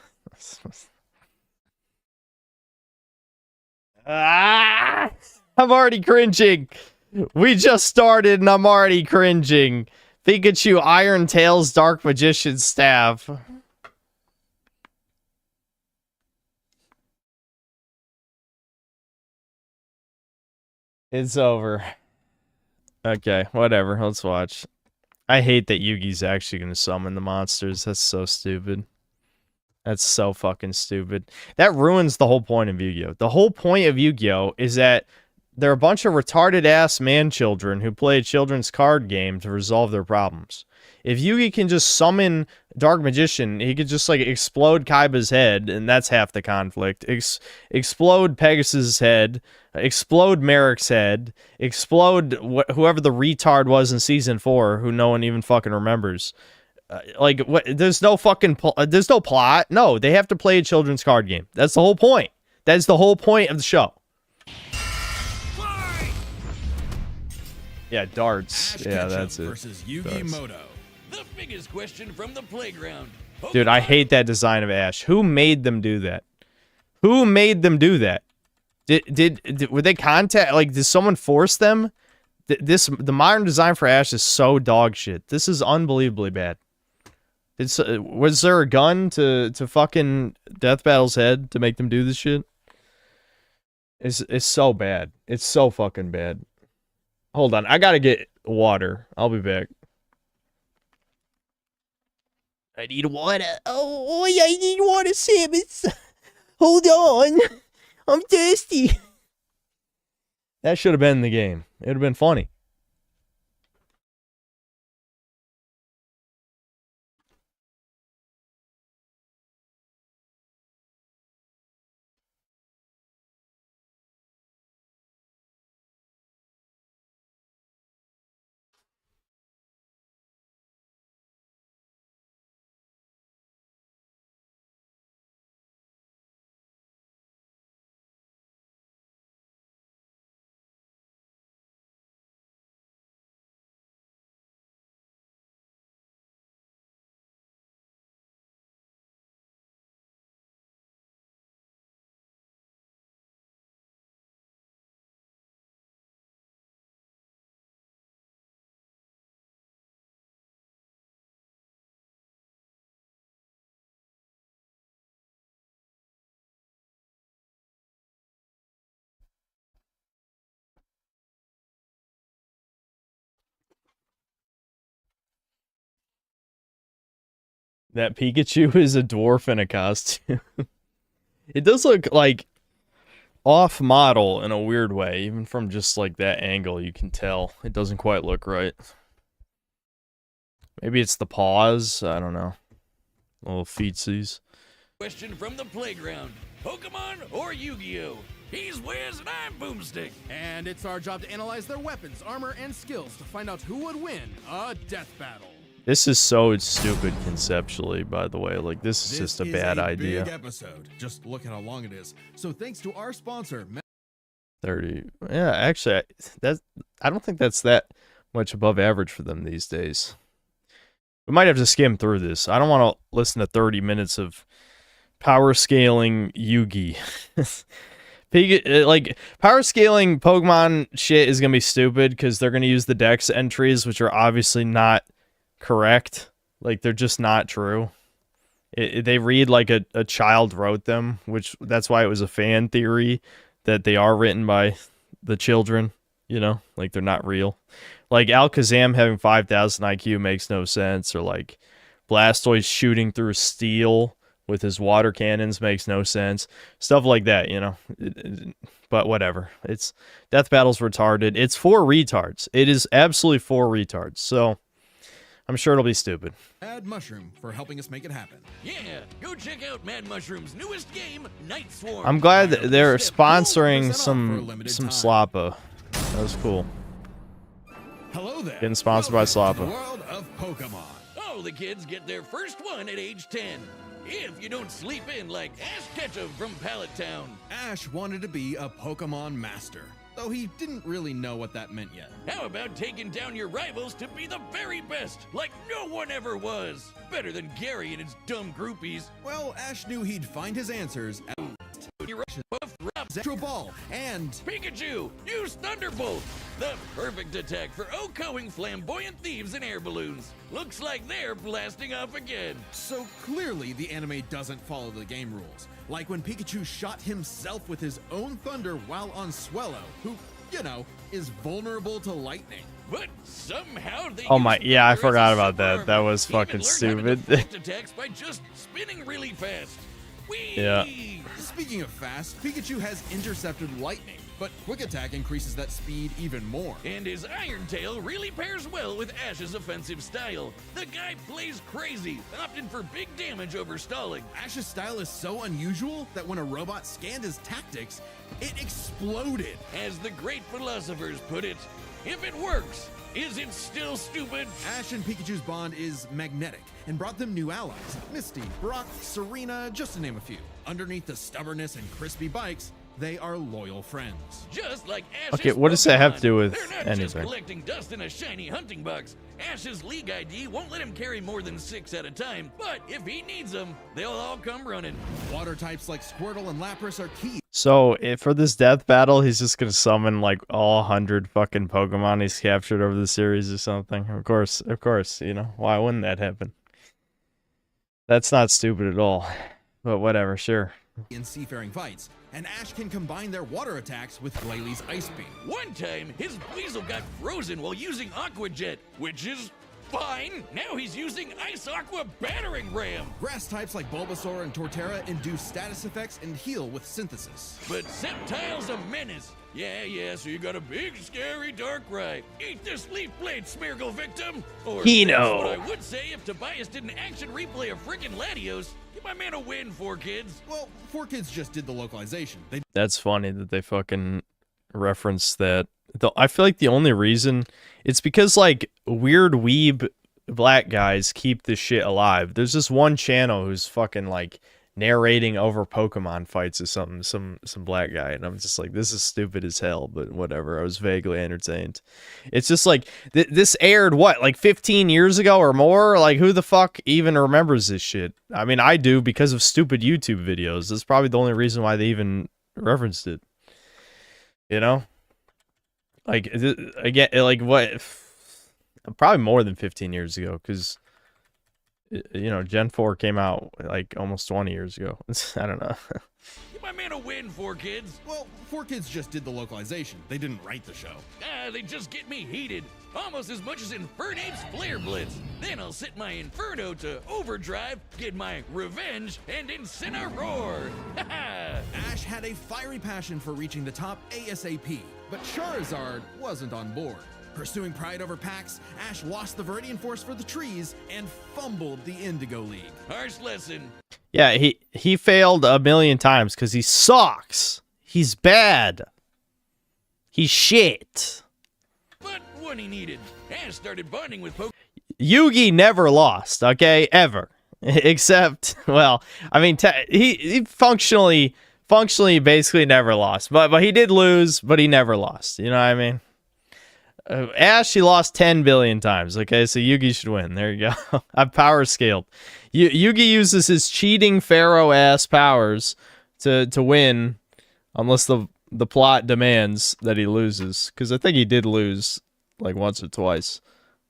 [SPEAKER 2] I'm already cringing. We just started and I'm already cringing. Pikachu, Iron Tails, Dark Magician Staff. It's over. Okay, whatever. Let's watch. I hate that Yugi's actually going to summon the monsters. That's so stupid. That's so fucking stupid. That ruins the whole point of Yu-Gi-Oh! The whole point of Yu-Gi-Oh! Is that they're a bunch of retarded-ass man-children who play a children's card game to resolve their problems. If Yugi can just summon Dark Magician, he could just, like, explode Kaiba's head, and that's half the conflict. Explode Pegasus' head, explode Merrick's head, explode whoever the retard was in Season 4, who no one even fucking remembers. Like, what? There's no fucking... there's no plot. No, they have to play a children's card game. That's the whole point. That's the whole point of the show. Yeah, darts.
[SPEAKER 13] Ash
[SPEAKER 2] Yeah,
[SPEAKER 13] Ketchum
[SPEAKER 2] that's it.
[SPEAKER 13] versus Yugi Moto. The biggest question from the playground.
[SPEAKER 2] Dude, I hate that design of Ash. Who made them do that? Who made them do that? Did were they contact? Like, did someone force them? The modern design for Ash is so dog shit. This is unbelievably bad. Was there a gun to fucking Death Battle's head to make them do this shit? It's so bad. It's so fucking bad. Hold on, I gotta get water. I'll be back. I need water. Oh, I need water, Samus. Hold on. I'm thirsty. That should have been in the game. It would have been funny. That Pikachu is a dwarf in a costume. It does look like off model in a weird way. Even from just like that angle, you can tell it doesn't quite look right. Maybe it's the paws. I don't know. Little feetsies.
[SPEAKER 13] Question from the playground. Pokemon or Yu-Gi-Oh? He's Wiz and I'm Boomstick.
[SPEAKER 14] And it's our job to analyze their weapons, armor, and skills to find out who would win a death battle.
[SPEAKER 2] This is so stupid conceptually, by the way. Like, this is just a bad idea.
[SPEAKER 14] Big episode. Just look at how long it is. So thanks to our sponsor,
[SPEAKER 2] 30. Yeah, actually, I don't think that's that much above average for them these days. We might have to skim through this. I don't want to listen to 30 minutes of power scaling Yugi. Like, power scaling Pokemon shit is going to be stupid because they're going to use the Dex entries, which are obviously not correct. Like, they're just not true. They read like a child wrote them, which that's why it was a fan theory that they are written by the children, you know, like they're not real. Like Alakazam having 5,000 IQ makes no sense, or like Blastoise shooting through steel with his water cannons makes no sense. Stuff like that, you know. But whatever. It's Death Battle's retarded. It's for retards. It is absolutely for retards. So I'm sure it'll be stupid.
[SPEAKER 14] Mad Mushroom for helping us make it happen.
[SPEAKER 13] Yeah, go check out Mad Mushroom's newest game, Night Swarm.
[SPEAKER 2] I'm glad that they're sponsoring some Slappa. That was cool.
[SPEAKER 14] Hello there.
[SPEAKER 2] Getting sponsored by Slappa.
[SPEAKER 14] World of Pokemon.
[SPEAKER 13] Oh, All the kids get their first one at age 10. If you don't sleep in like Ash Ketchum from Pallet Town.
[SPEAKER 14] Ash wanted to be a Pokemon master, though he didn't really know what that meant yet.
[SPEAKER 13] How about taking down your rivals to be the very best, like no one ever was? Better than Gary and his dumb groupies.
[SPEAKER 14] Well, Ash knew he'd find his answers at Electro Ball and
[SPEAKER 13] Pikachu, use Thunderbolt, the perfect attack for OHKOing flamboyant thieves and air balloons. Looks like they're blasting off again.
[SPEAKER 14] So clearly the anime doesn't follow the game rules. Like when Pikachu shot himself with his own thunder while on Swellow, who, you know, is vulnerable to lightning.
[SPEAKER 13] But somehow they
[SPEAKER 2] Oh my, yeah, I forgot about that. That was fucking stupid.
[SPEAKER 13] attacks by just spinning really fast. Whee!
[SPEAKER 2] Yeah.
[SPEAKER 14] Speaking of fast, Pikachu has intercepted lightning, but Quick Attack increases that speed even more.
[SPEAKER 13] And his Iron Tail really pairs well with Ash's offensive style. The guy plays crazy, opting for big damage over stalling.
[SPEAKER 14] Ash's style is so unusual that when a robot scanned his tactics, it exploded.
[SPEAKER 13] As the great philosophers put it, if it works, is it still stupid?
[SPEAKER 14] Ash and Pikachu's bond is magnetic and brought them new allies. Misty, Brock, Serena, just to name a few. Underneath the stubbornness and crispy bikes, they are loyal friends.
[SPEAKER 13] Just like Ash's
[SPEAKER 2] Okay, what does that have to do with
[SPEAKER 13] They're not just
[SPEAKER 2] anything?
[SPEAKER 13] collecting dust in a shiny hunting box. Ash's League ID won't let him carry more than 6 at a time, but if he needs them, they'll all come running.
[SPEAKER 14] Water types like Squirtle and Lapras are key.
[SPEAKER 2] So for this death battle, he's just gonna summon like all 100 fucking Pokemon he's captured over the series or something. Of course, you know, why wouldn't that happen? That's not stupid at all. But whatever, sure.
[SPEAKER 14] In seafaring fights, and Ash can combine their water attacks with Glalie Ice Beam.
[SPEAKER 13] One time, his Weasel got frozen while using Aqua Jet, which is fine. Now he's using Ice Aqua Battering Ram.
[SPEAKER 14] Grass types like Bulbasaur and Torterra induce status effects and heal with Synthesis.
[SPEAKER 13] But Sceptile's a menace. Yeah, so you got a big, scary Darkrai. Eat this Leaf Blade, Smeargle victim! Or
[SPEAKER 2] Hino.
[SPEAKER 13] that's what I would say if Tobias did an action replay of frickin' Latios. Give my man a win, 4Kids.
[SPEAKER 14] Well, 4Kids just did the localization.
[SPEAKER 2] That's funny that they fucking reference that. I feel like the only reason it's because like weird weeb black guys keep this shit alive. There's this one channel who's fucking like narrating over Pokemon fights or something, some black guy, and I'm just like, this is stupid as hell, but whatever. I was vaguely entertained. It's just like this aired what, like 15 years ago or more? Like who the fuck even remembers this shit? I mean, I do because of stupid YouTube videos. That's probably the only reason why they even referenced it. You know? Like again, like what? Probably more than 15 years ago, because you know, Gen 4 came out like almost 20 years ago. I don't know.
[SPEAKER 13] Give my man a win, 4Kids.
[SPEAKER 14] Well, 4Kids just did the localization. They didn't write the show.
[SPEAKER 13] They just get me heated. Almost as much as Infernape's Flare Blitz. Then I'll set my Inferno to overdrive, get my revenge, and Incineroar.
[SPEAKER 14] Ash had a fiery passion for reaching the top ASAP, but Charizard wasn't on board. Pursuing pride over packs, Ash lost the Viridian Force for the trees and fumbled the Indigo League.
[SPEAKER 13] Harsh lesson.
[SPEAKER 2] Yeah, he failed a million times because he sucks. He's bad. He's shit.
[SPEAKER 13] But when he needed, Ash started bonding with Pokemon.
[SPEAKER 2] Yugi never lost, okay? Ever. Except, well, I mean, he functionally basically never lost. But he did lose, but he never lost. You know what I mean? Ash, he lost 10 billion times. Okay, so Yugi should win. There you go. I've power scaled. Yugi uses his cheating pharaoh ass powers to win, unless the plot demands that he loses. Because I think he did lose like once or twice.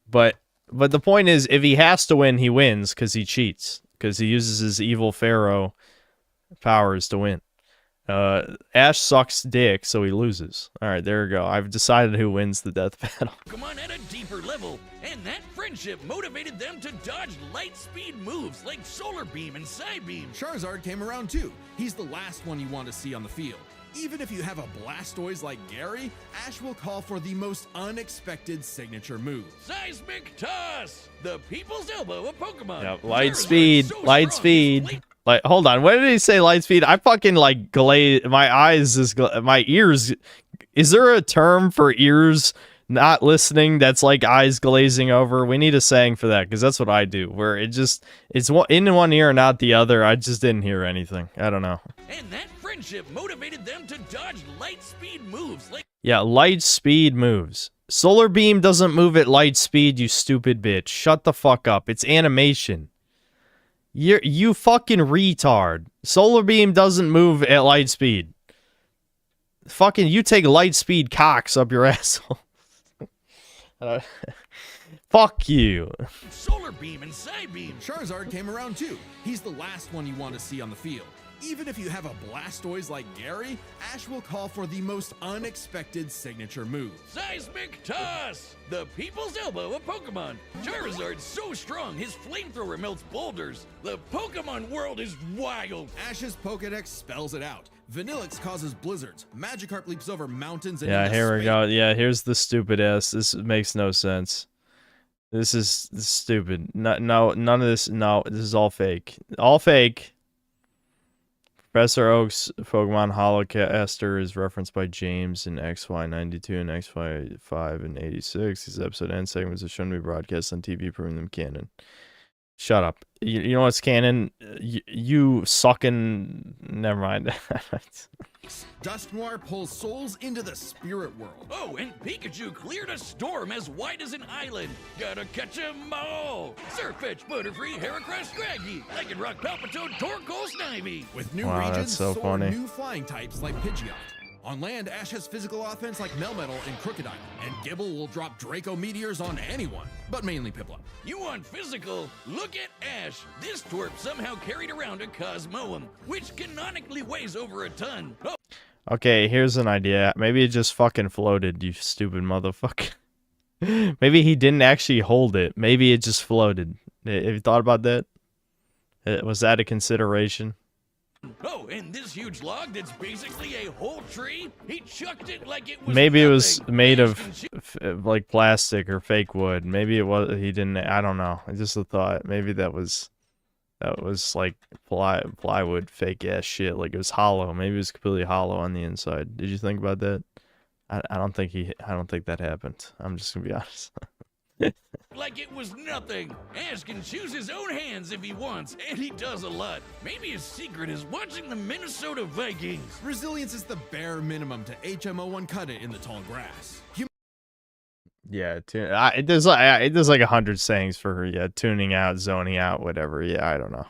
[SPEAKER 2] But the point is, if he has to win, he wins because he cheats. Because he uses his evil pharaoh powers to win. Ash sucks dick, so he loses. Alright, there we go. I've decided who wins the death battle.
[SPEAKER 13] Pokemon at a deeper level, and that friendship motivated them to dodge light speed moves like Solar Beam and Psybeam.
[SPEAKER 14] Charizard came around too. He's the last one you want to see on the field. Even if you have a Blastoise like Gary, Ash will call for the most unexpected signature move.
[SPEAKER 13] Seismic Toss! The people's elbow of Pokemon.
[SPEAKER 2] Yep, light speed, light speed. Like, hold on, what did he say? Light speed? I fucking like my eyes, my ears. Is there a term for ears not listening, that's like eyes glazing over. We need a saying for that, because that's what I do, where it's in one ear and out the other. I just didn't hear anything. I don't know.
[SPEAKER 13] And that friendship motivated them to dodge light speed moves like
[SPEAKER 2] Yeah, light speed moves. Solar beam doesn't move at light speed, you stupid bitch. Shut the fuck up. It's animation. You fucking retard. Solar beam doesn't move at light speed. Fucking, you take light speed cocks up your asshole. Fuck you.
[SPEAKER 13] solar beam and side beam.
[SPEAKER 14] Charizard came around too. He's the last one you want to see on the field. Even if you have a Blastoise like Gary, Ash will call for the most unexpected signature move.
[SPEAKER 13] Seismic Toss! The people's elbow of Pokemon. Charizard's so strong, his flamethrower melts boulders. The Pokemon world is wild.
[SPEAKER 14] Ash's Pokedex spells it out. Vanillix causes blizzards. Magikarp leaps over mountains and
[SPEAKER 2] Yeah,
[SPEAKER 14] into
[SPEAKER 2] here we
[SPEAKER 14] space.
[SPEAKER 2] go. Yeah, here's the stupid ass. This makes no sense. This is stupid. No, none of this. No, this is all fake. All fake. Professor Oak's Pokemon Holocaster is referenced by James in XY92 and XY5 and 86. These episode end segments are shown to be broadcast on TV, proving them canon. Shut up. You know what's canon? You sucking... Never mind.
[SPEAKER 14] Dusknoir pulls souls into the spirit world.
[SPEAKER 13] Oh, and Pikachu cleared a storm as wide as an island. Gotta catch 'em all. Surfetch, Butterfree, Heracross, Scraggy, Lycanroc, Palpitoad, Torkoal, Snivy.
[SPEAKER 14] With new
[SPEAKER 2] Wow,
[SPEAKER 14] regions,
[SPEAKER 2] that's so
[SPEAKER 14] soar
[SPEAKER 2] funny.
[SPEAKER 14] new flying types like Pidgeot. On land, Ash has physical offense like Melmetal and Crocodile, and Gibble will drop Draco Meteors on anyone, but mainly Piplup.
[SPEAKER 13] You want physical? Look at Ash. This twerp somehow carried around a Cosmoem, which canonically weighs over a ton. Oh.
[SPEAKER 2] Okay, here's an idea. Maybe it just fucking floated, you stupid motherfucker. Maybe he didn't actually hold it. Maybe it just floated. Have you thought about that? Was that a consideration?
[SPEAKER 13] Oh, and this huge log that's basically a whole tree, he chucked it like it was
[SPEAKER 2] Maybe it was
[SPEAKER 13] nothing.
[SPEAKER 2] made
[SPEAKER 13] Ash
[SPEAKER 2] of
[SPEAKER 13] can shoot-
[SPEAKER 2] like plastic or fake wood. Maybe it was. He didn't. I don't know. It's just a thought. Maybe that was like plywood, fake ass shit. Like it was hollow. Maybe it was completely hollow on the inside. Did you think about that? I don't think that happened. I'm just gonna be honest.
[SPEAKER 13] like it was nothing. Ash can choose his own hands if he wants, and he does a lot. Maybe his secret is watching the Minnesota Vikings.
[SPEAKER 14] Resilience is the bare minimum to HMO1 cut it in the tall grass.
[SPEAKER 2] Yeah, it does like 100 sayings for her. Yeah, tuning out, zoning out, whatever. Yeah, I don't know.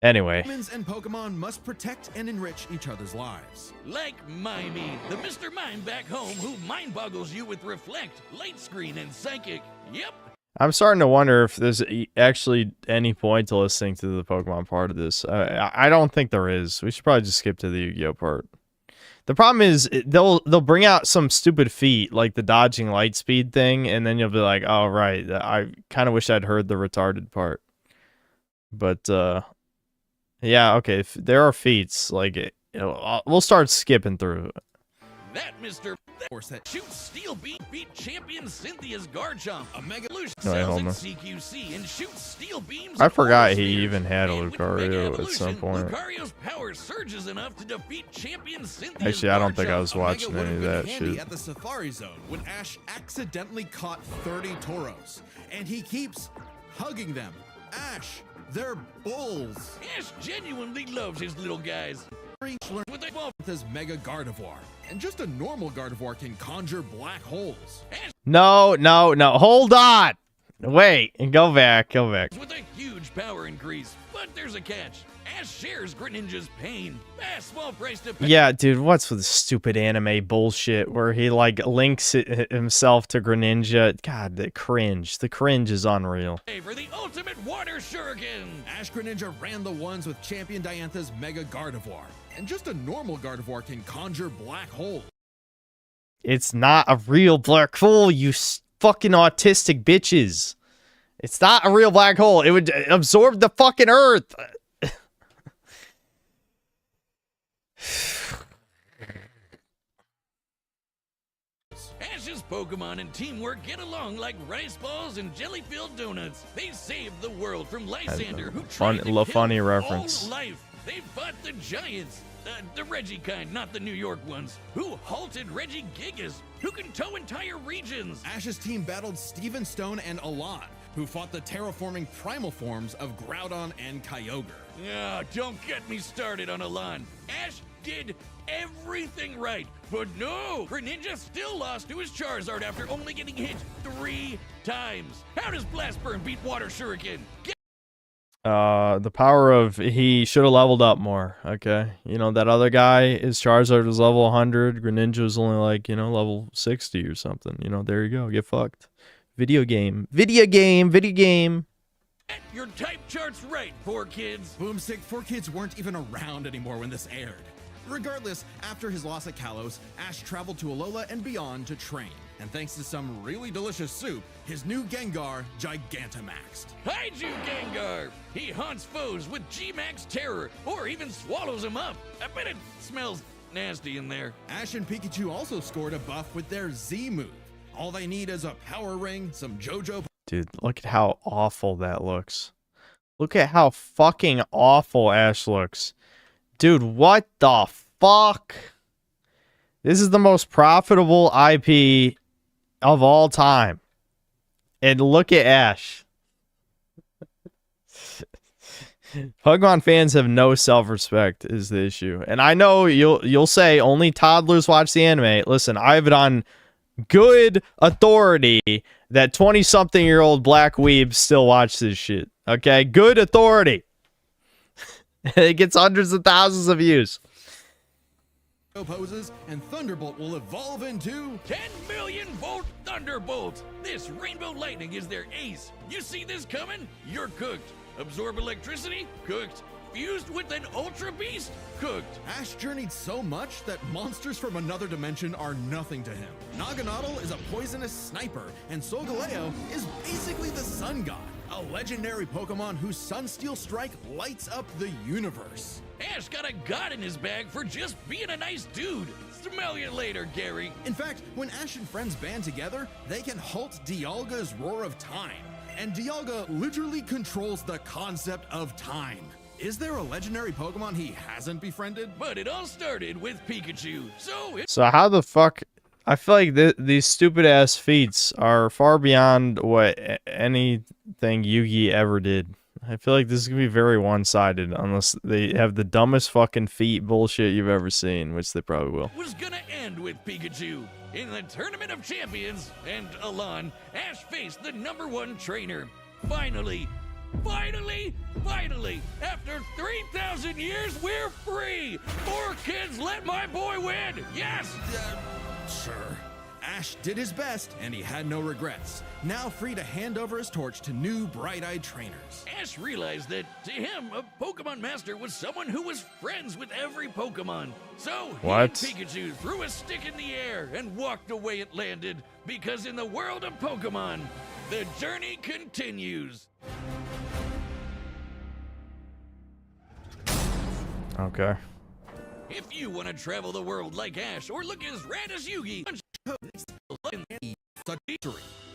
[SPEAKER 2] Anyway,
[SPEAKER 14] Humans and Pokemon must protect and enrich each other's lives.
[SPEAKER 13] Like Mimey, the Mr. Mime back home who mind boggles you with Reflect, Light Screen, and Psychic. Yep.
[SPEAKER 2] I'm starting to wonder if there's actually any point to listening to the Pokemon part of this. I don't think there is. We should probably just skip to the Yu-Gi-Oh part. The problem is they'll bring out some stupid feat like the dodging light speed thing, and then you'll be like, "Oh right, I kind of wish I'd heard the retarded part." But yeah, okay. If there are feats like we'll start skipping through.
[SPEAKER 13] That Mr. that shoots Steel Beam beat champion Cynthia's Garchomp. A Mega Evolution
[SPEAKER 2] Wait,
[SPEAKER 13] sells
[SPEAKER 2] hold
[SPEAKER 13] in
[SPEAKER 2] on.
[SPEAKER 13] CQC and shoots Steel Beams.
[SPEAKER 2] I
[SPEAKER 13] and
[SPEAKER 2] forgot
[SPEAKER 13] Aura
[SPEAKER 2] he
[SPEAKER 13] Spheres.
[SPEAKER 2] even had a
[SPEAKER 13] And with Mega
[SPEAKER 2] Lucario at some
[SPEAKER 13] Evolution,
[SPEAKER 2] point.
[SPEAKER 13] Lucario's power surges enough to defeat champion Cynthia's
[SPEAKER 2] Actually, I don't think I
[SPEAKER 13] Garchomp.
[SPEAKER 2] was watching
[SPEAKER 14] Omega
[SPEAKER 2] any of
[SPEAKER 14] would have
[SPEAKER 2] that
[SPEAKER 14] been handy
[SPEAKER 2] shit.
[SPEAKER 14] at the Safari Zone when Ash accidentally caught 30 Tauros, and he keeps hugging them. Ash, they're bulls.
[SPEAKER 13] Ash genuinely loves his little guys.
[SPEAKER 14] With his Mega Gardevoir, and just a normal Gardevoir can conjure black holes.
[SPEAKER 2] No. Hold on. Wait, and go back.
[SPEAKER 13] With a huge power increase, but there's a catch. Ash shares Greninja's pain. A small price to pay.
[SPEAKER 2] Yeah, dude, what's with the stupid anime bullshit where he like links himself to Greninja? God, the cringe. The cringe is unreal.
[SPEAKER 13] For the ultimate water shuriken.
[SPEAKER 14] Ash Greninja ran the ones with Champion Diantha's Mega Gardevoir, and just a normal Gardevoir can conjure black holes.
[SPEAKER 2] It's not a real black hole, you fucking autistic bitches. It's not a real black hole. It would absorb the fucking earth.
[SPEAKER 13] Ash's Pokemon and teamwork get along like rice balls and jelly-filled donuts. They saved the world from Lysander, who tried to kill
[SPEAKER 2] funny
[SPEAKER 13] all
[SPEAKER 2] reference.
[SPEAKER 13] life. they fought the giants. The Reggie kind, not the New York ones, who halted Reggie Gigas, who can tow entire regions.
[SPEAKER 14] Ash's team battled Steven Stone and Alon, who fought the terraforming primal forms of Groudon and Kyogre.
[SPEAKER 13] Don't get me started on Alon. Ash did everything right, but no! Greninja still lost to his Charizard after only getting hit 3 times. How does Blast Burn beat Water Shuriken?
[SPEAKER 2] The power of he should have leveled up more. Okay, you know that other guy, his Charizard was level 100. Greninja was only like level 60 or something. There you go. Get fucked. Video game.
[SPEAKER 13] Your type chart's right, 4Kids.
[SPEAKER 14] Boomstick, 4Kids weren't even around anymore when this aired. Regardless, after his loss at Kalos, Ash traveled to Alola and beyond to train. And thanks to some really delicious soup, his new Gengar Gigantamaxed.
[SPEAKER 13] Hide you, Gengar! He haunts foes with G-Max Terror, or even swallows them up. I bet it smells nasty in there.
[SPEAKER 14] Ash and Pikachu also scored a buff with their Z move. All they need is a power ring, some JoJo...
[SPEAKER 2] Dude, look at how awful that looks. Look at how fucking awful Ash looks. Dude, what the fuck? This is the most profitable IP of all time. And look at Ash. Pokemon fans have no self-respect is the issue. And I know you'll say only toddlers watch the anime. Listen, I have it on good authority that 20-something-year-old black weebs still watch this shit. Okay? Good authority. It gets hundreds of thousands of views.
[SPEAKER 14] Poses, and Thunderbolt will evolve into
[SPEAKER 13] 10 million volt Thunderbolt. This rainbow lightning is their ace. You see this coming? You're cooked. Absorb electricity? Cooked. Fused with an Ultra Beast? Cooked.
[SPEAKER 14] Ash journeyed so much that monsters from another dimension are nothing to him. Naganadel is a poisonous sniper, and Solgaleo is basically the sun god, a legendary Pokemon whose Sunsteel Strike lights up the universe.
[SPEAKER 13] Ash got a god in his bag for just being a nice dude. Smell you later, Gary.
[SPEAKER 14] In fact, when Ash and friends band together, they can halt Dialga's Roar of Time. And Dialga literally controls the concept of time. Is there a legendary Pokemon he hasn't befriended?
[SPEAKER 13] But it all started with Pikachu,
[SPEAKER 2] So how the fuck... I feel like these stupid-ass feats are far beyond what anything Yugi ever did. I feel like this is going to be very one-sided unless they have the dumbest fucking feat bullshit you've ever seen, which they probably will.
[SPEAKER 13] Was gonna end with Pikachu. In the Tournament of Champions, and Alon, Ash faced the #1 trainer. Finally, after 3,000 years, we're free! 4Kids, let my boy win! Yes!
[SPEAKER 14] Sure. Ash did his best, and he had no regrets. Now free to hand over his torch to new bright-eyed trainers.
[SPEAKER 13] Ash realized that, to him, a Pokemon Master was someone who was friends with every Pokemon. So, he and Pikachu threw a stick in the air and walked the way it landed, because in the world of Pokemon, the journey continues.
[SPEAKER 2] Okay.
[SPEAKER 13] If you want to travel the world like Ash or look as rad as Yugi,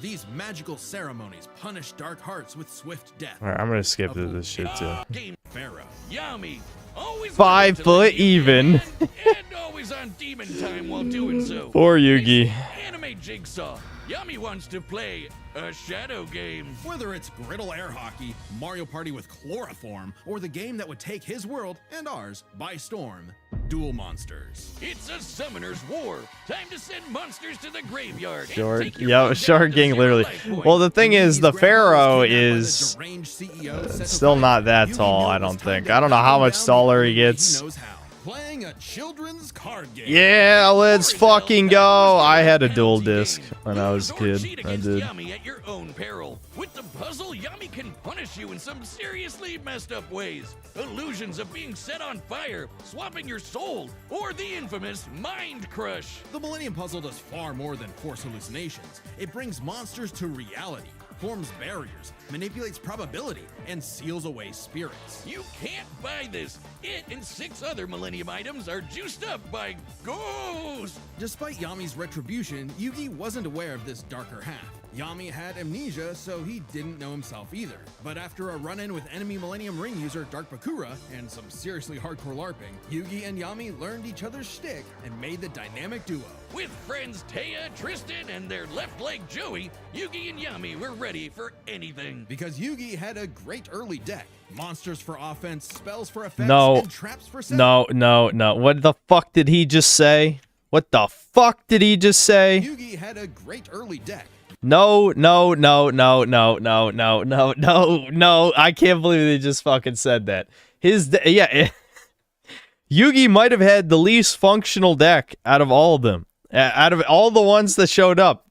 [SPEAKER 14] these magical ceremonies punish dark hearts with swift death.
[SPEAKER 2] Alright, I'm gonna skip to this shit too.
[SPEAKER 13] Game Pharaoh, Yami, always
[SPEAKER 2] 5 foot even.
[SPEAKER 13] and always on demon time while doing so.
[SPEAKER 2] Poor Yugi.
[SPEAKER 13] Anime Jigsaw. Yami wants to play a shadow game.
[SPEAKER 14] Whether it's Griddle Air Hockey, Mario Party with Chloroform, or the game that would take his world and ours by storm, Duel Monsters.
[SPEAKER 13] It's a summoner's war. Time to send monsters to the graveyard.
[SPEAKER 2] Short gang literally. Well, the thing is, the Pharaoh is still not that tall, I don't think. I don't know how much taller he gets.
[SPEAKER 14] Playing a children's card game.
[SPEAKER 2] Yeah, let's fucking go. I had a dual disc when I was a kid. I did.
[SPEAKER 13] Yami at your own peril. With the puzzle, Yami can punish you in some seriously messed up ways. Illusions of being set on fire, swapping your soul, or the infamous Mind Crush.
[SPEAKER 14] The Millennium Puzzle does far more than force hallucinations. It brings monsters to reality, forms barriers, manipulates probability, and seals away spirits.
[SPEAKER 13] You can't buy this. It and 6 other Millennium items are juiced up by ghosts.
[SPEAKER 14] Despite Yami's retribution, Yugi wasn't aware of this darker half. Yami had amnesia, so he didn't know himself either. But after a run-in with enemy Millennium Ring user Dark Bakura and some seriously hardcore LARPing, Yugi and Yami learned each other's shtick and made the dynamic duo.
[SPEAKER 13] With friends Taya, Tristan, and their left leg Joey, Yugi and Yami were ready for anything.
[SPEAKER 14] Because Yugi had a great early deck. Monsters for offense, spells for effects,
[SPEAKER 2] No.
[SPEAKER 14] and traps for setup.
[SPEAKER 2] No. What the fuck did he just say? What the fuck did he just say?
[SPEAKER 14] Yugi had a great early deck.
[SPEAKER 2] No. I can't believe they just fucking said that. Yugi might have had the least functional deck out of all of them. Out of all the ones that showed up.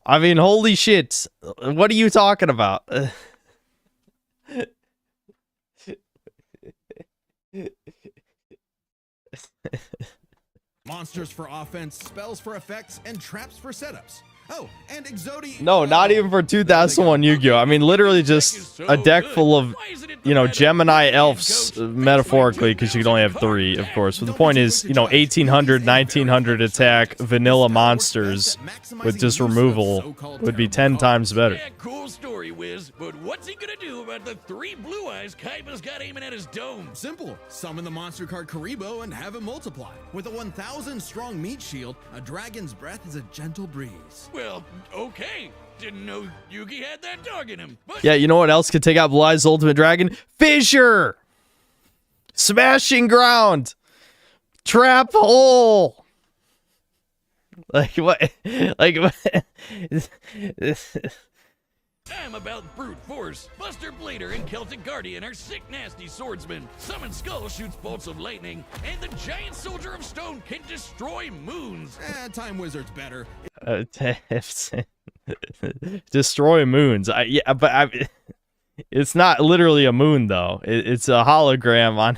[SPEAKER 2] I mean, holy shit. What are you talking about?
[SPEAKER 14] Monsters for offense, spells for effects, and traps for setups. Oh, and Exodi...
[SPEAKER 2] No, not even for 2001 Yu-Gi-Oh! I mean, literally just a deck full of, you know, Gemini elves, metaphorically, because you can only have 3, of course. But the point is, you know, 1800, 1900 attack vanilla monsters with just removal would be 10 times better.
[SPEAKER 13] Yeah, cool story, Wiz, but what's he gonna do about the 3 blue eyes Kaiba's got aiming at his dome?
[SPEAKER 14] Simple. Summon the monster card Karibo and have it multiply. With a 1,000 strong meat shield, a dragon's breath is a gentle breeze.
[SPEAKER 13] Well, okay. Didn't know Yugi had that dog in him. But
[SPEAKER 2] Yeah, you know what else could take out Blue Eyes Ultimate Dragon? Fissure! Smashing Ground! Trap Hole! Like, what? Like, what?
[SPEAKER 13] I'm about brute force. Buster Blader and Celtic Guardian are sick, nasty swordsmen. Summon Skull shoots bolts of lightning, and the giant soldier of stone can destroy moons.
[SPEAKER 14] Time Wizard's better.
[SPEAKER 2] Destroy moons. It's not literally a moon though. It's a hologram on.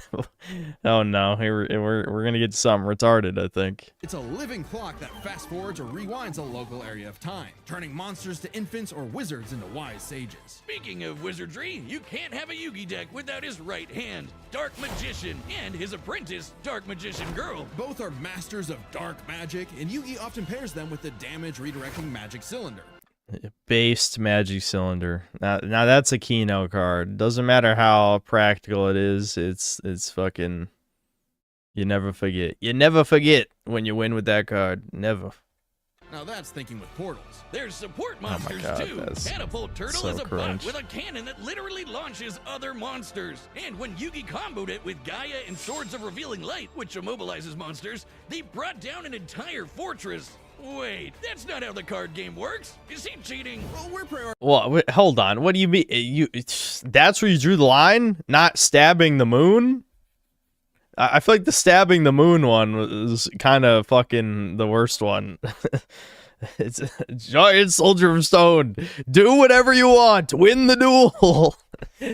[SPEAKER 2] Oh no, we're gonna get to something retarded, I think.
[SPEAKER 14] It's a living clock that fast forwards or rewinds a local area of time, turning monsters to infants or wizards into wise sages.
[SPEAKER 13] Speaking of wizardry, you can't have a Yugi deck without his right hand, Dark Magician, and his apprentice, Dark Magician Girl.
[SPEAKER 14] Both are masters of dark magic, and Yugi often pairs them with the damage redirecting magic cylinder.
[SPEAKER 2] Based Magic Cylinder. Now that's a Kino card. Doesn't matter how practical it is. It's fucking. You never forget. You never forget when you win with that card. Never.
[SPEAKER 14] Now that's thinking with portals.
[SPEAKER 13] There's support monsters too. Catapult Turtle is a bot with a cannon that literally launches other monsters. And when Yugi comboed it with Gaia and Swords of Revealing Light, which immobilizes monsters, they brought down an entire fortress. Wait, that's not how the card game works. Is he cheating?
[SPEAKER 2] Well, wait, hold on. What do you mean? That's where you drew the line? Not stabbing the moon? I feel like the stabbing the moon one was kind of fucking the worst one. It's a giant soldier of stone. Do whatever you want. Win the duel.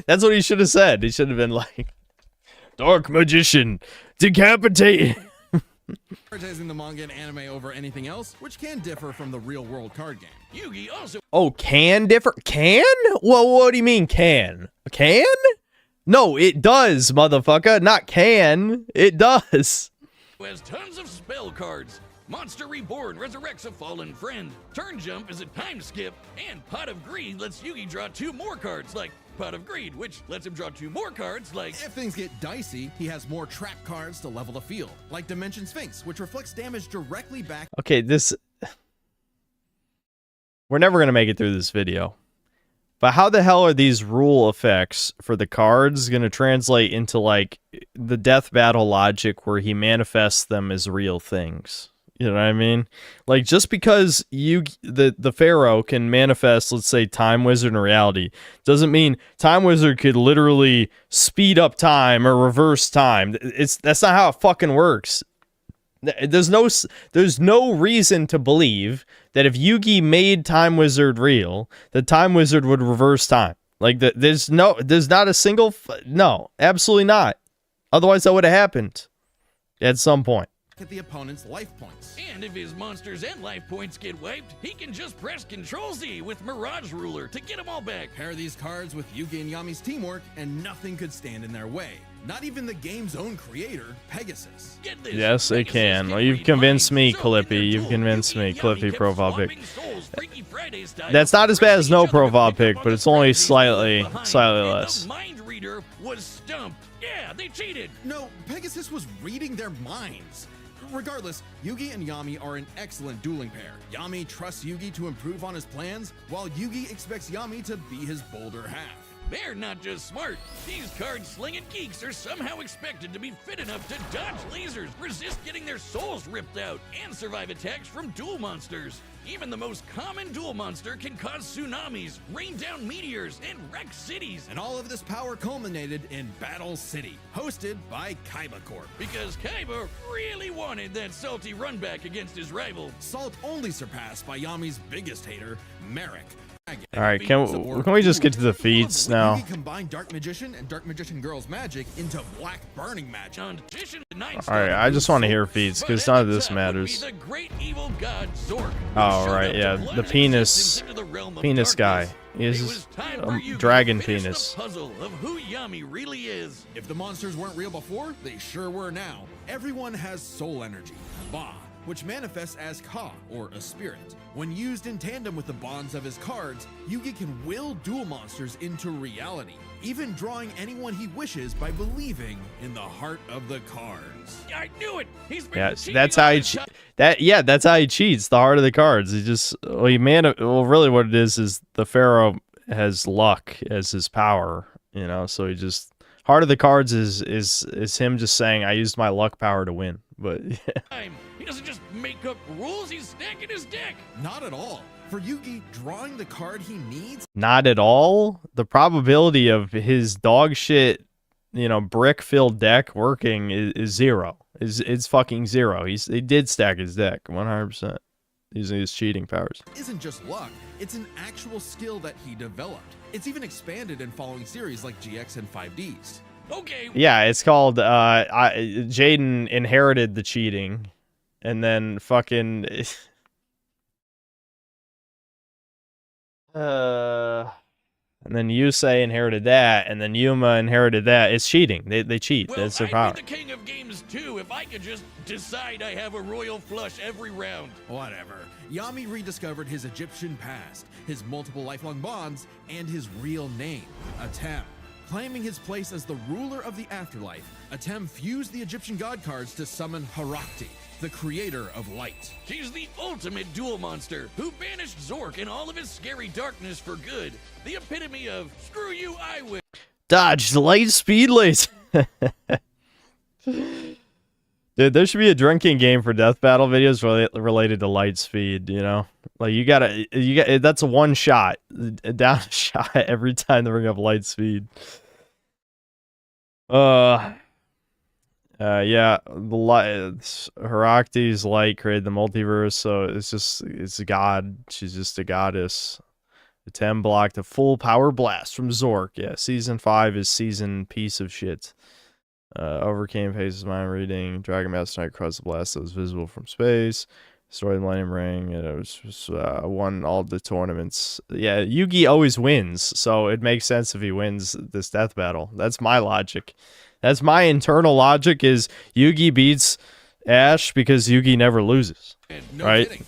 [SPEAKER 2] That's what he should have said. He should have been like, Dark Magician, decapitate.
[SPEAKER 14] Prioritizing the manga and anime over anything else, which can differ from the real-world card game.
[SPEAKER 13] Yugi also...
[SPEAKER 2] Oh, can differ? Can? Well, what do you mean can? Can? No, it does, motherfucker. Not can. It does.
[SPEAKER 13] Has tons of spell cards. Monster Reborn resurrects a fallen friend. Turn Jump is a time skip. And Pot of Greed lets Yugi draw 2 more cards, like Pot of Greed, which lets him draw 2 more cards, like...
[SPEAKER 14] If things get dicey, he has more trap cards to level the field, like Dimension Sphinx, which reflects damage directly back...
[SPEAKER 2] Okay, this... We're never going to make it through this video. But how the hell are these rule effects for the cards going to translate into, like, the death battle logic where he manifests them as real things? You know what I mean? Like, just because the Pharaoh can manifest, let's say, Time Wizard in reality, doesn't mean Time Wizard could literally speed up time or reverse time. That's not how it fucking works. There's no reason to believe that if Yugi made Time Wizard real, the Time Wizard would reverse time. Like, there's not a single... No, absolutely not. Otherwise, that would have happened at some point.
[SPEAKER 14] At the opponent's life points.
[SPEAKER 13] And if his monsters and life points get wiped, he can just press Ctrl-Z with Mirage Ruler to get them all back.
[SPEAKER 14] Pair these cards with Yugi and Yami's teamwork, and nothing could stand in their way. Not even the game's own creator, Pegasus.
[SPEAKER 2] Yes, they can. Well, you've convinced me, Clippy. You've convinced me, Clippy profile pic. That's not as bad as no profile pic, but it's only slightly less.
[SPEAKER 13] Mind reader was stumped. Yeah, they cheated.
[SPEAKER 14] No, Pegasus was reading their minds. Regardless, Yugi and Yami are an excellent dueling pair. Yami trusts Yugi to improve on his plans, while Yugi expects Yami to be his bolder half.
[SPEAKER 13] They're not just smart. These card-slinging geeks are somehow expected to be fit enough to dodge lasers, resist getting their souls ripped out, and survive attacks from duel monsters. Even the most common duel monster can cause tsunamis, rain down meteors, and wreck cities.
[SPEAKER 14] And all of this power culminated in Battle City, hosted by Kaiba Corp.
[SPEAKER 13] Because Kaiba really wanted that salty run back against his rival.
[SPEAKER 14] Salt only surpassed by Yami's biggest hater, Merrick.
[SPEAKER 2] All right, can we just get to the feats now?
[SPEAKER 14] Yugi combined Dark Magician and Dark Magician Girl's magic into Black Burning magic.
[SPEAKER 2] All right, I just want to hear feats because none of this matters. Oh right, yeah, the penis guy. He is dragon penis.
[SPEAKER 13] Puzzle of who Yami really is.
[SPEAKER 14] If the monsters weren't real before, they sure were now. Everyone has soul energy, Ba, which manifests as Ka, or a spirit. When used in tandem with the bonds of his cards, Yugi can will duel monsters into reality, even drawing anyone he wishes by believing in the heart of the cards.
[SPEAKER 13] I knew it. He's been
[SPEAKER 2] that's how he that's how he cheats. The heart of the cards. He just really what it is the Pharaoh has luck as his power, you know. So he just heart of the cards is him just saying I used my luck power to win. But yeah.
[SPEAKER 13] He doesn't just make up rules, he's stacking his deck.
[SPEAKER 14] Not at all. For Yugi, drawing the card he needs.
[SPEAKER 2] Not at all. The probability of his dog shit, brick-filled deck working is zero. It's fucking zero. He did stack his deck 100% using his cheating powers.
[SPEAKER 14] Isn't just luck. It's an actual skill that he developed. It's even expanded in following series like GX and 5Ds.
[SPEAKER 13] Okay.
[SPEAKER 2] Yeah, it's called Jaden inherited the cheating, and then fucking and then Yusei inherited that, and then Yuma inherited that. It's cheating. They cheat.
[SPEAKER 13] Well,
[SPEAKER 2] That's their power.
[SPEAKER 13] I'd be the king of games too if I could just decide I have a royal flush every round.
[SPEAKER 14] Whatever. Yami rediscovered his Egyptian past, his multiple lifelong bonds, and his real name, Atem. Claiming his place as the ruler of the afterlife, Atem fused the Egyptian god cards to summon Harakti, the creator of light.
[SPEAKER 13] She's the ultimate duel monster who banished Zork and all of his scary darkness for good. The epitome of screw you, I win.
[SPEAKER 2] Dodge light speed laser. Dude, there should be a drinking game for death battle videos related to light speed, Like you got that's a one shot, down a shot every time they bring up light speed. Yeah, Harakti's light created the multiverse, so it's a god. She's just a goddess. Atem blocked a full power blast from Zork. Yeah, season 5 is season piece of shit. Overcame Pace's mind reading. Dragon Master Knight crossed the blast that was visible from space. Destroyed the Millennium Ring, and it was won all the tournaments. Yeah, Yugi always wins, so it makes sense if he wins this death battle. That's my logic. That's my internal logic is Yugi beats Ash because Yugi never loses, right?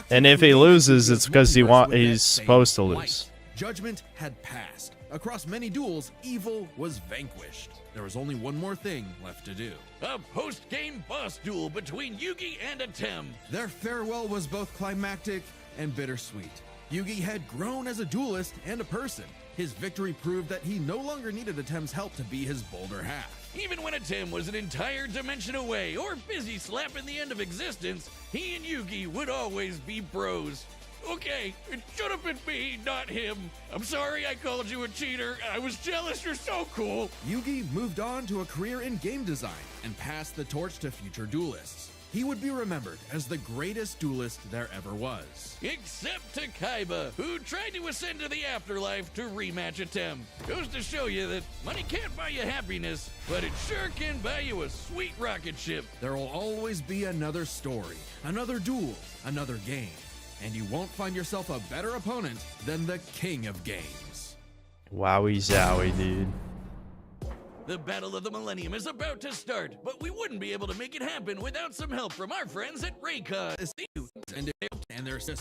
[SPEAKER 2] And if he loses, it's because he's supposed to lose.
[SPEAKER 14] Judgment had passed. Across many duels, evil was vanquished. There was only one more thing left to do.
[SPEAKER 13] A post-game boss duel between Yugi and Atem.
[SPEAKER 14] Their farewell was both climactic and bittersweet. Yugi had grown as a duelist and a person. His victory proved that he no longer needed Atem's help to be his bolder half.
[SPEAKER 13] Even when Atem was an entire dimension away or busy slapping the end of existence, he and Yugi would always be bros. Okay, it should have been me, not him. I'm sorry I called you a cheater. I was jealous. You're so cool.
[SPEAKER 14] Yugi moved on to a career in game design and passed the torch to future duelists. He would be remembered as the greatest duelist there ever was.
[SPEAKER 13] Except to Kaiba, who tried to ascend to the afterlife to rematch Atem. Goes to show you that money can't buy you happiness, but it sure can buy you a sweet rocket ship.
[SPEAKER 14] There will always be another story, another duel, another game. And you won't find yourself a better opponent than the king of games.
[SPEAKER 2] Wowie zowie, dude.
[SPEAKER 13] The Battle of the Millennium is about to start, but we wouldn't be able to make it happen without some help from our friends at Raycon.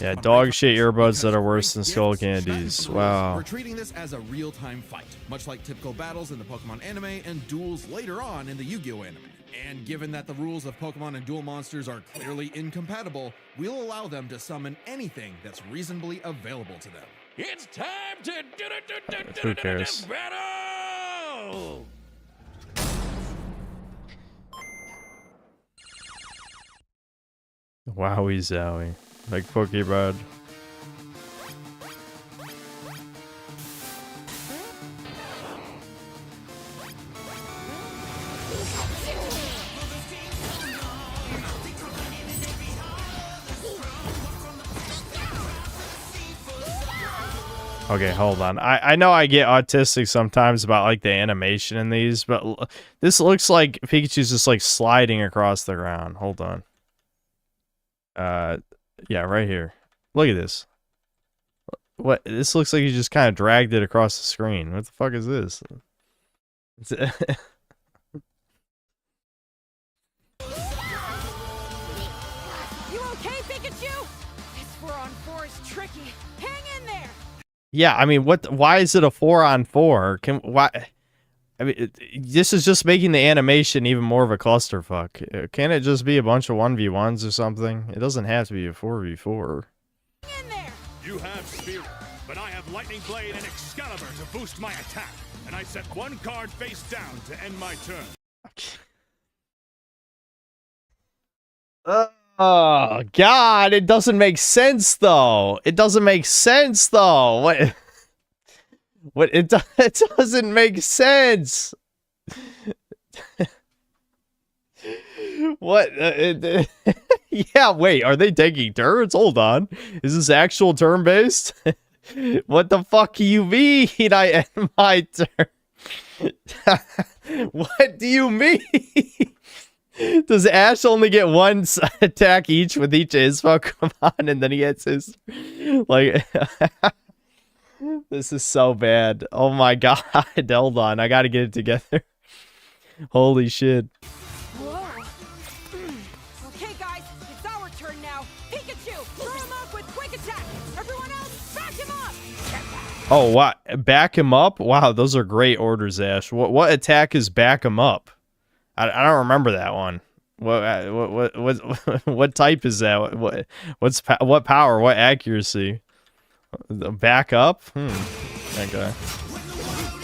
[SPEAKER 2] Yeah, dog shit earbuds that are worse than skull candies. Wow.
[SPEAKER 14] We're treating this as a real-time fight, much like typical battles in the Pokemon anime and duels later on in the Yu-Gi-Oh anime. And given that the rules of Pokemon and duel monsters are clearly incompatible, we'll allow them to summon anything that's reasonably available to them.
[SPEAKER 13] It's time to
[SPEAKER 2] Who cares?
[SPEAKER 13] battle!
[SPEAKER 2] Wowie zowie. Like Pokebird. Okay, hold on. I know I get autistic sometimes about like the animation in these, but this looks like Pikachu's just like sliding across the ground. Hold on. Yeah, right here. Look at this. What? This looks like he just kind of dragged it across the screen. What the fuck is this?
[SPEAKER 15] You okay, Pikachu? This 4-on-4 is tricky. Hang in there.
[SPEAKER 2] Yeah, I mean, what? Why is it a 4-on-4? Why? I mean, this is just making the animation even more of a clusterfuck. Can't it just be a bunch of 1v1s or something? It doesn't have to be a 4v4.
[SPEAKER 15] In there.
[SPEAKER 16] You have Spirit, but I have Lightning Blade and Excalibur to boost my attack, and I set one card face down to end my turn.
[SPEAKER 2] Oh God! It doesn't make sense though. It doesn't make sense though. What? What? It doesn't make sense. What? Yeah. Wait. Are they taking turns? Hold on. Is this actual turn based? What the fuck do you mean? I end my turn. What do you mean? Does Ash only get one attack each with each of his Pokemon, and then he gets his like? This is so bad. Oh my God. Hold on. I gotta get it together. Holy shit.
[SPEAKER 15] Whoa. Okay, guys, it's our turn now. Pikachu, throw him up with quick attack. Everyone else, back him up.
[SPEAKER 2] Oh, what? Back him up? Wow, those are great orders, Ash. What attack is back him up? I don't remember that one. What type is that? What power? What accuracy? Back up? Okay.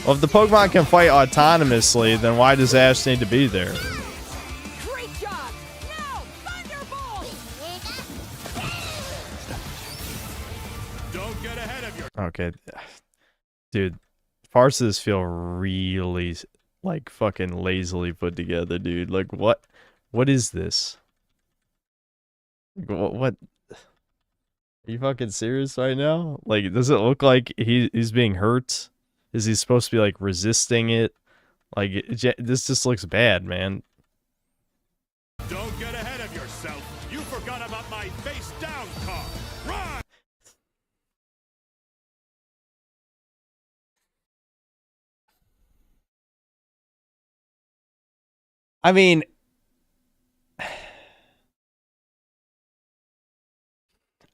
[SPEAKER 2] Well, if the Pokemon can fight autonomously, then why does Ash need to be there?
[SPEAKER 15] Great job. Now, Thunderbolt.
[SPEAKER 16] Don't get ahead of your.
[SPEAKER 2] Okay. Dude, parts of this feel really like fucking lazily put together, dude. Like what is this? What? Are you fucking serious right now? Like, does it look like he's being hurt? Is he supposed to be like resisting it? Like, this just looks bad, man.
[SPEAKER 16] Don't get ahead of yourself. You forgot about my face down card. Run!
[SPEAKER 2] I mean,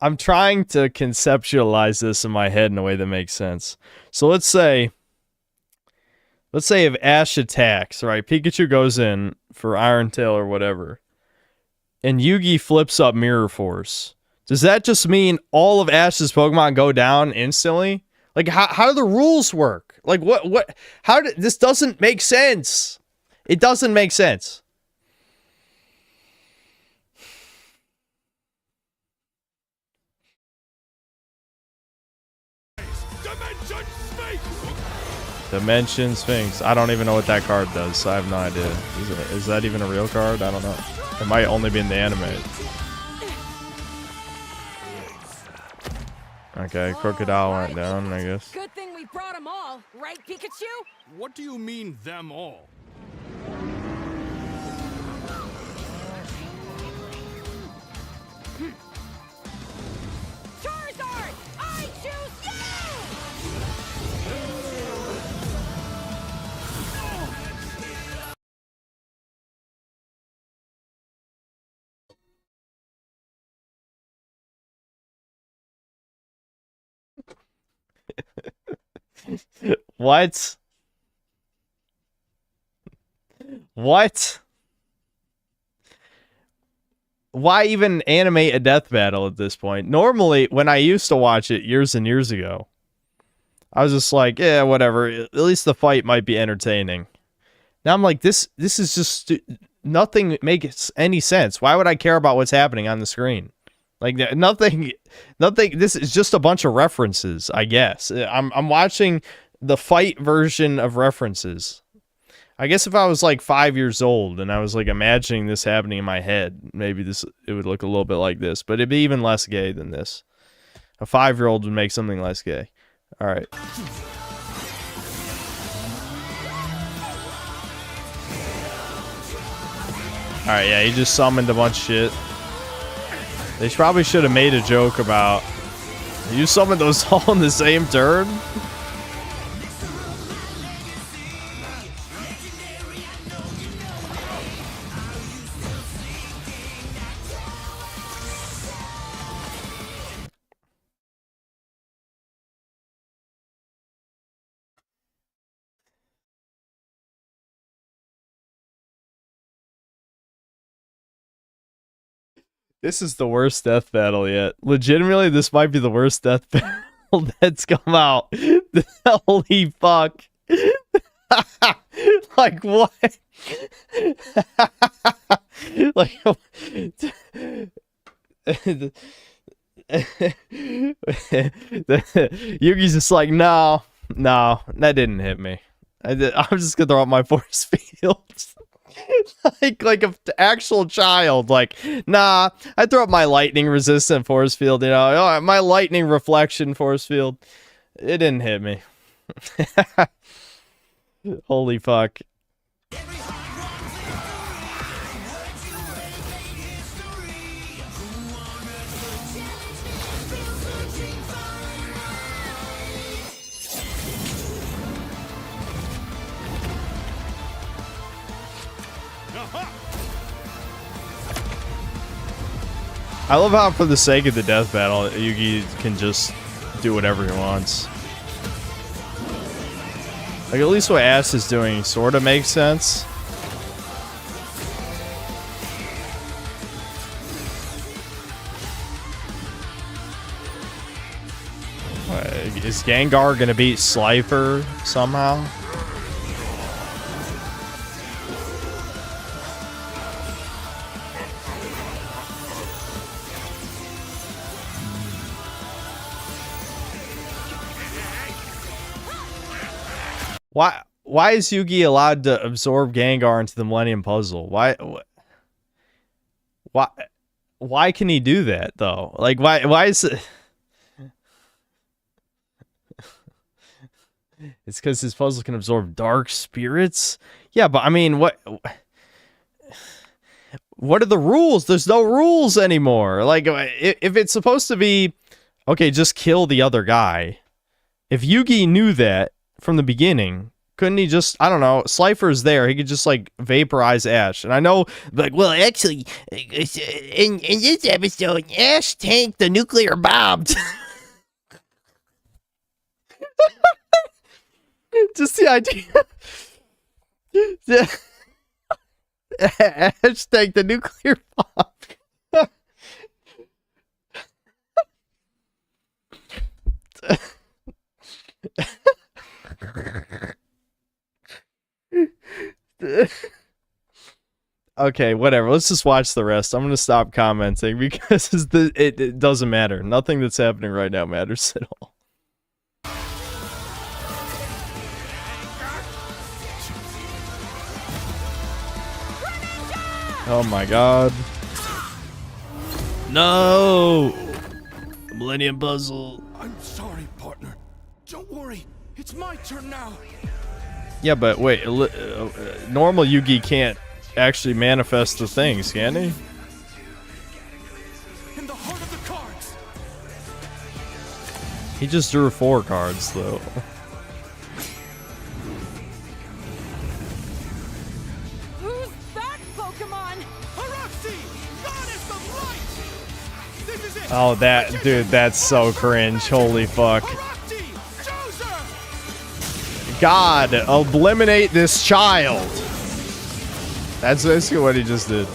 [SPEAKER 2] I'm trying to conceptualize this in my head in a way that makes sense. So let's say if Ash attacks, right? Pikachu goes in for Iron Tail or whatever, and Yugi flips up Mirror Force. Does that just mean all of Ash's Pokemon go down instantly? Like, how do the rules work? Like, this doesn't make sense. It doesn't make sense. Dimension Sphinx. I don't even know what that card does, so I have no idea. Is that even a real card? I don't know. It might only be in the anime. Okay, Crocodile went down, I guess.
[SPEAKER 15] Good thing we brought them all, right, Pikachu?
[SPEAKER 16] What do you mean, them all?
[SPEAKER 15] Charizard, I choose you!
[SPEAKER 2] What? What? Why even animate a death battle at this point? Normally, when I used to watch it years and years ago, I was just like, yeah, whatever. At least the fight might be entertaining. Now I'm like, this is just nothing makes any sense. Why would I care about what's happening on the screen? Like nothing. This is just a bunch of references, I guess. I'm watching the fight version of references. I guess if I was like 5 years old and I was like imagining this happening in my head, maybe it would look a little bit like this, but it'd be even less gay than this. A 5-year-old would make something less gay. All right. All right, yeah, he just summoned a bunch of shit. They probably should have made a joke about, you summoned those all in the same turn? This is the worst death battle yet. Legitimately, this might be the worst death battle that's come out. Holy fuck. Like, what? Like, Yugi's just like, no, that didn't hit me. I'm just gonna throw out my force fields. like an actual child, like, nah, I throw up my lightning resistant force field, you know, my lightning reflection force field. It didn't hit me. Holy fuck. I love how, for the sake of the death battle, Yugi can just do whatever he wants. Like, at least what Ash is doing sort of makes sense. Is Gengar gonna beat Slifer somehow? Why is Yugi allowed to absorb Gengar into the Millennium Puzzle? Why can he do that though? Like, why is it? It's because his puzzle can absorb dark spirits? Yeah, but I mean, what are the rules? There's no rules anymore. Like, if it's supposed to be, okay, just kill the other guy. If Yugi knew that from the beginning, couldn't he just, I don't know, Slifer's there, he could just, like, vaporize Ash. And I know, like, well, actually, in this episode, Ash tanked the nuclear bomb. Just the idea. Ash tanked the nuclear bomb. Okay, whatever. Let's just watch the rest. I'm gonna stop commenting because it doesn't matter. Nothing that's happening right now matters at all. Oh my god. No! The Millennium Puzzle.
[SPEAKER 10] I'm sorry, partner. Don't worry. It's my turn now.
[SPEAKER 2] Yeah, but wait, normal Yugi can't actually manifest the things, can he?
[SPEAKER 10] In the heart of the cards.
[SPEAKER 2] He just drew 4 cards, though.
[SPEAKER 15] Who's that Pokemon?
[SPEAKER 10] Araxi, goddess of light. This is it.
[SPEAKER 2] Oh, dude, that's so cringe. Holy fuck.
[SPEAKER 10] Araxi,
[SPEAKER 2] God, eliminate this child. That's basically what he just did.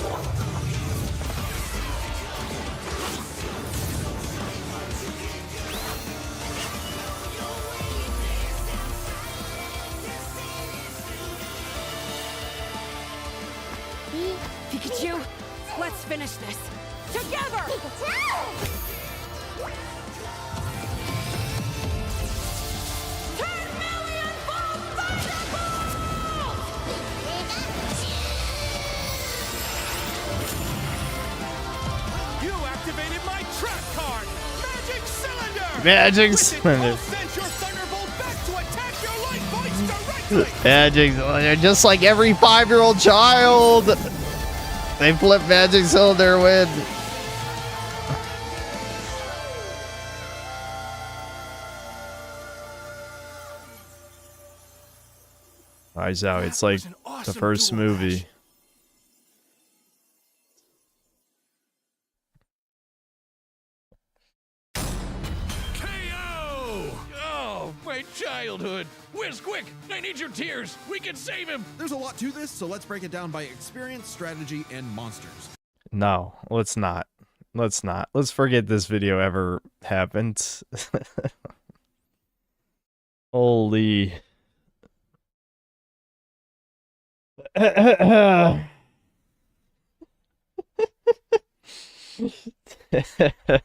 [SPEAKER 15] Pikachu, let's finish this together.
[SPEAKER 16] You activated my trap card, Magic Cylinder.
[SPEAKER 2] Magic Cylinder.
[SPEAKER 16] Send your Thunderbolt back to attack your light points directly.
[SPEAKER 2] Magic Cylinder, just like every 5-year-old child. They flip Magic Cylinder win. Eyes out. It's like the first movie.
[SPEAKER 13] Oh, my childhood. Whiz, quick! I need your tears. We can save him.
[SPEAKER 14] There's a lot to this, so let's break it down by experience, strategy, and monsters.
[SPEAKER 2] No, let's not. Let's not. Let's forget this video ever happened. Holy. Well,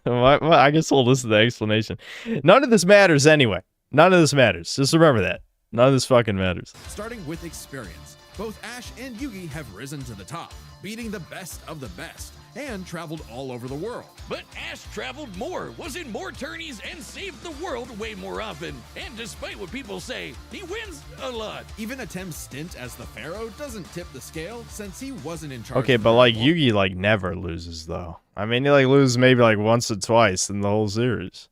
[SPEAKER 2] I guess we'll listen to the explanation. None of this matters anyway. None of this matters. Just remember that. None of this fucking matters.
[SPEAKER 14] Starting with experience, both Ash and Yugi have risen to the top, beating the best of the best, and traveled all over the world.
[SPEAKER 13] But Ash traveled more, was in more tourneys, and saved the world way more often. And despite what people say, he wins a lot.
[SPEAKER 14] Even Atem's stint as the Pharaoh doesn't tip the scale since he wasn't in charge.
[SPEAKER 2] Okay, but like Yugi like never loses though. I mean, he like loses maybe like once or twice in the whole series.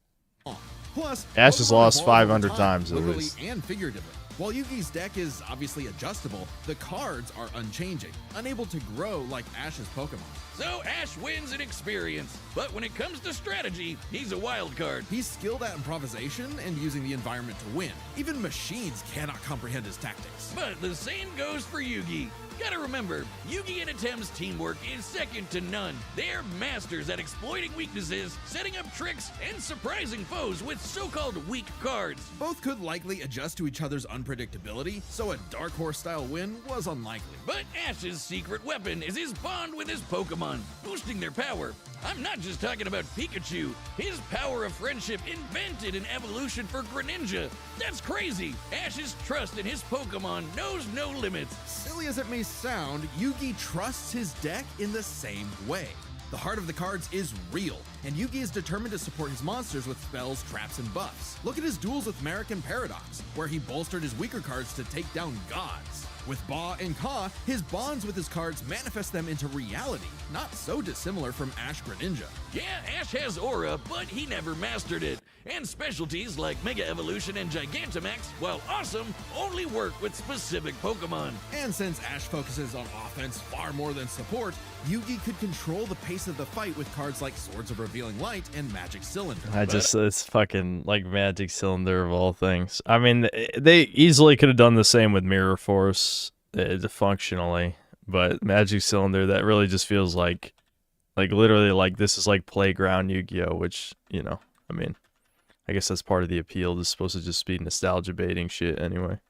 [SPEAKER 14] Plus,
[SPEAKER 2] Ash has lost
[SPEAKER 14] Pokemon
[SPEAKER 2] 500
[SPEAKER 14] evolve over
[SPEAKER 2] times at
[SPEAKER 14] literally
[SPEAKER 2] least.
[SPEAKER 14] and figuratively. While Yugi's deck is obviously adjustable, the cards are unchanging, unable to grow like Ash's Pokemon.
[SPEAKER 13] So Ash wins in experience, but when it comes to strategy, he's a wild card.
[SPEAKER 14] He's skilled at improvisation and using the environment to win. Even machines cannot comprehend his tactics.
[SPEAKER 13] But the same goes for Yugi. Gotta remember, Yugi and Atem's teamwork is second to none. They're masters at exploiting weaknesses, setting up tricks, and surprising foes with so-called weak cards.
[SPEAKER 14] Both could likely adjust to each other's unpredictability, so a Dark Horse-style win was unlikely.
[SPEAKER 13] But Ash's secret weapon is his bond with his Pokemon, boosting their power. I'm not just talking about Pikachu. His power of friendship invented an evolution for Greninja. That's crazy. Ash's trust in his Pokemon knows no limits.
[SPEAKER 14] Silly as it may sound, Yugi trusts his deck in the same way. The heart of the cards is real, and Yugi is determined to support his monsters with spells, traps, and buffs. Look at his duels with Merrick and Paradox, where he bolstered his weaker cards to take down gods. With Ba and Ka, his bonds with his cards manifest them into reality, not so dissimilar from Ash Greninja.
[SPEAKER 13] Yeah, Ash has aura, but he never mastered it. And specialties like Mega Evolution and Gigantamax, while awesome, only work with specific Pokemon.
[SPEAKER 14] And since Ash focuses on offense far more than support, Yugi could control the pace of the fight with cards like Swords of Revealing Light and Magic Cylinder.
[SPEAKER 2] It's fucking like Magic Cylinder of all things. I mean, they easily could have done the same with Mirror Force functionally, but Magic Cylinder, that really just feels like literally like this is like playground Yu-Gi-Oh, which, you know, I mean, I guess that's part of the appeal. It's supposed to just be nostalgia baiting shit anyway.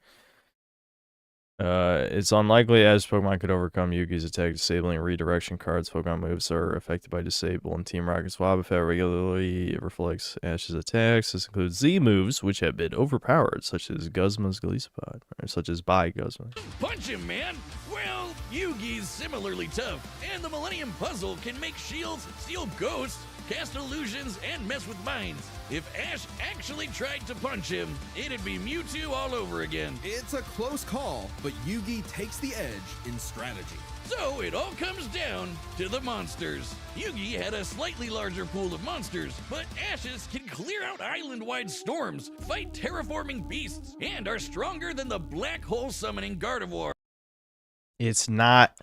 [SPEAKER 2] It's unlikely as Pokemon could overcome Yugi's attack, disabling redirection cards. Pokemon moves are affected by disable, and Team Rocket's Wobbuffet regularly reflects Ash's attacks. This includes Z moves, which have been overpowered, such as Guzma's Golisopod, or such as by Guzma.
[SPEAKER 13] Punch him, man! Well, Yugi's similarly tough, and the Millennium Puzzle can make shields, steal ghosts, cast illusions, and mess with minds. If Ash actually tried to punch him, it'd be Mewtwo all over again.
[SPEAKER 14] It's a close call, but Yugi takes the edge in strategy.
[SPEAKER 13] So it all comes down to the monsters. Yugi had a slightly larger pool of monsters, but Ash's can clear out island-wide storms, fight terraforming beasts, and are stronger than the black hole summoning Gardevoir.
[SPEAKER 2] It's not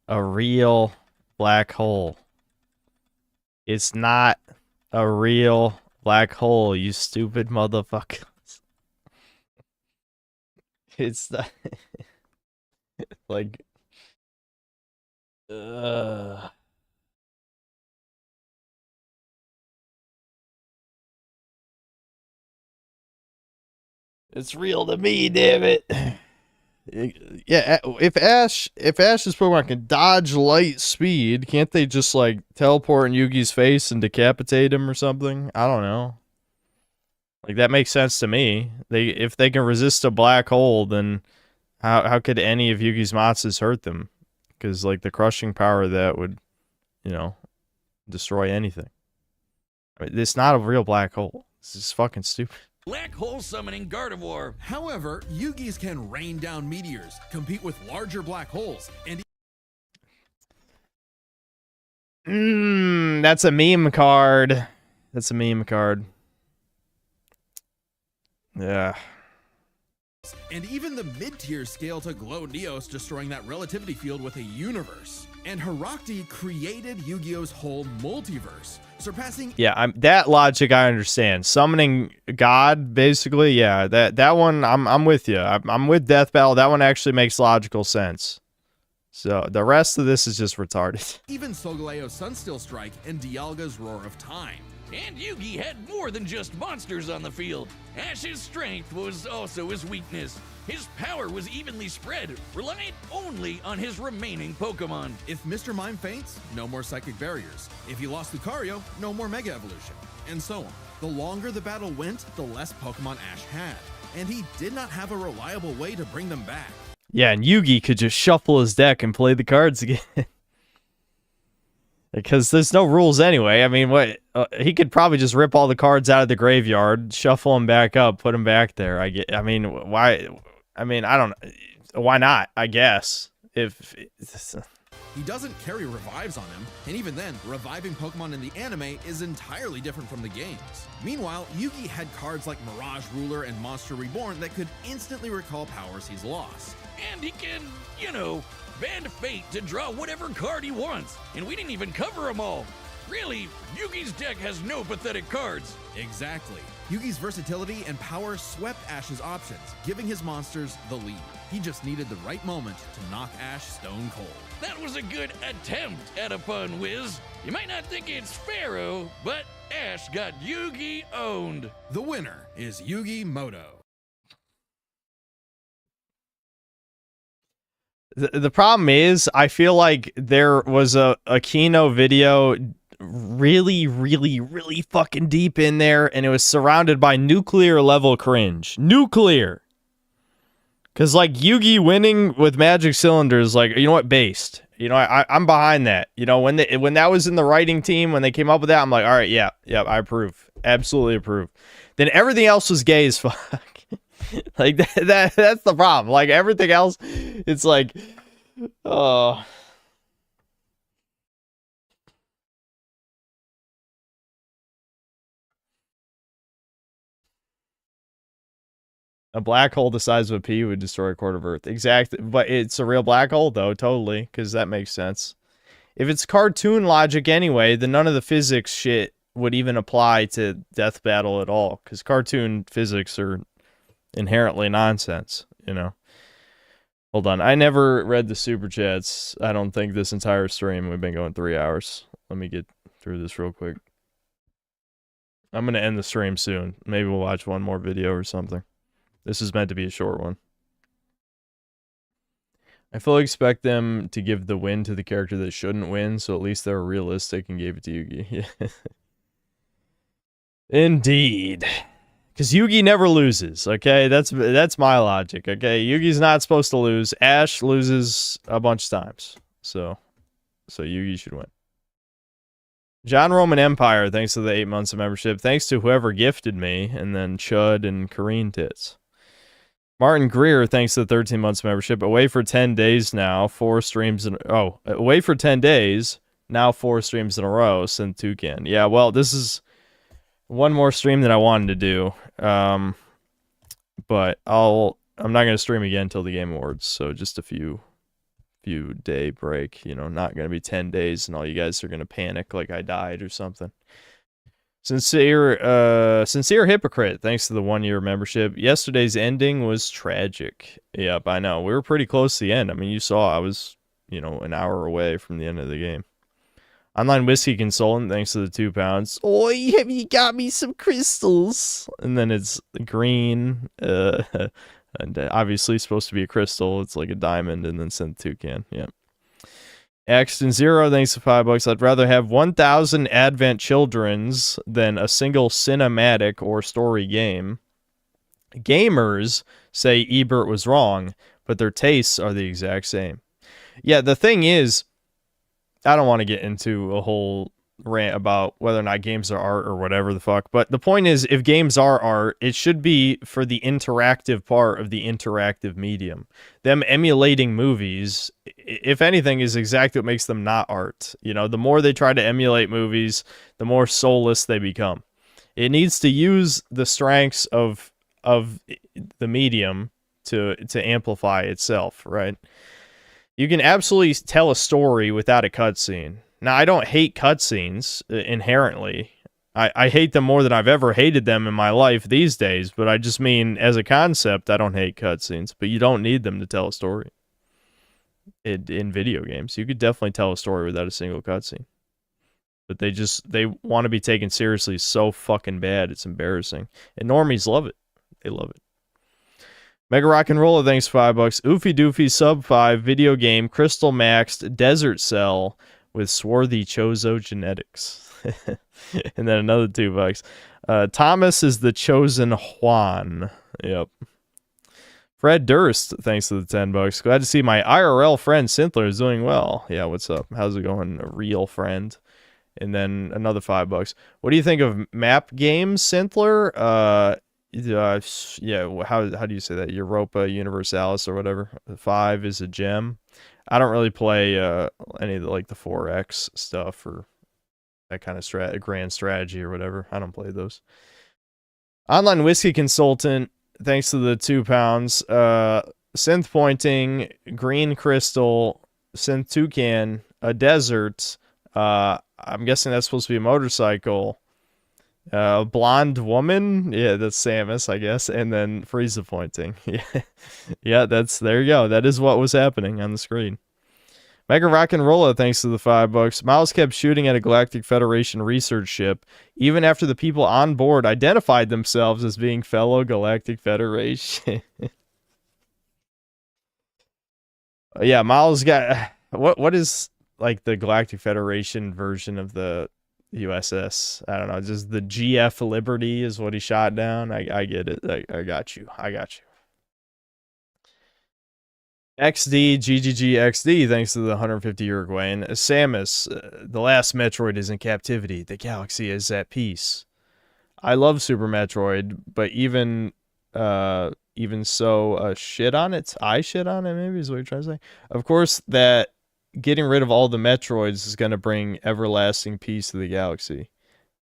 [SPEAKER 2] a real black hole. It's not a real black hole, you stupid motherfuckers. It's not, like, it's real to me, damn it. Yeah, if Ash's Pokemon can dodge light speed, can't they just like teleport in Yugi's face and decapitate him or something? I don't know. Like that makes sense to me. If they can resist a black hole, then how could any of Yugi's Matsus hurt them? Because like the crushing power of that would, you know, destroy anything. I mean, it's not a real black hole. This is fucking stupid.
[SPEAKER 13] Black hole summoning Gardevoir.
[SPEAKER 14] However, Yugi's can rain down meteors, compete with larger black holes, and
[SPEAKER 2] that's a meme card. That's a meme card. Yeah.
[SPEAKER 14] And even the mid-tier scale to Glow Neos, destroying that relativity field with a universe. And Herakti created Yu-Gi-Oh's whole multiverse, surpassing...
[SPEAKER 2] Yeah, that logic I understand. Summoning God, basically, yeah, that one, I'm with you. I'm with Death Battle. That one actually makes logical sense. So the rest of this is just retarded.
[SPEAKER 14] Even Solgaleo's Sunsteel Strike and Dialga's Roar of Time.
[SPEAKER 13] And Yugi had more than just monsters on the field. Ash's strength was also his weakness. His power was evenly spread, reliant only on his remaining Pokemon.
[SPEAKER 14] If Mr. Mime faints, no more Psychic Barriers. If he lost Lucario, no more Mega Evolution. And so on. The longer the battle went, the less Pokemon Ash had. And he did not have a reliable way to bring them back.
[SPEAKER 2] Yeah, and Yugi could just shuffle his deck and play the cards again. Because there's no rules anyway. I mean, what he could probably just rip all the cards out of the graveyard, shuffle them back up, put them back there. I mean, why? I mean, I don't. Why not? I guess if
[SPEAKER 14] he doesn't carry revives on him, and even then, reviving Pokemon in the anime is entirely different from the games. Meanwhile, Yugi had cards like Mirage Ruler and Monster Reborn that could instantly recall powers he's lost.
[SPEAKER 13] And he can, you know, bend fate to draw whatever card he wants, and we didn't even cover them all. Really, Yugi's deck has no pathetic cards.
[SPEAKER 14] Exactly. Yugi's versatility and power swept Ash's options, giving his monsters the lead. He just needed the right moment to knock Ash stone cold.
[SPEAKER 13] That was a good attempt at a pun, Wiz. You might not think it's Pharaoh, but Ash got Yugi owned.
[SPEAKER 14] The winner is Yugi Moto.
[SPEAKER 2] The problem is, I feel like there was a Kino video really fucking deep in there, and it was surrounded by nuclear level cringe. Nuclear! Because, like, Yugi winning with Magic Cylinders, like, you know what, based. You know, I'm behind that. You know, when that was in the writing team, when they came up with that, I'm like, all right, yeah, I approve. Absolutely approve. Then everything else was gay as fuck. Like, that's the problem. Like, everything else, it's like, oh. A black hole the size of a pea would destroy a quarter of Earth. Exactly. But it's a real black hole, though, totally, because that makes sense. If it's cartoon logic anyway, then none of the physics shit would even apply to Death Battle at all, because cartoon physics are inherently nonsense, you know. Hold on, I never read the super chats. I don't think this entire stream. We've been going 3 hours. Let me get through this real quick. I'm gonna end the stream soon. Maybe we'll watch one more video or something. This is meant to be a short one. I fully expect them to give the win to the character that shouldn't win, so at least they're realistic and gave it to Yugi. Indeed. Because Yugi never loses, okay? That's my logic, okay? Yugi's not supposed to lose. Ash loses a bunch of times. So Yugi should win. John Roman Empire, thanks to the 8 months of membership. Thanks to whoever gifted me, and then Chud and Kareen Tits. Martin Greer, thanks to the 13 months of membership. Away for 10 days now, 4 streams in... Oh, away for 10 days, now 4 streams in a row, sent Toucan. Yeah, well, this is one more stream that I wanted to do. But I'm not going to stream again until the Game Awards, so just a few day break. You know, not going to be 10 days and all you guys are going to panic like I died or something. Sincere Hypocrite, thanks to the 1-year membership. Yesterday's ending was tragic. Yep, I know. We were pretty close to the end. I mean, you saw I was, an hour away from the end of the game. Online Whiskey Consultant, thanks to the £2. Oi, have you got me some crystals? And then it's green, and obviously supposed to be a crystal. It's like a diamond, and then sent toucan. Yep. Axton Zero, thanks to $5. I'd rather have 1,000 Advent Children's than a single cinematic or story game. Gamers say Ebert was wrong, but their tastes are the exact same. Yeah, the thing is, I don't want to get into a whole rant about whether or not games are art or whatever the fuck, but the point is, if games are art, it should be for the interactive part of the interactive medium. Them emulating movies, if anything, is exactly what makes them not art. The more they try to emulate movies, the more soulless they become. It needs to use the strengths of the medium to amplify itself, right? You can absolutely tell a story without a cutscene. Now, I don't hate cutscenes inherently. I hate them more than I've ever hated them in my life these days, but I just mean, as a concept, I don't hate cutscenes, but you don't need them to tell a story. In video games, you could definitely tell a story without a single cutscene. But they want to be taken seriously so fucking bad, it's embarrassing. And normies love it. They love it. Mega Rock and Roller, thanks $5. Oofy Doofy Sub 5 video game Crystal Maxed Desert Cell with swarthy Chozo genetics. And then another $2. Thomas is the chosen Juan. Yep. Fred Durst, thanks to the $10. Glad to see my IRL friend Synthler is doing well. Yeah, what's up? How's it going, a real friend? And then another $5. What do you think of map games, Synthler? Yeah, how do you say that? Europa Universalis or whatever. 5 is a gem. I don't really play any of the 4X stuff or that kind of grand strategy or whatever. I don't play those. Online Whiskey Consultant, thanks to the £2. Synth Pointing, Green Crystal, Synth Toucan, a Desert. I'm guessing that's supposed to be a motorcycle. Blonde Woman, yeah, that's Samus, I guess, and then Frieza Pointing. Yeah, there you go. That is what was happening on the screen. Mega Rock and Rolla, thanks to the $5. Miles kept shooting at a Galactic Federation research ship, even after the people on board identified themselves as being fellow Galactic Federation. Yeah, Miles got... What is, the Galactic Federation version of the USS? I don't know, just the GF Liberty is what he shot down. I get it. I got you. XD, GGG, XD, thanks to the 150 Uruguayan. Samus, the last Metroid is in captivity. The galaxy is at peace. I love Super Metroid, but even so, shit on it? I shit on it, maybe, is what you're trying to say? Of course, that getting rid of all the Metroids is going to bring everlasting peace to the galaxy.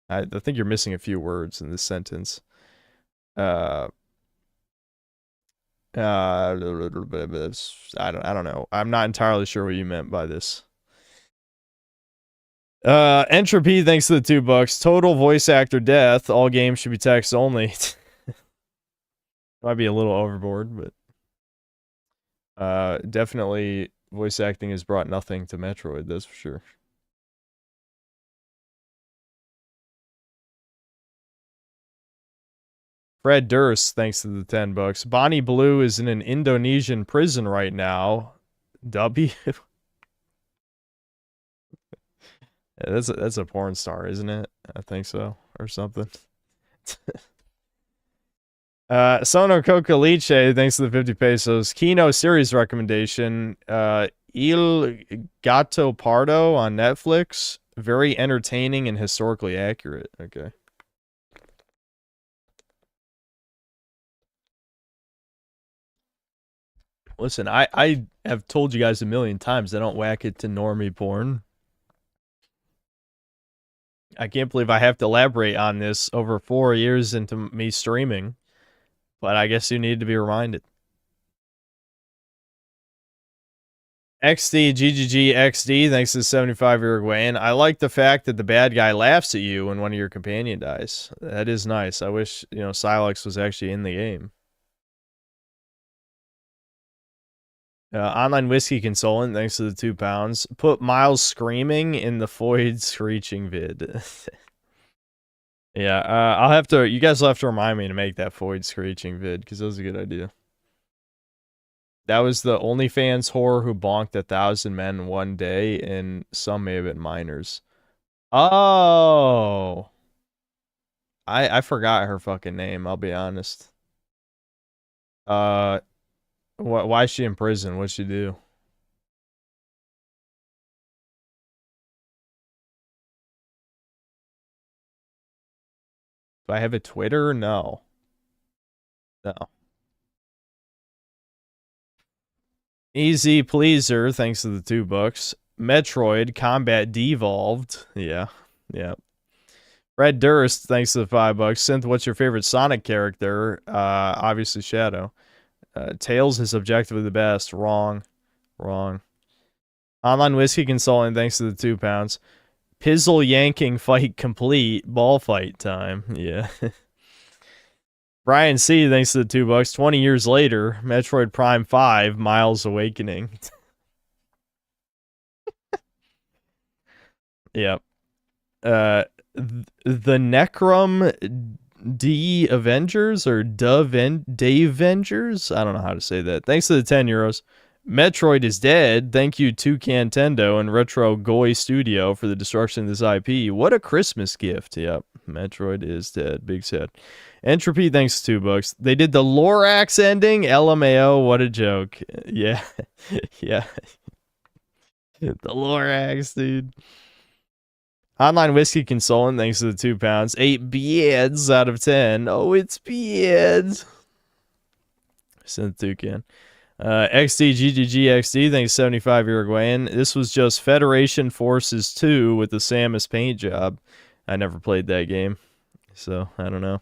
[SPEAKER 2] I think you're missing a few words in this sentence. I don't know. I'm not entirely sure what you meant by this. Entropy, thanks to the $2. Total voice actor death. All games should be text only. Might be a little overboard, but definitely voice acting has brought nothing to Metroid, that's for sure. Fred Durst, thanks to the $10. Bonnie Blue is in an Indonesian prison right now. W. Yeah, that's a porn star, isn't it? I think so, or something. Sono Cocaliche, thanks to the 50 pesos. Kino series recommendation. Il Gato Pardo on Netflix. Very entertaining and historically accurate. Okay. Listen, I have told you guys a million times I don't whack it to normie porn. I can't believe I have to elaborate on this over 4 years into me streaming. But I guess you need to be reminded. XD GGG XD, thanks to 75 Uruguayan. I like the fact that the bad guy laughs at you when one of your companion dies. That is nice. I wish, Silex was actually in the game. Online Whiskey Consultant, thanks to the £2. Put Miles screaming in the Foid screeching vid. Yeah, you guys will have to remind me to make that Foid screeching vid, because that was a good idea. That was the OnlyFans whore who bonked 1,000 men in one day, and some may have been minors. Oh! I forgot her fucking name, I'll be honest. Why is she in prison? What'd she do? Do I have a Twitter? No. No. Easy Pleaser, thanks to the $2. Metroid Combat Devolved. Yeah. Yeah. Red Durst, thanks to the $5. Synth, what's your favorite Sonic character? Obviously Shadow. Tails is objectively the best. Wrong. Wrong. Online Whiskey Consultant, thanks to the £2. Pizzle yanking fight complete. Ball fight time. Yeah. Brian C, thanks to the $2. 20 years later, Metroid Prime 5, Miles Awakening. Yep. The Necrom D Avengers or Davengers? I don't know how to say that. Thanks to the €10. Metroid is dead. Thank you to Cantendo and Retro Goy Studio for the destruction of this IP. What a Christmas gift. Yep. Metroid is dead. Big sad. Entropy, thanks to $2. They did the Lorax ending. LMAO, what a joke. Yeah. Yeah. The Lorax, dude. Online Whiskey Consultant, thanks to the £2. 8 beards out of 10. Oh, it's beards. Sent Toucan. XD, thanks 75 Uruguayan. This was just Federation Forces 2 with the Samus paint job. I never played that game, so I don't know.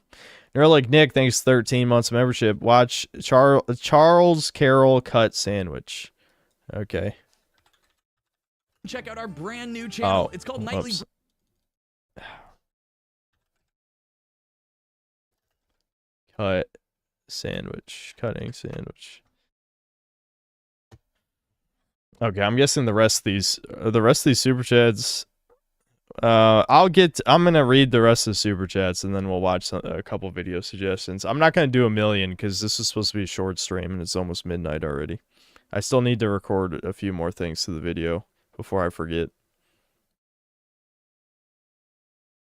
[SPEAKER 2] Neuralic Nick, thanks 13 months of membership. Watch Charles Carroll cut sandwich. Okay.
[SPEAKER 14] Check out our brand new channel. It's called Nightly.
[SPEAKER 2] Cut sandwich. Cutting sandwich. Okay, I'm guessing the rest of these super chats. I'm gonna read the rest of the super chats and then we'll watch a couple video suggestions. I'm not gonna do a million because this is supposed to be a short stream and it's almost midnight already. I still need to record a few more things to the video before I forget.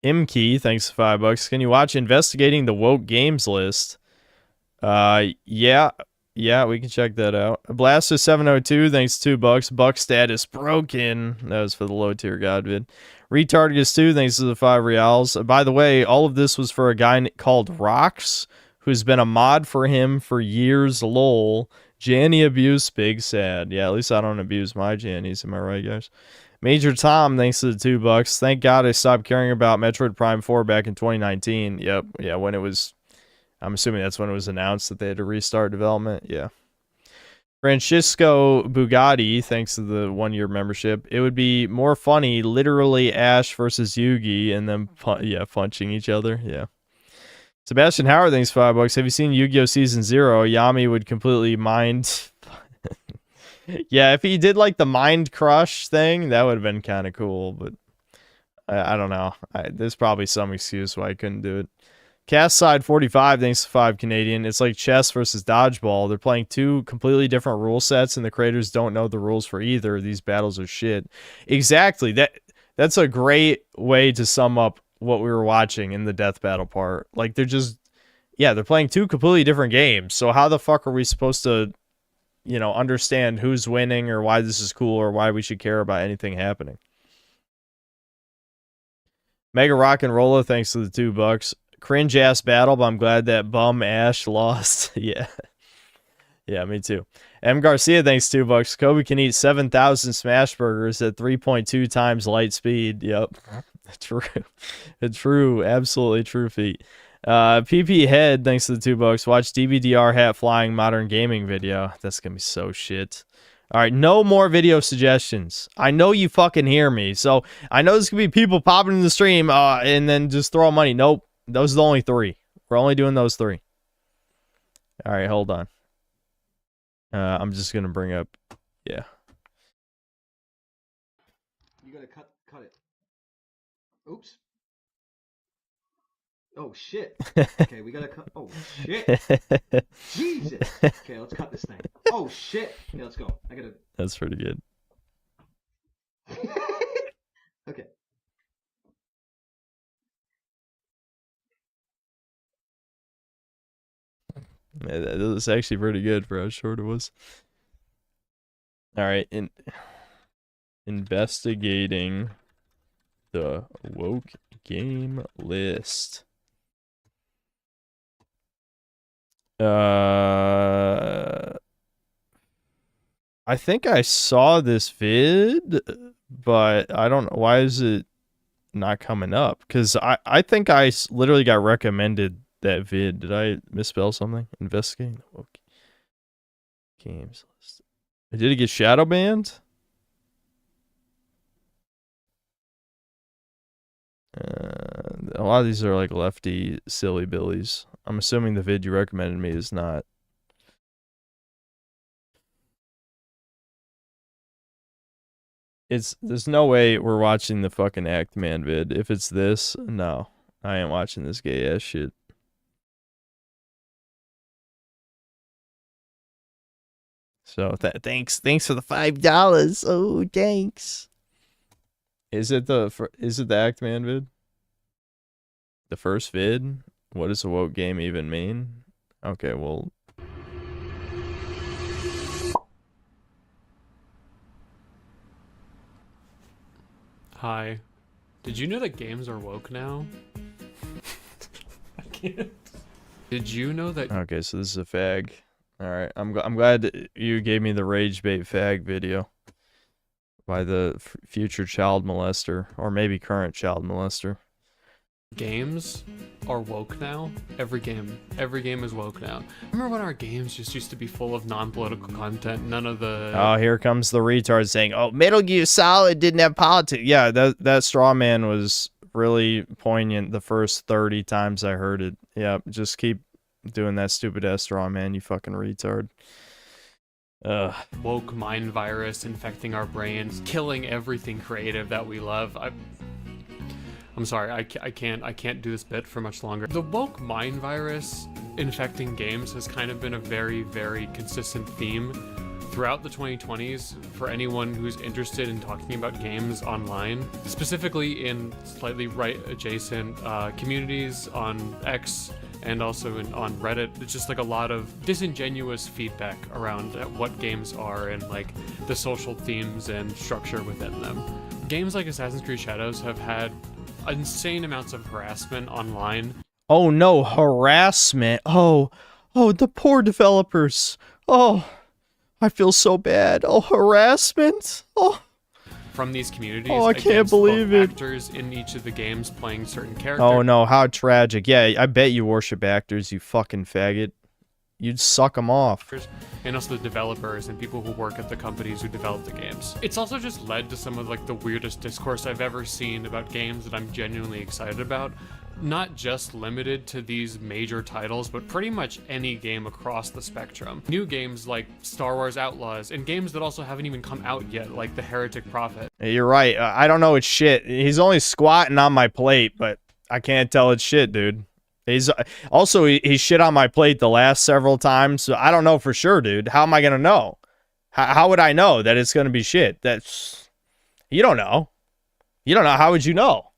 [SPEAKER 2] Imkey, thanks for $5. Can you watch Investigating the Woke Games list? Yeah, we can check that out. Blaster 702, thanks $2. Buck status broken. That was for the low tier god vid. Retardigus 2, thanks to the 5 reals. By the way, all of this was for a guy called Rox, who's been a mod for him for years. Lol. Janny abuse, big sad. Yeah, at least I don't abuse my Jannies. Am I right, guys? Major Tom, thanks to the $2. Thank God I stopped caring about Metroid Prime 4 back in 2019. Yep, yeah, when it was... I'm assuming that's when it was announced that they had to restart development. Yeah. Francisco Bugatti, thanks to the 1-year membership. It would be more funny, literally Ash versus Yugi and them punching each other. Yeah. Sebastian Howard, thanks $5. Have you seen Yu-Gi-Oh! Season 0? Yami would completely mind... Yeah, if he did like the Mind Crush thing, that would have been kind of cool, but I don't know. There's probably some excuse why I couldn't do it. Cast Side 45, thanks to 5 Canadian. It's like chess versus dodgeball. They're playing 2 completely different rule sets, and the creators don't know the rules for either. These battles are shit. Exactly. That's a great way to sum up what we were watching in the death battle part. Like, they're playing 2 completely different games. So how the fuck are we supposed to, understand who's winning or why this is cool or why we should care about anything happening? Mega Rock and Rolla, thanks to the $2. Cringe ass battle, but I'm glad that bum Ash lost. Yeah. Yeah, me too. M. Garcia, thanks $2. Kobe can eat 7,000 smash burgers at 3.2 times light speed. Yep. True. It's true. Absolutely true feat. PP Head, thanks to the $2. Watch DVDR hat flying modern gaming video. That's gonna be so shit. All right, no more video suggestions. I know you fucking hear me. So I know there's going to be people popping in the stream and then just throw money. Nope. Those are the only 3. We're only doing those 3. All right, hold on. I'm just going to bring up, yeah.
[SPEAKER 17] You got to cut it. Oops. Oh, shit. Okay, we got to cut. Oh, shit. Jesus. Okay, let's cut this thing. Oh, shit. Okay, let's go. I got to.
[SPEAKER 2] That's pretty good.
[SPEAKER 17] Okay.
[SPEAKER 2] Man, that was actually pretty good for how short it was. All right, investigating the woke game list. I think I saw this vid, but I don't know. Why is it not coming up? Because I think I literally got recommended that vid. Did I misspell something? Investigating the woke games list. Did it get shadow banned? A lot of these are like lefty silly billies. I'm assuming the vid you recommended me is not. There's no way we're watching the fucking Act Man vid. If it's this, no. I ain't watching this gay ass shit. So thanks for the $5. Oh, thanks. Is it the Act Man vid? The first vid? What does a woke game even mean? Okay, well.
[SPEAKER 18] Hi. Did you know that games are woke now? I can't. Did you know that?
[SPEAKER 2] Okay, so this is a fag. All right, I'm glad that you gave me the rage bait fag video by the future child molester, or maybe current child molester.
[SPEAKER 18] Games are woke now. Every game is woke now. Remember when our games just used to be full of non-political content? None of the.
[SPEAKER 2] Oh, here comes the retard saying, "Oh, Metal Gear Solid didn't have politics." Yeah, that straw man was really poignant the first 30 times I heard it. Yeah, just keep doing that stupid ass straw man, you fucking retard.
[SPEAKER 18] Woke mind virus infecting our brains, killing everything creative that we love. I'm sorry, I can't do this bit for much longer. The woke mind virus infecting games has kind of been a very, very consistent theme throughout the 2020s for anyone who's interested in talking about games online, specifically in slightly right-adjacent communities on X and also on Reddit. It's just like a lot of disingenuous feedback around what games are and like the social themes and structure within them. Games like Assassin's Creed Shadows have had insane amounts of harassment online.
[SPEAKER 2] Oh no, harassment. Oh, the poor developers. Oh, I feel so bad. Oh, harassment. Oh.
[SPEAKER 18] From these communities.
[SPEAKER 2] Oh, I can't believe it.
[SPEAKER 18] Actors in each of the games playing certain characters.
[SPEAKER 2] Oh no, how tragic. Yeah, I bet you worship actors, you fucking faggot. You'd suck them off.
[SPEAKER 18] And also the developers and people who work at the companies who develop the games. It's also just led to some of like the weirdest discourse I've ever seen about games that I'm genuinely excited about. Not just limited to these major titles, but pretty much any game across the spectrum. New games like Star Wars Outlaws, and games that also haven't even come out yet, like The Heretic Prophet.
[SPEAKER 2] You're right. I don't know it's shit. He's only squatting on my plate, but I can't tell it's shit, dude. He's also he shit on my plate the last several times, so I don't know for sure, dude. How am I gonna know? How would I know that it's gonna be shit? You don't know. You don't know. How would you know?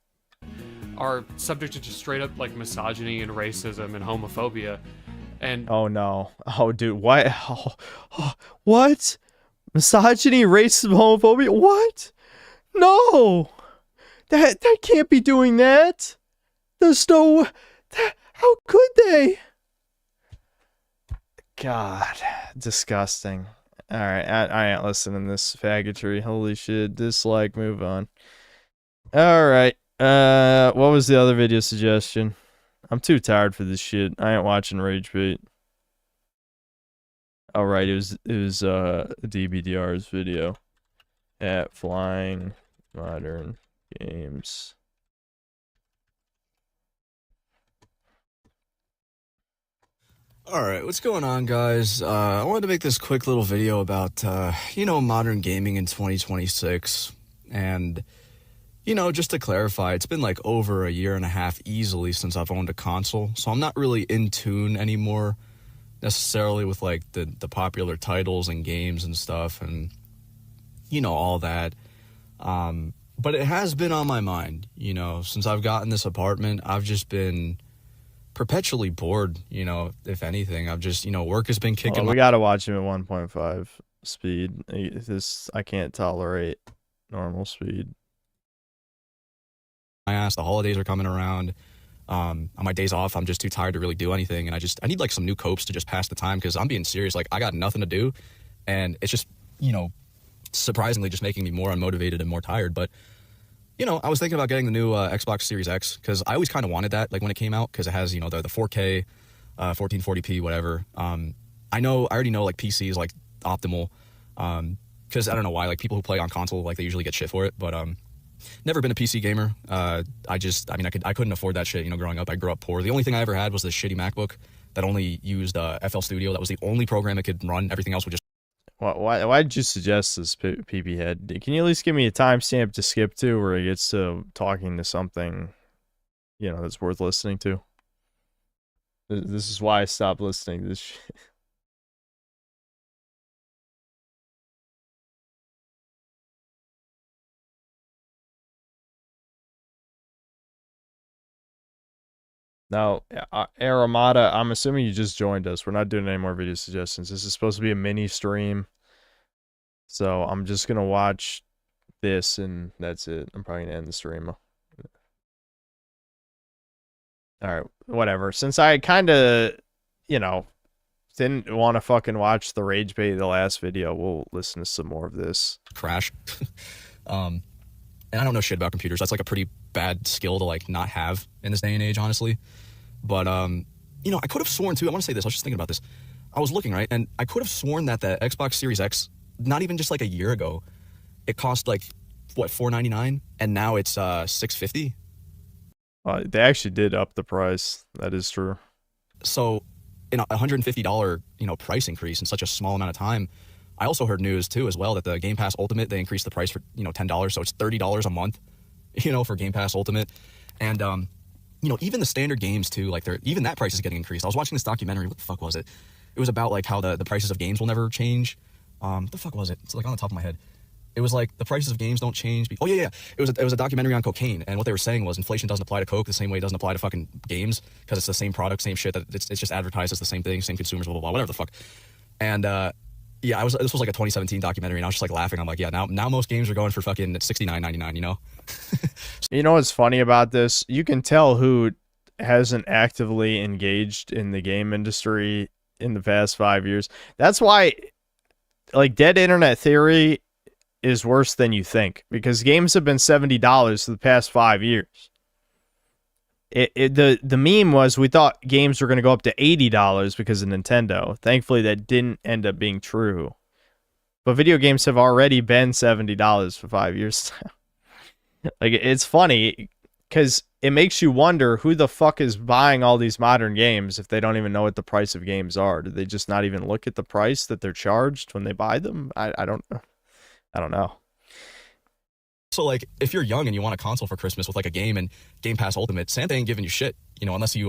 [SPEAKER 18] Are subject to just straight up like misogyny and racism and homophobia, and
[SPEAKER 2] oh no, oh dude, what? What? Misogyny, racism, homophobia? What? No, that can't be doing that. There's no. How could they? God, disgusting. All right, I ain't listening to this faggotry. Holy shit, dislike, move on. All right. What was the other video suggestion? I'm too tired for this shit. I ain't watching Rage Bait. Oh right, it was DBDR's video at Flying Modern Games.
[SPEAKER 19] Alright, what's going on, guys? I wanted to make this quick little video about, modern gaming in 2026. And, just to clarify, it's been like over a year and a half easily since I've owned a console. So I'm not really in tune anymore necessarily with, like, the popular titles and games and stuff and, all that. But it has been on my mind, since I've gotten this apartment. I've just been perpetually bored, if anything. I've just, work has been kicking.
[SPEAKER 2] We gotta watch him at 1.5 speed. I can't tolerate normal speed.
[SPEAKER 19] My ass. The holidays are coming around. On my days off, I'm just too tired to really do anything, and I need like some new copes to just pass the time, because I'm being serious. Like, I got nothing to do, and it's just, surprisingly just making me more unmotivated and more tired. But I was thinking about getting the new Xbox Series X, because I always kind of wanted that, like, when it came out, because it has, the 4K, 1440p, whatever. I already know, like, PC is, like, optimal, because I don't know why, like, people who play on console, like, they usually get shit for it, but, never been a PC gamer. I couldn't afford that shit, growing up. I grew up poor. The only thing I ever had was this shitty MacBook that only used FL Studio. That was the only program it could run. Everything else would just...
[SPEAKER 2] Why did you suggest this, PP Head? Can you at least give me a timestamp to skip to where he gets to talking to something, that's worth listening to? This is why I stopped listening to this shit. Now, Aramata, I'm assuming you just joined us. We're not doing any more video suggestions. This is supposed to be a mini stream. So I'm just going to watch this and that's it. I'm probably going to end the stream. Alright, whatever. Since I kind of, didn't want to fucking watch the rage bait of the last video, we'll listen to some more of this.
[SPEAKER 19] Crash. And I don't know shit about computers. That's like a pretty bad skill to like not have in this day and age, honestly. But, I could have sworn too, I want to say this, I was just thinking about this. I was looking, right, and I could have sworn that the Xbox Series X, not even just like a year ago, it cost like, what, $499? And now it's $650?
[SPEAKER 2] They actually did up the price. That is true.
[SPEAKER 19] So, in a $150, price increase in such a small amount of time, I also heard news too as well that the Game Pass Ultimate, they increased the price for, $10, so it's $30 a month, for Game Pass Ultimate. And, even the standard games too, like even that price is getting increased. I was watching this documentary, what the fuck was it? It was about like how the prices of games will never change. What the fuck was it? It's like on the top of my head. It was like the prices of games don't change. Oh yeah. It was a documentary on cocaine, and what they were saying was inflation doesn't apply to coke the same way it doesn't apply to fucking games, because it's the same product, same shit, that it's just advertised as the same thing, same consumers, blah blah blah, whatever the fuck. And yeah, this was like a 2017 documentary, and I was just like laughing. I'm like, yeah, now most games are going for fucking $69.99,
[SPEAKER 2] You know what's funny about this? You can tell who hasn't actively engaged in the game industry in the past 5 years. That's why, like, Dead Internet Theory is worse than you think, because games have been $70 for the past 5 years. The meme was we thought games were going to go up to $80 because of Nintendo. Thankfully, that didn't end up being true. But video games have already been $70 for 5 years now. Like, it's funny because it makes you wonder who the fuck is buying all these modern games if they don't even know what the price of games are. Do they just not even look at the price that they're charged when they buy them? I don't know. I don't know.
[SPEAKER 19] So, like, if you're young and you want a console for Christmas with, like, a game and Game Pass Ultimate, Santa ain't giving you shit, unless you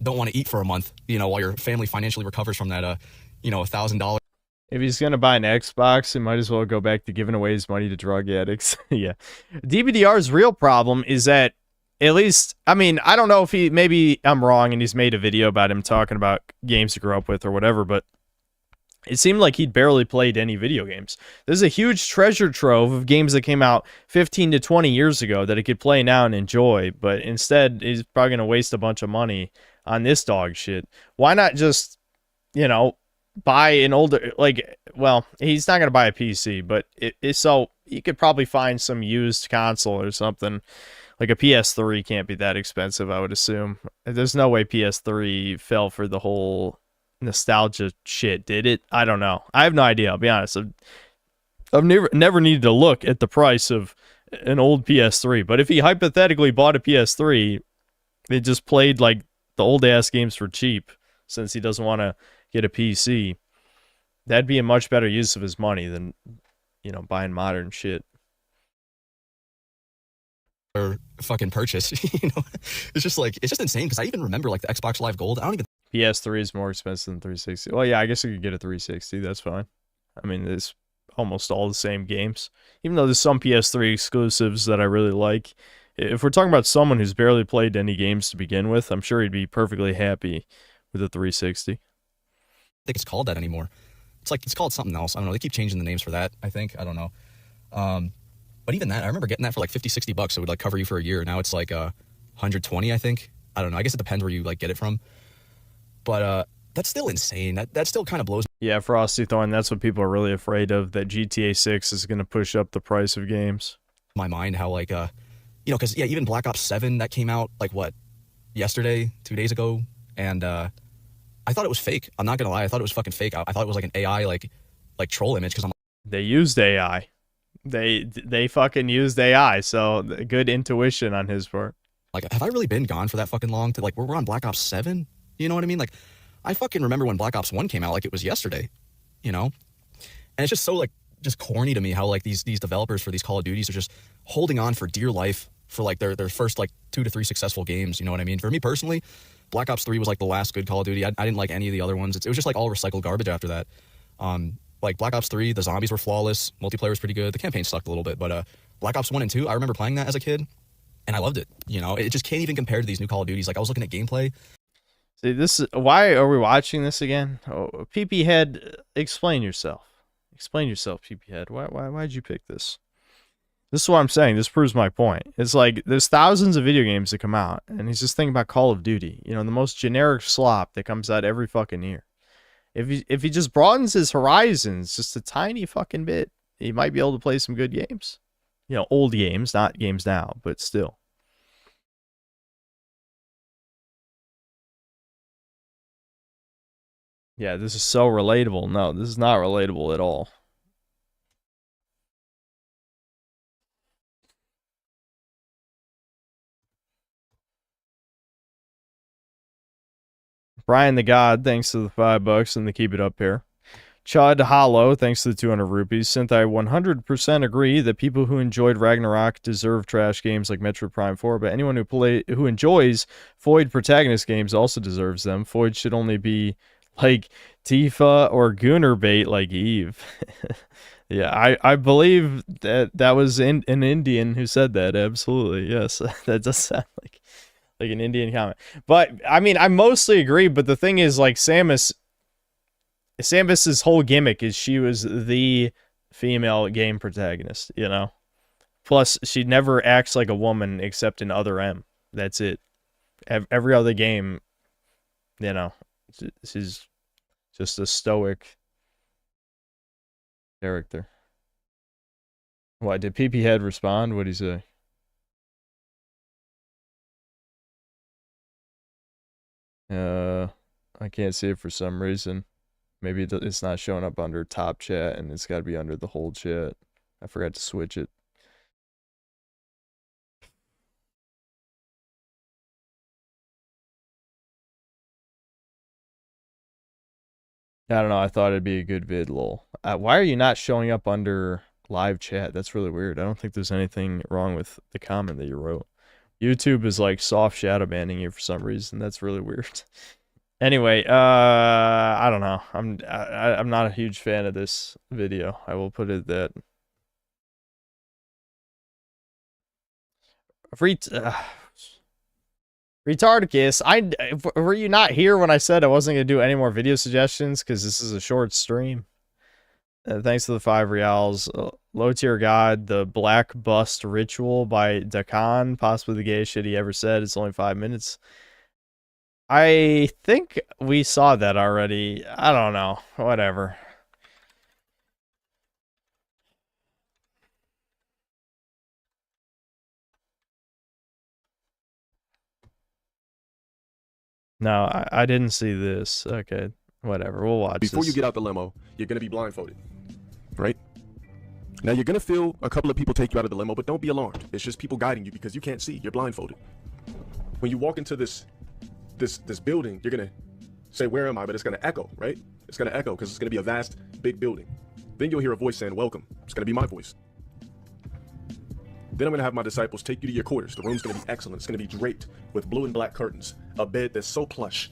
[SPEAKER 19] don't want to eat for a month, while your family financially recovers from that, $1,000.
[SPEAKER 2] If he's going to buy an Xbox, he might as well go back to giving away his money to drug addicts. Yeah. DBDR's real problem is that, at least, I mean, I don't know if maybe I'm wrong and he's made a video about him talking about games he grew up with or whatever, but it seemed like he'd barely played any video games. There's a huge treasure trove of games that came out 15 to 20 years ago that he could play now and enjoy, but instead he's probably going to waste a bunch of money on this dog shit. Why not just, buy an older, well, he's not going to buy a PC, but so you could probably find some used console or something. Like a PS3 can't be that expensive, I would assume. There's no way PS3 fell for the whole nostalgia shit did it. I don't know. I have no idea. I'll be honest. I've never needed to look at the price of an old PS3. But if he hypothetically bought a PS3, it just played like the old ass games for cheap, since he doesn't want to get a PC. That'd be a much better use of his money than, you know, buying modern shit.
[SPEAKER 19] Or fucking purchase, you know, it's just insane because I even remember like the Xbox Live Gold. I don't even.
[SPEAKER 2] PS3 is more expensive than 360. Well, yeah, I guess you could get a 360. That's fine. I mean, it's almost all the same games, even though there's some PS3 exclusives that I really like. If we're talking about someone who's barely played any games to begin with, I'm sure he'd be perfectly happy with a 360.
[SPEAKER 19] I think it's called that anymore. It's called something else. I don't know. They keep changing the names for that, I think. I don't know. But even that, I remember getting that for like $50-$60. It would like cover you for a year. Now it's like 120, I think. I don't know. I guess it depends where you like get it from. But that's still insane. That still kind of blows.
[SPEAKER 2] Yeah, Frosty Thorn, that's what people are really afraid of, that GTA 6 is going to push up the price of games.
[SPEAKER 19] My mind, how like, you know, because, yeah, even Black Ops 7, that came out like, what, yesterday, 2 days ago? And I thought it was fake. I'm not going to lie. I thought it was fucking fake. I thought it was like an AI, like troll image, because I'm
[SPEAKER 2] They used AI. They fucking used AI, so good intuition on his part.
[SPEAKER 19] like, have I really been gone for that fucking long? To like, we're on Black Ops 7? You know what I mean? Like, I fucking remember when Black Ops 1 came out like it was yesterday, you know? And it's just so, like, just corny to me how, like, these developers for these Call of Duties are just holding on for dear life for, like, their first, like, 2 to 3 successful games, you know what I mean? For me personally, Black Ops 3 was, like, the last good Call of Duty. I didn't like any of the other ones. It was just, like, all recycled garbage after that. Like, Black Ops 3, the zombies were flawless. Multiplayer was pretty good. The campaign sucked a little bit. But Black Ops 1 and 2, I remember playing that as a kid, and I loved it. You know, it just can't even compare to these new Call of Duties. Like, I was looking at gameplay.
[SPEAKER 2] See, this is why are we watching this again? Oh, PP Head, explain yourself. Explain yourself, PP Head. Why'd you pick this? This is what I'm saying. This proves my point. It's like there's thousands of video games that come out, and he's just thinking about Call of Duty. You know, the most generic slop that comes out every fucking year. If he just broadens his horizons just a tiny fucking bit, he might be able to play some good games. You know, old games, not games now, but still. Yeah, this is so relatable. No, this is not relatable at all. Brian the God, thanks to the $5 and the keep it up here. Chud Hollow, thanks to the 200 rupees. Synth, I 100% agree that people who enjoyed Ragnarok deserve trash games like Metroid Prime 4, but anyone who enjoys Foid protagonist games also deserves them. Foid should only be like Tifa or Gunner bait like Eve. Yeah, I believe that was an Indian who said that. Absolutely, yes. That does sound like an Indian comment. But, I mean, I mostly agree, but the thing is, like, Samus's whole gimmick is she was the female game protagonist, you know? Plus, she never acts like a woman except in Other M. That's it. Every other game, you know, she's just a stoic character. What, did PP Head respond? What'd he say? I can't see it for some reason. Maybe it's not showing up under top chat, and it's got to be under the whole chat. I forgot to switch it. I don't know. I thought it'd be a good vid, lol. Why are you not showing up under live chat? That's really weird. I don't think there's anything wrong with the comment that you wrote. YouTube is like soft shadow banning you for some reason. That's really weird. Anyway, I don't know. I'm not a huge fan of this video. I will put it that. Retardicus, were you not here when I said I wasn't going to do any more video suggestions? Because this is a short stream. Thanks to the 5 reals. Low tier god, the Black Bust Ritual by Dakan. Possibly the gayest shit he ever said. It's only 5 minutes. I think we saw that already. I don't know. Whatever. No, I didn't see this. Okay. Whatever, we'll watch
[SPEAKER 11] Before
[SPEAKER 2] this.
[SPEAKER 11] you get out the limo, you're gonna be blindfolded, right? Now you're gonna feel a couple of people take you out of the limo, but don't be alarmed. It's just people guiding you because you can't see. You're blindfolded. When you walk into this building, you're gonna say, "Where am I?" But it's gonna echo, right? It's gonna echo because it's gonna be a vast, big building. Then you'll hear a voice saying, "Welcome." It's gonna be my voice. Then I'm gonna have my disciples take you to your quarters. The room's gonna be excellent. It's gonna be draped with blue and black curtains, a bed that's so plush,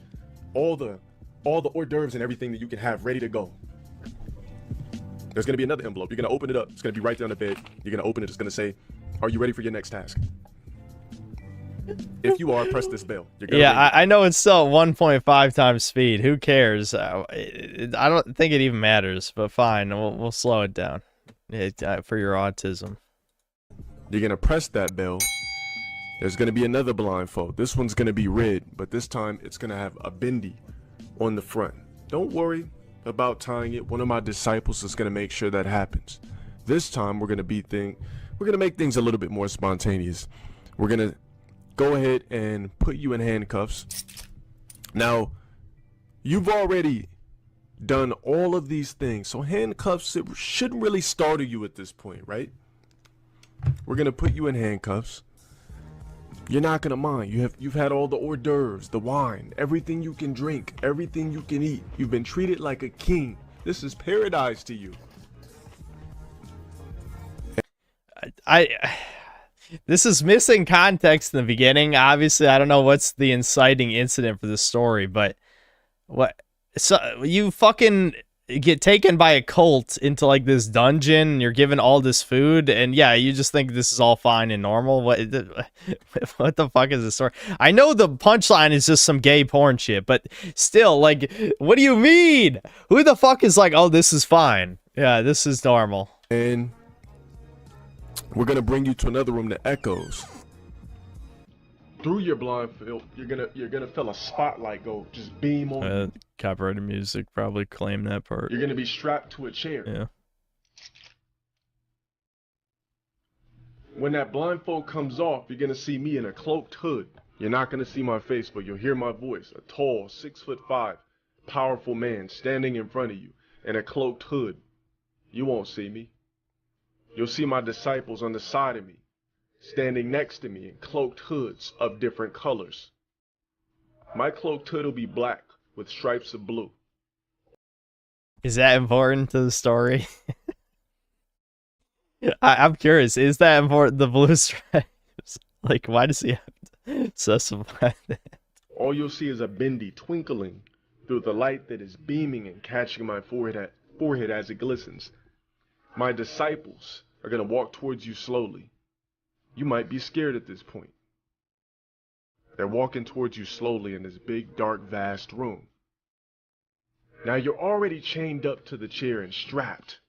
[SPEAKER 11] all the hors d'oeuvres and everything that you can have ready to go. There's gonna be another envelope. You're gonna open it up. It's gonna be right there on the bed. You're gonna open it. It's gonna say, "Are you ready for your next task?" If you are, press this bell. You're gonna
[SPEAKER 2] Yeah, I know it's still 1.5 times speed. Who cares? I don't think it even matters, but fine. We'll slow it down for your autism.
[SPEAKER 11] You're gonna press that bell. There's gonna be another blindfold. This one's gonna be red, but this time it's gonna have a bendy on the front. Don't worry about tying it. One of my disciples is gonna make sure that happens. This time we're gonna make things a little bit more spontaneous. We're gonna go ahead and put you in handcuffs. Now, you've already done all of these things, so handcuffs, it shouldn't really startle you at this point, right? We're gonna put you in handcuffs. You're not gonna mind. You've had all the hors d'oeuvres, the wine, everything you can drink, everything you can eat. You've been treated like a king. This is paradise to you.
[SPEAKER 2] This is missing context in the beginning. Obviously, I don't know what's the inciting incident for this story, but what? So you fucking get taken by a cult into like this dungeon, and you're given all this food, and yeah, you just think this is all fine and normal. What the fuck is this story? I know the punchline is just some gay porn shit, but still, like, what do you mean? Who the fuck is like, oh, this is fine? Yeah, this is normal.
[SPEAKER 11] And we're gonna bring you to another room that echoes. Through your blindfold, you're gonna feel a spotlight go just beam on you.
[SPEAKER 2] Copyrighted music probably claim that part.
[SPEAKER 11] You're gonna be strapped to a chair.
[SPEAKER 2] Yeah.
[SPEAKER 11] When that blindfold comes off, you're gonna see me in a cloaked hood. You're not gonna see my face, but you'll hear my voice. A tall, 6'5", powerful man standing in front of you in a cloaked hood. You won't see me. You'll see my disciples on the side of me, standing next to me in cloaked hoods of different colors. My cloaked hood will be black with stripes of blue.
[SPEAKER 2] Is that important to the story? I'm curious. Is that important? The blue stripes? Like, why does he have to specify that?
[SPEAKER 11] All you'll see is a bendy twinkling through the light that is beaming and catching my forehead as it glistens. My disciples are going to walk towards you slowly. You might be scared at this point. They're walking towards you slowly in this big, dark, vast room. Now you're already chained up to the chair and strapped.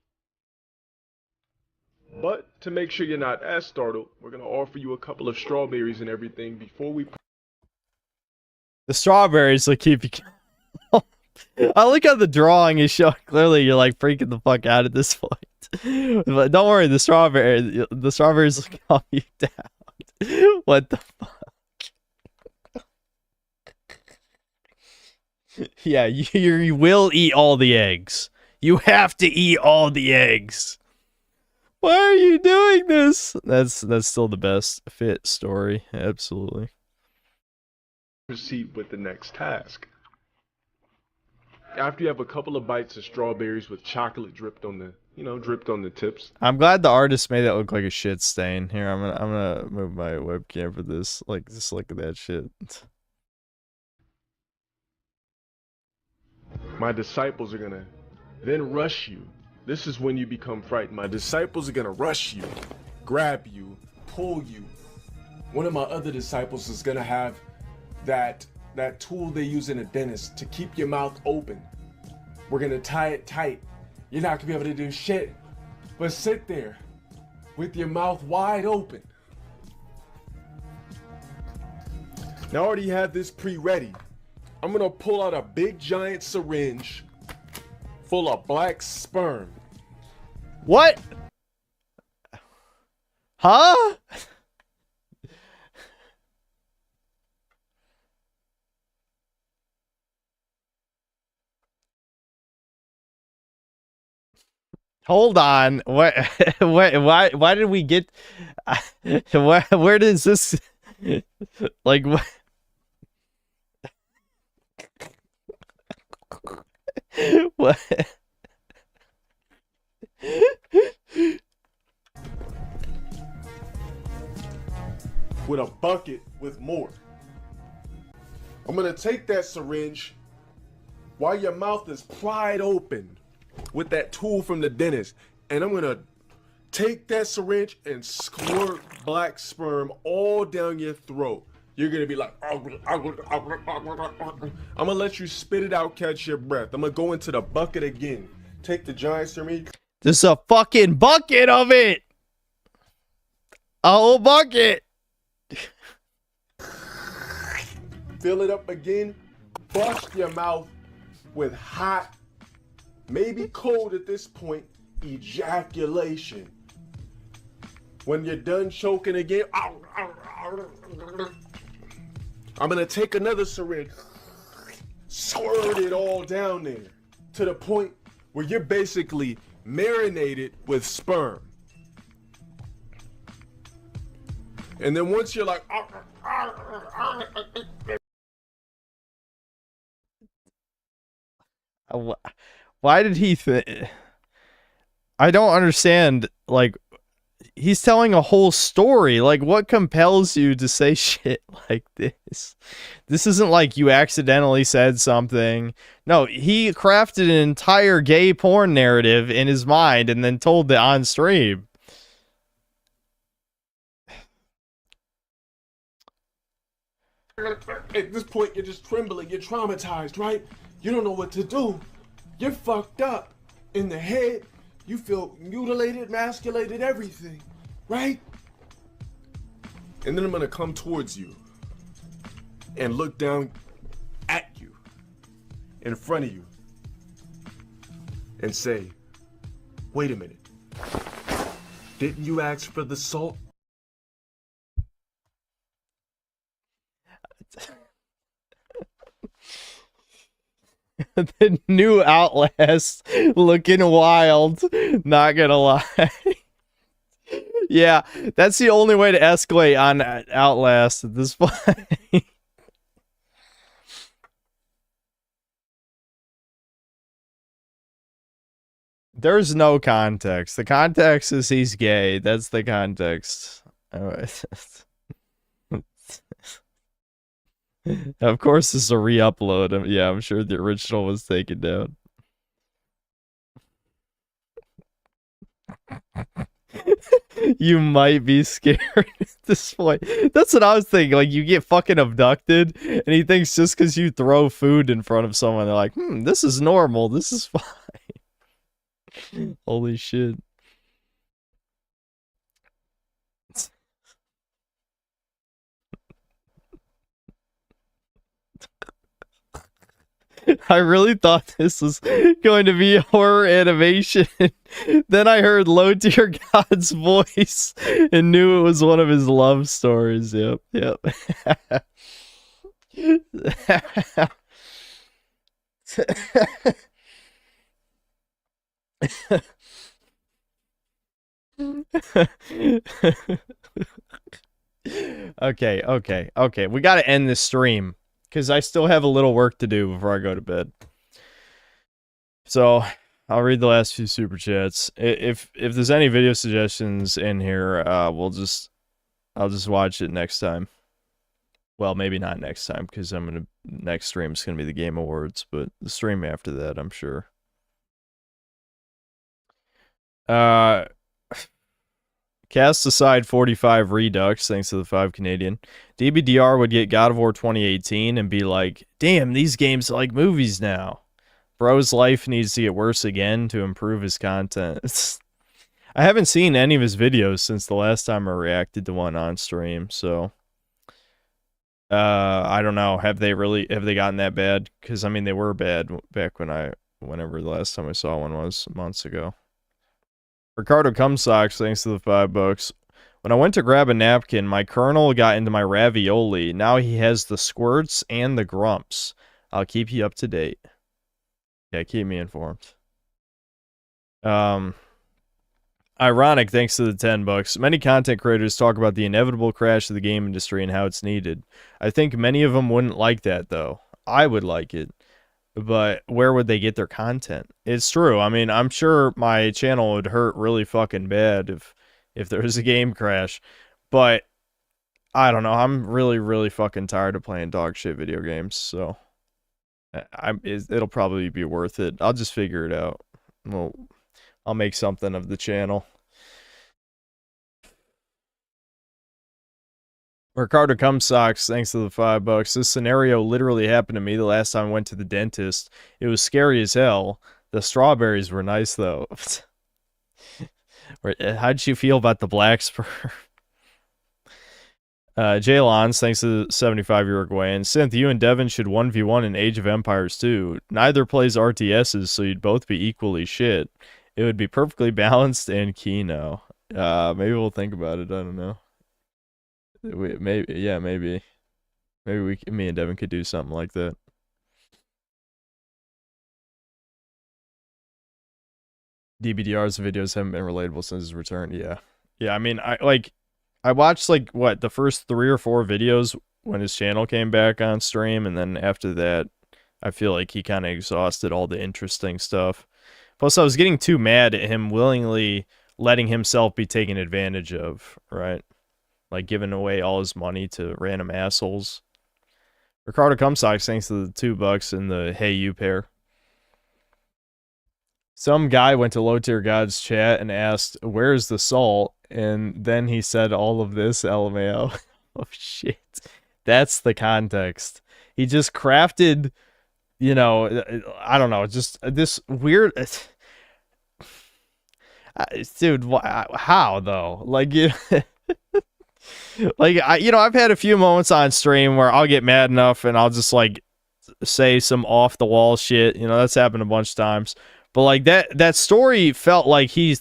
[SPEAKER 11] But to make sure you're not as startled, we're going to offer you a couple of strawberries and everything before we...
[SPEAKER 2] The strawberries will keep you... I look at the drawing is showing clearly you're like freaking the fuck out at this point. But don't worry, the strawberries will calm you down. What the fuck? Yeah, you will eat all the eggs. You have to eat all the eggs. Why are you doing this? That's still the best fit story. Absolutely.
[SPEAKER 11] Proceed with the next task. After you have a couple of bites of strawberries with chocolate dripped on the tips.
[SPEAKER 2] I'm glad the artist made that look like a shit stain. Here, I'm gonna move my webcam for this. Like, just look at that shit.
[SPEAKER 11] My disciples are gonna then rush you. This is when you become frightened. My disciples are gonna rush you, grab you, pull you. One of my other disciples is gonna have that tool they use in a dentist to keep your mouth open. We're gonna tie it tight. You're not gonna be able to do shit but sit there with your mouth wide open. Now I already have this pre-ready. I'm gonna pull out a big giant syringe full of black sperm.
[SPEAKER 2] What? Huh? Hold on. What? Why did we get? Where does this? Like what? What?
[SPEAKER 11] With a bucket with more. I'm gonna take that syringe while your mouth is pried open with that tool from the dentist, and I'm gonna take that syringe and squirt black sperm all down your throat. You're gonna be like, I'm gonna let you spit it out, catch your breath. I'm gonna go into the bucket again. Take the giant syringe.
[SPEAKER 2] There's a fucking bucket of it. A whole bucket.
[SPEAKER 11] Fill it up again. Bust your mouth with hot, maybe cold at this point, ejaculation. When you're done choking again, I'm gonna take another syringe, squirt it all down there to the point where you're basically marinated with sperm. And then once you're like,
[SPEAKER 2] why did he I don't understand. Like, he's telling a whole story. Like, what compels you to say shit like this? This isn't like you accidentally said something. No, he crafted an entire gay porn narrative in his mind and then told it on stream.
[SPEAKER 11] At this point, you're just trembling. You're traumatized, right? You don't know what to do. You're fucked up in the head. You feel mutilated, emasculated, everything, right? And then I'm gonna come towards you and look down at you, in front of you, and say, wait a minute. Didn't you ask for the salt?
[SPEAKER 2] The new Outlast looking wild, not gonna lie. Yeah, that's the only way to escalate on Outlast at this point. There's no context. The context is he's gay. That's the context. Alright. Of course, this is a re-upload. Yeah, I'm sure the original was taken down. You might be scared at this point. That's what I was thinking. Like, you get fucking abducted, and he thinks just because you throw food in front of someone, they're like, this is normal. This is fine. Holy shit. I really thought this was going to be a horror animation. Then I heard Low Tier God's voice and knew it was one of his love stories. Yep, yep. Okay. We gotta end this stream, because I still have a little work to do before I go to bed. So, I'll read the last few super chats. If there's any video suggestions in here, I'll just watch it next time. Well, maybe not next time, because next stream is gonna be the Game Awards, but the stream after that, I'm sure. Cast aside 45 Redux, thanks to the 5 Canadian. DBDR would get God of War 2018 and be like, damn, these games are like movies now. Bro's life needs to get worse again to improve his content. I haven't seen any of his videos since the last time I reacted to one on stream, so I don't know. Have they gotten that bad? Because I mean, they were bad back whenever the last time I saw one was months ago. Ricardo Cumsocks, thanks to the $5. When I went to grab a napkin, my colonel got into my ravioli. Now he has the squirts and the grumps. I'll keep you up to date. Yeah, keep me informed. Ironic, thanks to the $10. Many content creators talk about the inevitable crash of the game industry and how it's needed. I think many of them wouldn't like that, though. I would like it. But where would they get their content? It's true. I mean, I'm sure my channel would hurt really fucking bad if there was a game crash. But I don't know. I'm really, really fucking tired of playing dog shit video games. So it'll probably be worth it. I'll just figure it out. Well, I'll make something of the channel. Ricardo Cumsocks, thanks to the $5. This scenario literally happened to me the last time I went to the dentist. It was scary as hell. The strawberries were nice, though. How'd you feel about the black spur? Jaylons, thanks to the 75 Uruguayan. Synth, you and Devin should 1v1 in Age of Empires 2. Neither plays RTSs, so you'd both be equally shit. It would be perfectly balanced and Kino. Maybe we'll think about it. I don't know. Maybe me and Devin could do something like that. DBDR's videos haven't been relatable since his return. Yeah. I mean, I watched what, the first 3 or 4 videos when his channel came back on stream, and then after that, I feel like he kind of exhausted all the interesting stuff. Plus, I was getting too mad at him willingly letting himself be taken advantage of, right? Like giving away all his money to random assholes. Ricardo Cumsocks, thanks to the $2 and the Hey You pair. Some guy went to Low Tier God's chat and asked, "Where's the salt?" And then he said all of this, LMAO. Oh shit. That's the context. He just crafted, I don't know, just this weird... Dude, how though? Like, I've had a few moments on stream where I'll get mad enough and I'll just say some off the wall shit. That's happened a bunch of times. But that story felt like he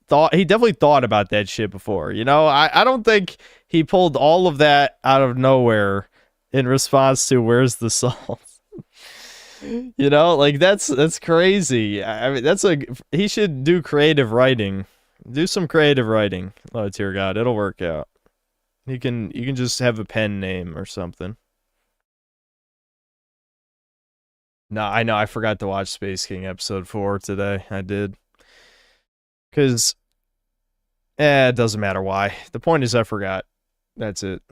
[SPEAKER 2] definitely thought about that shit before. I don't think he pulled all of that out of nowhere in response to "Where's the salt?" That's crazy. I mean, he should do creative writing. Do some creative writing, Low Tier God. It'll work out. You can just have a pen name or something. No, I know. I forgot to watch Space King episode 4 today. I did. Because, it doesn't matter why. The point is I forgot. That's it.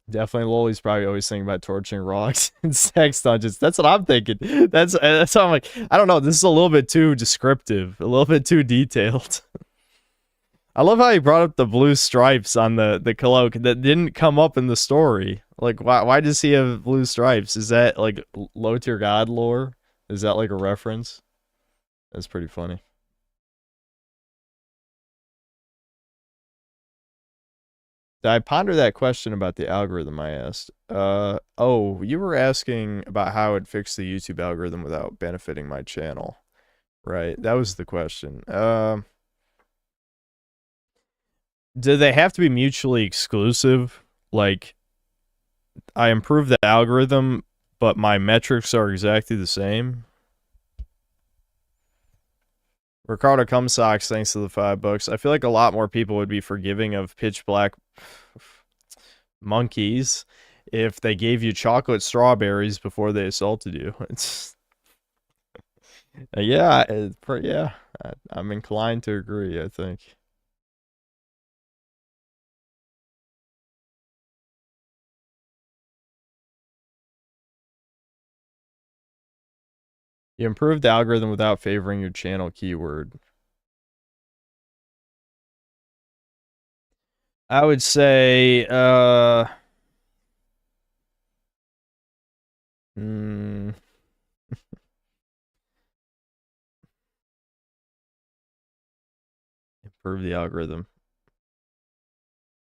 [SPEAKER 2] Definitely Loli's probably always thinking about torturing rocks and sex dungeons. That's what I'm thinking. That's how I'm like, I don't know. This is a little bit too descriptive. A little bit too detailed. I love how he brought up the blue stripes on the cloak that didn't come up in the story. Why does he have blue stripes? Is that Low Tier God lore? Is that a reference? That's pretty funny. Did I ponder that question about the algorithm I asked? Oh, you were asking about how it fixed the YouTube algorithm without benefiting my channel. Right, that was the question. Do they have to be mutually exclusive? I improve the algorithm, but my metrics are exactly the same? Ricardo Cumsocks, thanks to the $5. I feel like a lot more people would be forgiving of pitch black monkeys if they gave you chocolate strawberries before they assaulted you. It's yeah, I'm inclined to agree, I think. You improved the algorithm without favoring your channel keyword. I would say, improve the algorithm.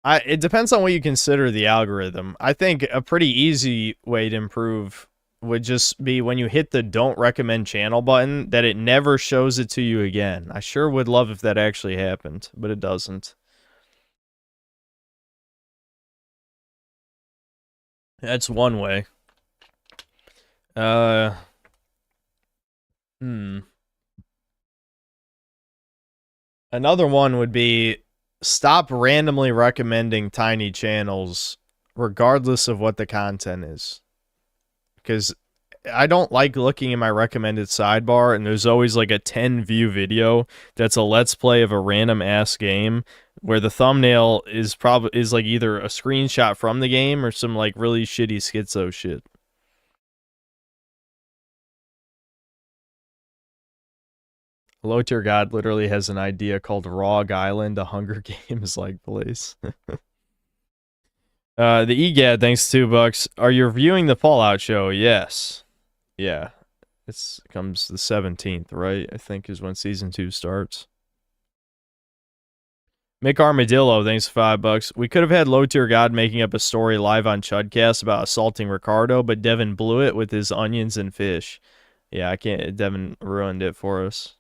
[SPEAKER 2] It depends on what you consider the algorithm. I think a pretty easy way to improve would just be when you hit the don't recommend channel button, that it never shows it to you again. I sure would love if that actually happened, but it doesn't. That's one way. Another one would be stop randomly recommending tiny channels regardless of what the content is. Because I don't like looking in my recommended sidebar and there's always like a 10 view video that's a let's play of a random ass game where the thumbnail is like either a screenshot from the game or some like really shitty schizo shit. Low Tier God literally has an idea called Rog Island, a Hunger Games like place. The EGAD, thanks $2. Are you reviewing the Fallout show? Yes. Yeah. It comes the 17th, right? I think is when season 2 starts. Mick Armadillo, thanks for $5. We could have had Low Tier God making up a story live on Chudcast about assaulting Ricardo, but Devin blew it with his onions and fish. Yeah, I can't. Devin ruined it for us.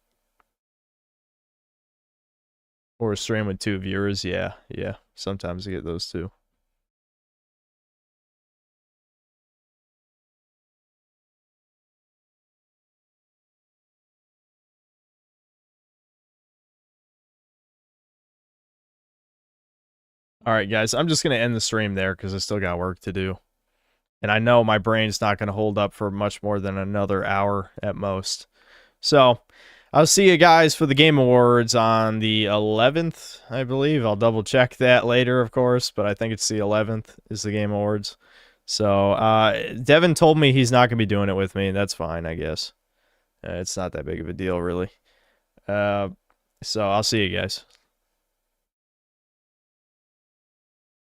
[SPEAKER 2] Or a stream with 2 viewers. Yeah. Sometimes I get those too. All right, guys. I'm just going to end the stream there because I still got work to do. And I know my brain's not going to hold up for much more than another hour at most. So, I'll see you guys for the Game Awards on the 11th, I believe. I'll double check that later, of course, but I think it's the 11th is the Game Awards. So, Devin told me he's not going to be doing it with me, and that's fine, I guess. It's not that big of a deal, really. So, I'll see you guys.